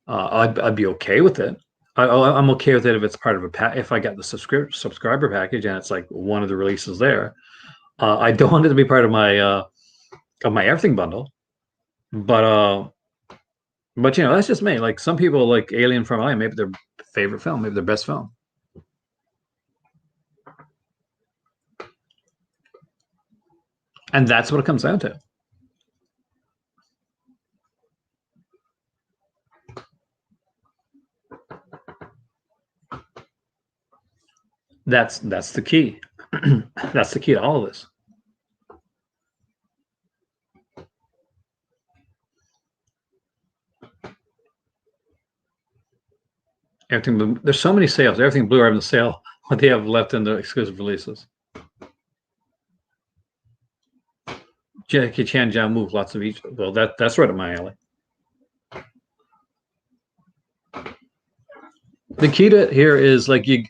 I'd be okay with it. I'm okay with it if it's part of a pack. If I got the subscriber package and it's like one of the releases there, I don't want it to be part of my everything bundle. But you know, that's just me. Like some people like Alien from LA, maybe their favorite film, maybe their best film. And that's what it comes down to. That's the key. That's the key to all of this. Everything there's so many sales. Everything Blu-ray on the sale. What they have left in the exclusive releases. Jackie Chan, John Woo, lots of each. Well, that's right up my alley. The key to it here is like you.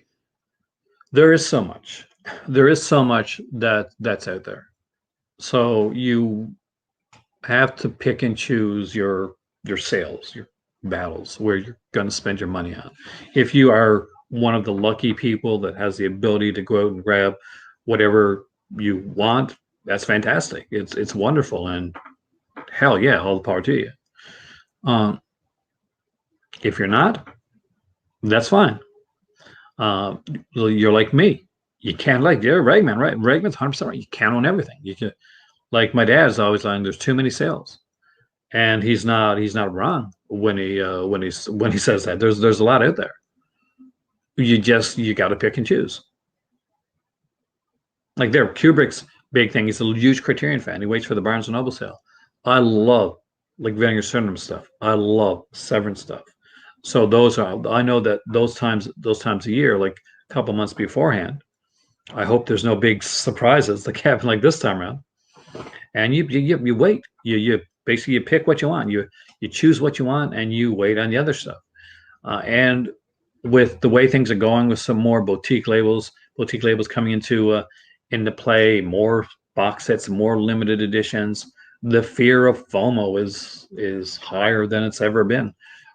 There is so much. There is so much that's out there. So you have to pick and choose your sales, your battles, where you're going to spend your money on. If you are one of the lucky people that has the ability to go out and grab whatever you want, that's fantastic. It's wonderful, and hell yeah, all the power to you. Um, if you're not, that's fine. Uh, you're like me. You can't like you're Ragman, right? Ragman's 100% right. You can't own everything. You can like my dad's always saying there's too many sales. And he's not wrong when he says that. There's a lot out there. You got to pick and choose. Like there, Kubrick's big thing. He's a huge Criterion fan. He waits for the Barnes and Noble sale. I love like Vinegar Syndrome stuff. I love Severin stuff. So those are I know that those times a year, like a couple months beforehand. I hope there's no big surprises like happen like this time around. And you wait. You basically you pick what you want. You choose what you want, and you wait on the other stuff. And with the way things are going, with some more boutique labels coming into play, more box sets, more limited editions. The fear of FOMO is higher than it's ever been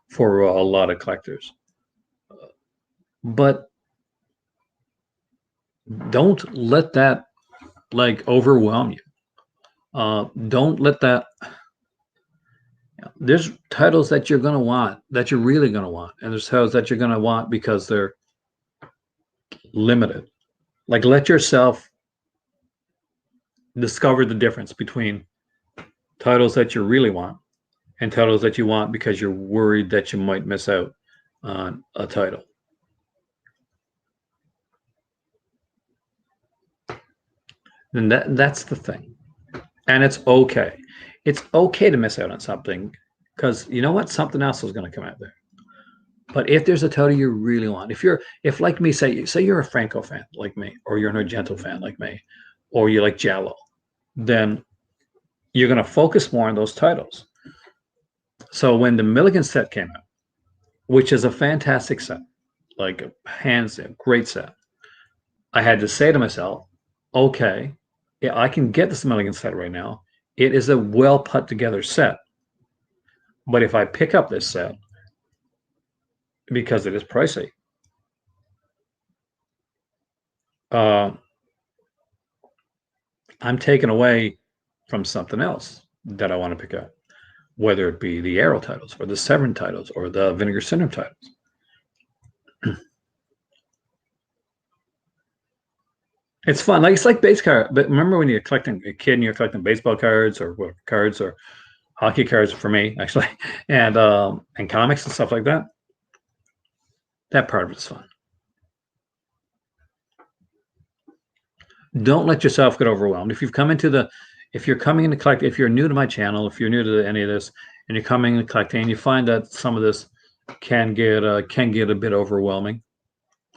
for a lot of collectors. But don't let that like overwhelm you. Don't let that. There's titles that you're going to want, that you're really going to want, and there's titles that you're going to want because they're limited. Like let yourself discover the difference between titles that you really want and titles that you want because you're worried that you might miss out on a title. And that's the thing. And it's okay. It's okay to miss out on something because you know what? Something else is going to come out there. But if there's a title you really want, if like me, say you're a Franco fan like me, or you're an Argento fan like me, or you like Giallo, then you're going to focus more on those titles. So when the Milligan set came out, which is a fantastic set, like hands down, great set, I had to say to myself, okay, yeah, I can get this Milligan set right now. It is a well put together set. But if I pick up this set, because it is pricey, uh, I'm taken away from something else that I want to pick up, whether it be the Arrow titles or the Severin titles or the Vinegar Syndrome titles. It's fun. Like it's like base card. But remember when you're collecting a kid and you're collecting baseball cards or what cards or hockey cards for me actually, and comics and stuff like that. That part of it's fun. Don't let yourself get overwhelmed. If you're coming into collect, if you're new to my channel, if you're new to any of this, and you're coming and collecting, and you find that some of this can get a bit overwhelming.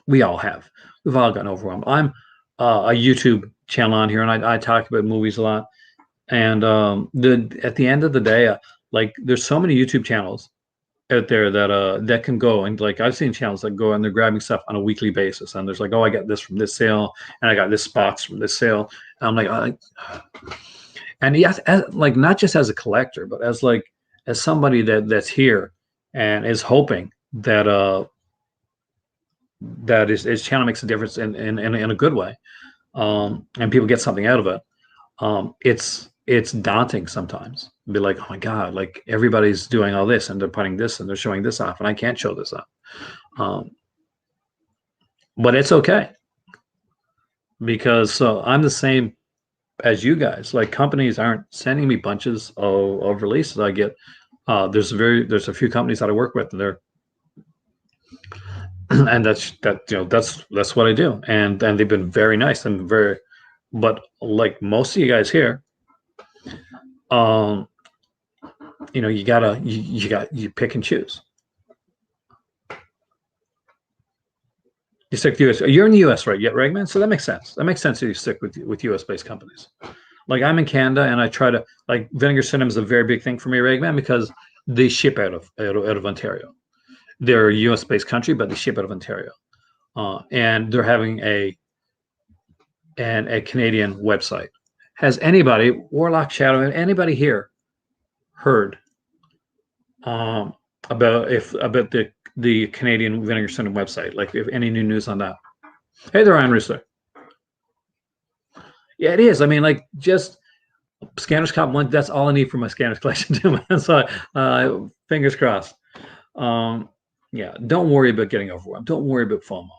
We all have. We've all gotten overwhelmed. I'm a YouTube channel on here, and I talk about movies a lot. And at the end of the day, like there's so many YouTube channels out there that can go and like I've seen channels that go and they're grabbing stuff on a weekly basis, and there's like, oh, I got this from this sale, and I got this box from this sale. And I'm like, and yes, like not just as a collector, but as somebody that's here and is hoping that that is channel makes a difference in a good way, and people get something out of it. It's daunting sometimes. Be like, oh my God, like everybody's doing all this and they're putting this and they're showing this off, and I can't show this off. Um, but it's okay because I'm the same as you guys. Like companies aren't sending me bunches of releases. I get there's a few companies that I work with, and they're and that's what I do, and they've been very nice and very, but like most of you guys here, um, you pick and choose. You stick with US. You're in the US, right? Yeah, Ragman. So that makes sense. That makes sense that you stick with US based companies. Like I'm in Canada, and I try to like Vinegar Cinema is a very big thing for me, Ragman, because they ship out of Ontario. They're a US based country, but they ship out of Ontario, and they're having a Canadian website. Has anybody Warlock Shadow? Anybody here heard um, about the Canadian Vinegar Cinema website? Like, if any new news on that? Hey there, Iron Rooster. Yeah, it is. I mean, like, just Scanners Cop one. That's all I need for my Scanners collection too. So, fingers crossed. Um, yeah, don't worry about getting overwhelmed. Don't worry about FOMO.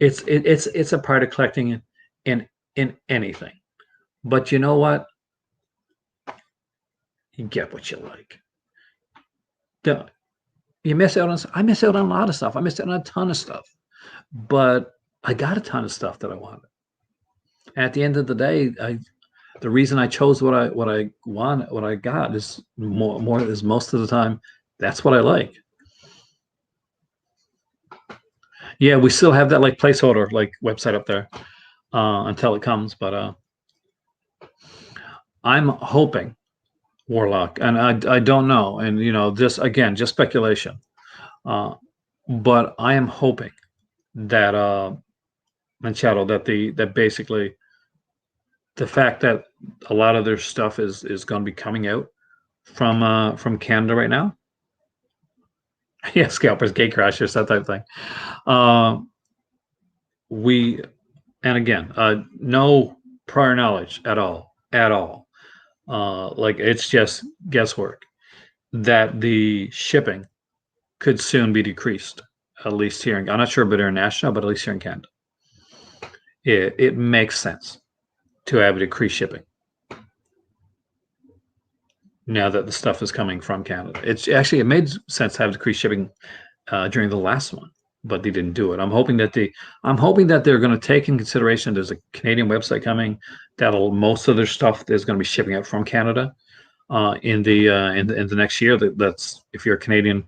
It's a part of collecting in anything. But you know what? You get what you like. Don't, you miss out on. I miss out on a lot of stuff. I missed out on a ton of stuff, but I got a ton of stuff that I wanted. And at the end of the day, the reason I chose what I got is more is most of the time that's what I like. Yeah, we still have that like placeholder like website up there until it comes, but I'm hoping Warlock, and I don't know, and this again just speculation, uh, but I am hoping that Machado that basically the fact that a lot of their stuff is going to be coming out from Canada right now. Yeah, scalpers, gate crashers, that type of thing. Uh, we and again, no prior knowledge at all. Like it's just guesswork that the shipping could soon be decreased. At least here, I'm not sure about international, but at least here in Canada, it makes sense to have decreased shipping now that the stuff is coming from Canada. It made sense to have decreased shipping during the last one, but they didn't do it. I'm hoping that they're going to take in consideration. There's a Canadian website coming that'll most of their stuff is going to be shipping out from Canada in the next year. That's if you're a Canadian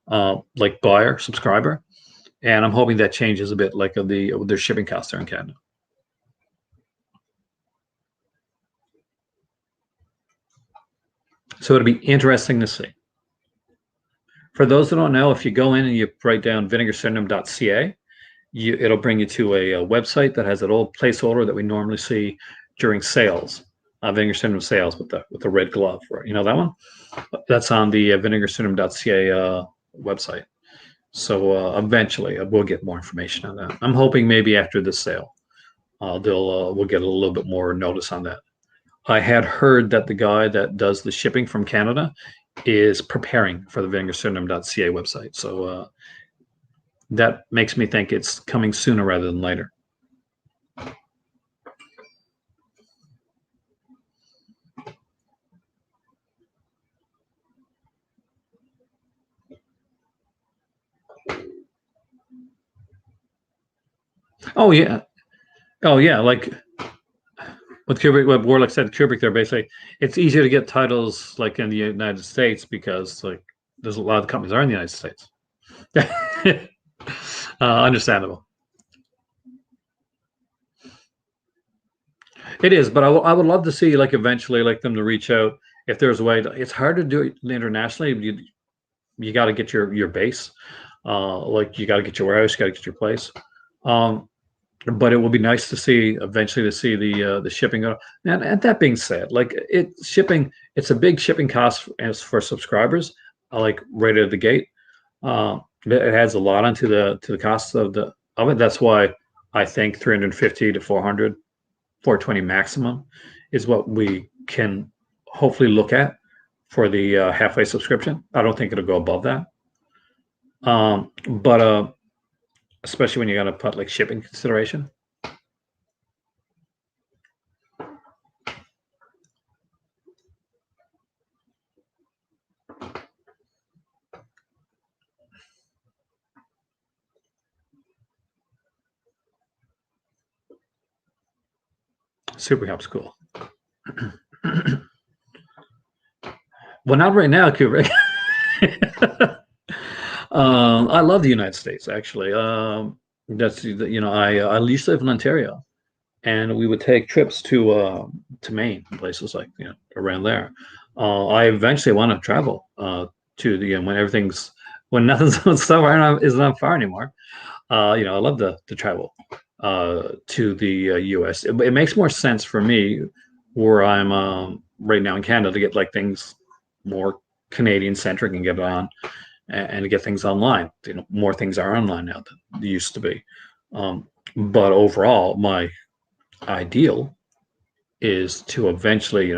like buyer subscriber, and I'm hoping that changes a bit, like their shipping costs there in Canada. So it'll be interesting to see. For those that don't know, if you go in and you write down vinegarsyndrome.ca, it'll bring you to a website that has that old placeholder that we normally see during sales, Vinegar Syndrome sales with the red glove, right? You know that one? That's on the vinegarsyndrome.ca website. So eventually we'll get more information on that. I'm hoping maybe after the sale, we'll get a little bit more notice on that. I had heard that the guy that does the shipping from Canada is preparing for the vinegarsyndrome.ca website. So that makes me think it's coming sooner rather than later. Oh yeah. Oh yeah. Like what Warlock said, Kubrick there basically, it's easier to get titles like in the United States because like there's a lot of companies are in the United States. Understandable. It is, but I would love to see like eventually like them to reach out if there's a way. It's hard to do it internationally. You got to get your base, like you got to get your warehouse, you got to get your place. Um, but it will be nice to see eventually to see the shipping. And that being said, like it's a big shipping cost as for subscribers. Like right out of the gate, it adds a lot onto the cost of of it. That's why I think 350 to 400, 420 maximum is what we can hopefully look at for the halfway subscription. I don't think it'll go above that. But especially when you got to put like shipping consideration. Super helps cool. Well, not right now, Kubrick. I love the United States, actually. That's I used to live in Ontario, and we would take trips to Maine, places like around there. I eventually want to travel to the when nothing's stuff is not far anymore. I love to travel to the U.S. It makes more sense for me where I'm right now in Canada to get like things more Canadian centric and get it on and to get things online. More things are online now than they used to be. But overall, my ideal is to eventually,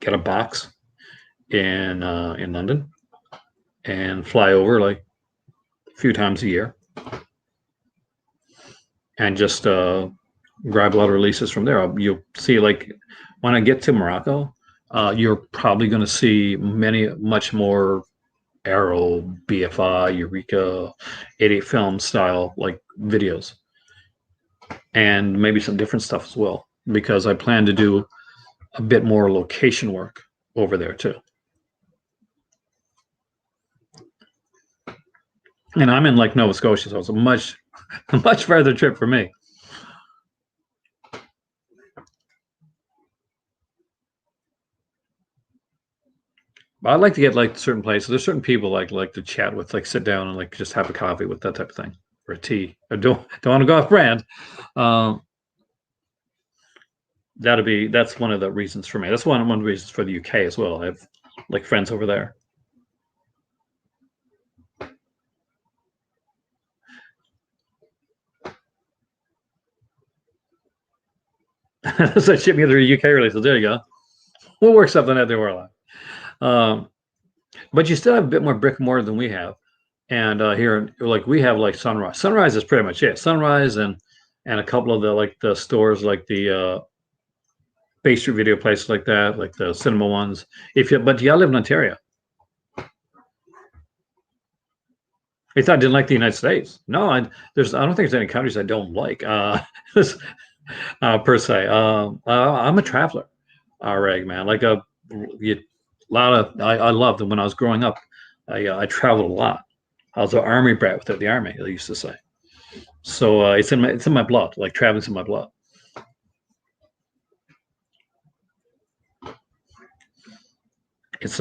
get a box in London and fly over like a few times a year and just grab a lot of releases from there. You'll see, like, when I get to Morocco, you're probably going to see much more Arrow, BFI, Eureka, 88 film style like videos, and maybe some different stuff as well, because I plan to do a bit more location work over there too. And I'm in like Nova Scotia, so it's a much farther trip for me. But I'd like to get like certain places. There's certain people like to chat with, like sit down and like just have a coffee with, that type of thing, or a tea. I don't want to go off brand. Um, that's one of the reasons for me. That's one of the reasons for the UK as well. I have like friends over there. So ship me their UK releases. There you go. We'll work something out there. We're alive. Um, but you still have a bit more brick and mortar than we have. And here, like we have like Sunrise. Sunrise is pretty much it. Sunrise and a couple of the stores like the Bay Street video places like that, like the cinema ones. But you gotta live in Ontario. I thought I didn't like the United States. No, I don't think there's any countries I don't like. Per se. I'm a traveler, reg man. Like a lot of I loved it when I was growing up. I traveled a lot. I was an army brat without the army, they used to say. So it's in my blood. Like traveling's in my blood. It's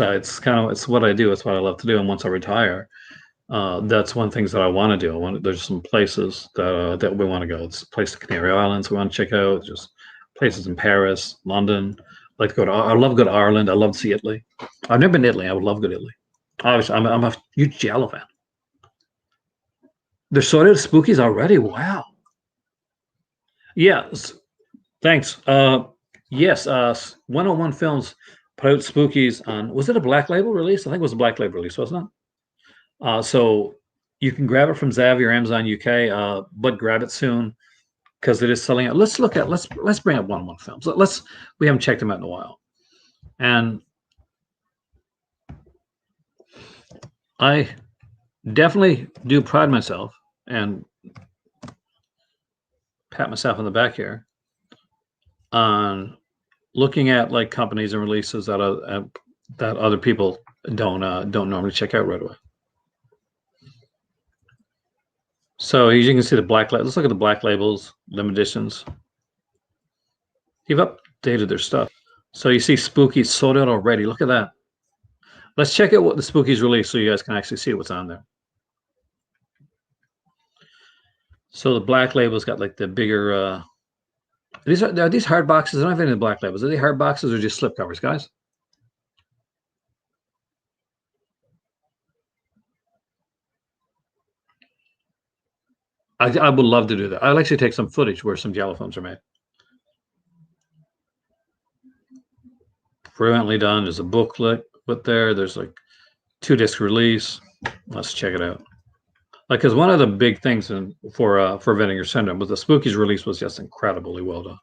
what I do. It's what I love to do. And once I retire, that's one things that I want to do. There's some places that we want to go. It's a place to Canary Islands we want to check out. Just places in Paris, London. Like to go to. I love to go to Ireland. I love to see Italy. I've never been to Italy. I would love to go to Italy. Obviously, I'm a huge Giallo fan. They're sorted spookies already. Wow. Yeah. Thanks. Yes. 101 Films put out spookies on. Was it a Black Label release? I think it was a Black Label release, wasn't it? So you can grab it from Zavi or Amazon UK, but grab it soon because it is selling out. Let's bring up 101 Films. We haven't checked them out in a while, and I definitely do pride myself and pat myself on the back here on looking at like companies and releases that other people don't normally check out right away. So as you can see the let's look at the Black Labels, limited editions. They've updated their stuff. So you see Spooky sold out already. Look at that. Let's check out what the Spookies released so you guys can actually see what's on there. So the Black Label's got like the bigger are these hard boxes? I don't have any of the Black Labels. Are they hard boxes or just slip covers, guys? I would love to do that. I'll actually take some footage where some jello films are made. Brilliantly done. There's a booklet with there. There's like 2 disc release. Let's check it out. Like, because one of the big things for Vinegar Syndrome was the Spookies release was just incredibly well done.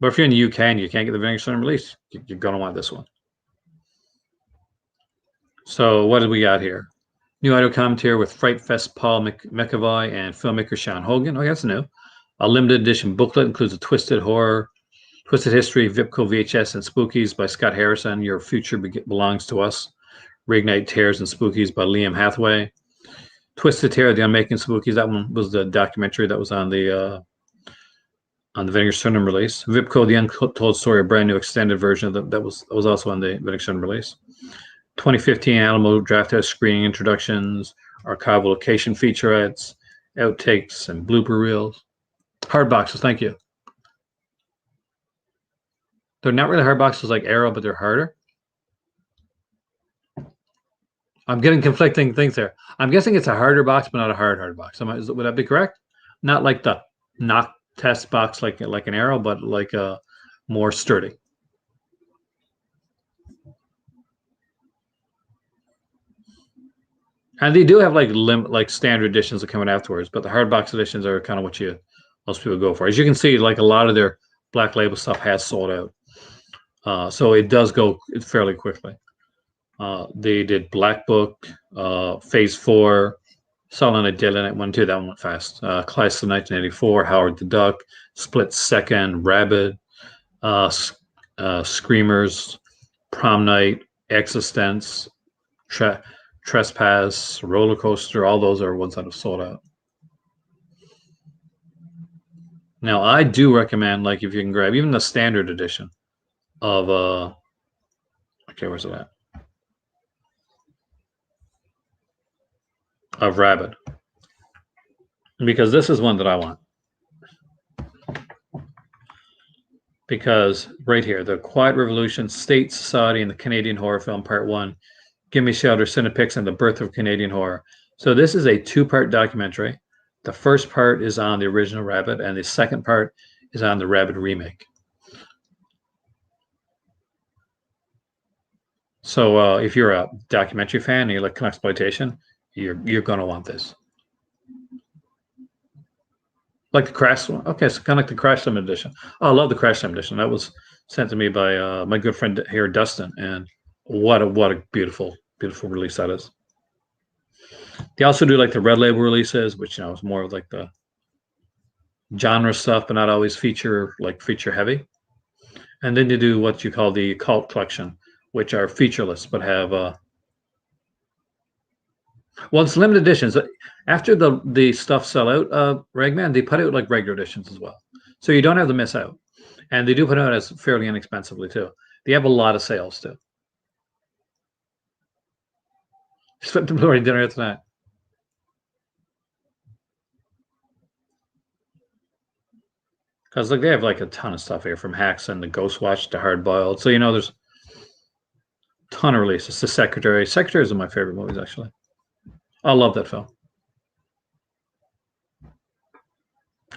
But if you're in the UK and you can't get the Vinegar Syndrome release, you're gonna want this one. So what did we got here? New audio commentary with Fright Fest Paul McAvoy and filmmaker Sean Hogan. Oh, that's new. A limited edition booklet includes a Twisted History, Vipco VHS, and Spookies by Scott Harrison. Your Future Belongs to Us. Reignite Terrors and Spookies by Liam Hathaway. Twisted Terror, The Unmaking Spookies. That one was the documentary that was on the Vinegar Syndrome release. Vipco, The Untold Story, a brand new extended version that was also on the Vinegar Syndrome release. 2015 Alamo Drafthouse screening introductions, archival location featurettes, outtakes, and blooper reels. Hard boxes, thank you. They're not really hard boxes like Arrow, but they're harder. I'm getting conflicting things there. I'm guessing it's a harder box, but not a hard box. Would that be correct? Not like the knock test box like an Arrow, but like a more sturdy. And they do have like standard editions that come out afterwards, but the hard box editions are kind of what most people go for. As you can see, like a lot of their Black Label stuff has sold out, so it does go fairly quickly. They did Black Book, Phase 4, Silent Night, Deadly Night 1, 2. That one went fast. Class of 1984, Howard the Duck, Split Second, Rabid, Screamers, Prom Night, Existence, Trespass, Roller Coaster. All those are ones that have sold out. Now, I do recommend, like, if you can grab even the standard edition of okay, where's it at? Of Rabid, because this is one that I want. Because right here, The Quiet Revolution, State Society, and the Canadian Horror Film Part 1, Gimme Shelter, Cinepics, and the Birth of Canadian Horror. So this is a 2-part documentary. The first part is on the original Rabid, and the second part is on the Rabid remake. So if you're a documentary fan and you like exploitation, you're gonna want this. Like the Crash one. Okay, so kind of like the Crash Sim edition. Oh, I love the Crash Sim edition. That was sent to me by my good friend here, Dustin, and what a beautiful release that is. They also do like the Red Label releases, which is more of like the genre stuff, but not always feature heavy. And then they do what you call the Cult Collection, which are featureless but have well, it's limited editions. After the stuff sell out, Ragman, they put out like regular editions as well, so you don't have to miss out. And they do put out as fairly inexpensively too. They have a lot of sales too. Just went to Blu-ray dinner tonight. Because like they have like a ton of stuff here, from Hacks and the Ghost Watch to Hard Boiled. So there's a ton of releases. The Secretary. Secretary is one of my favorite movies, actually. I love that film.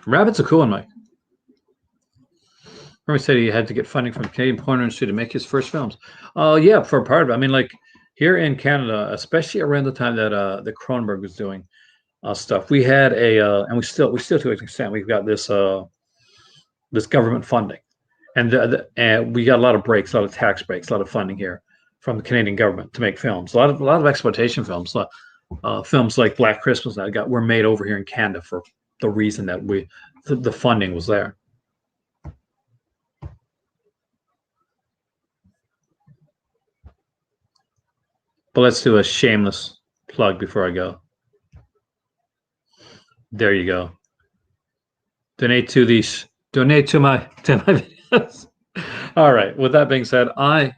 Rabbit's a cool one, Mike. Remember, he said he had to get funding from the Canadian porn industry to make his first films. Yeah, for a part of it. I mean, like here in Canada, especially around the time that the Cronenberg was doing stuff, we had and we still to an extent, we've got this this government funding, and we got a lot of breaks, a lot of tax breaks, a lot of funding here from the Canadian government to make films. A lot of exploitation films. Films like Black Christmas that were made over here in Canada for the reason that the funding was there. But let's do a shameless plug before I go. There you go. Donate to my videos. All right. With that being said, I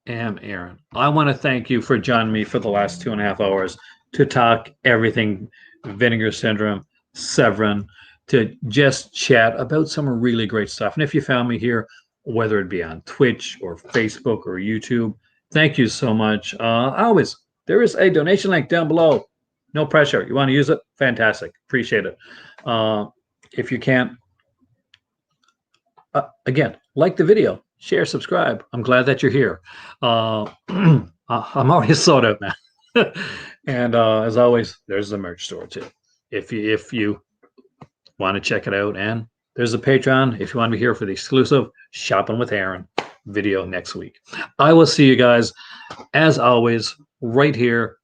am Aaron. I want to thank you for joining me for the last 2.5 hours to talk everything Vinegar Syndrome, Severin, to just chat about some really great stuff. And if you found me here, whether it be on Twitch or Facebook or YouTube, thank you so much. There is a donation link down below. No pressure. You want to use it? Fantastic. Appreciate it. If you can't, again, like the video, share, subscribe. I'm glad that you're here. I'm already sold out, man. And as always, there's the merch store too. If you want to check it out, and there's a Patreon if you want to be here for the exclusive Shopping with Aaron video next week. I will see you guys as always right here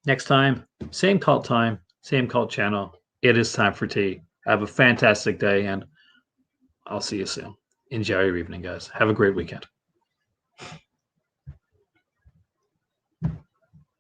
next time. Same cult time, same cult channel. It is time for tea. Have a fantastic day, and I'll see you soon. Enjoy your evening, guys. Have a great weekend.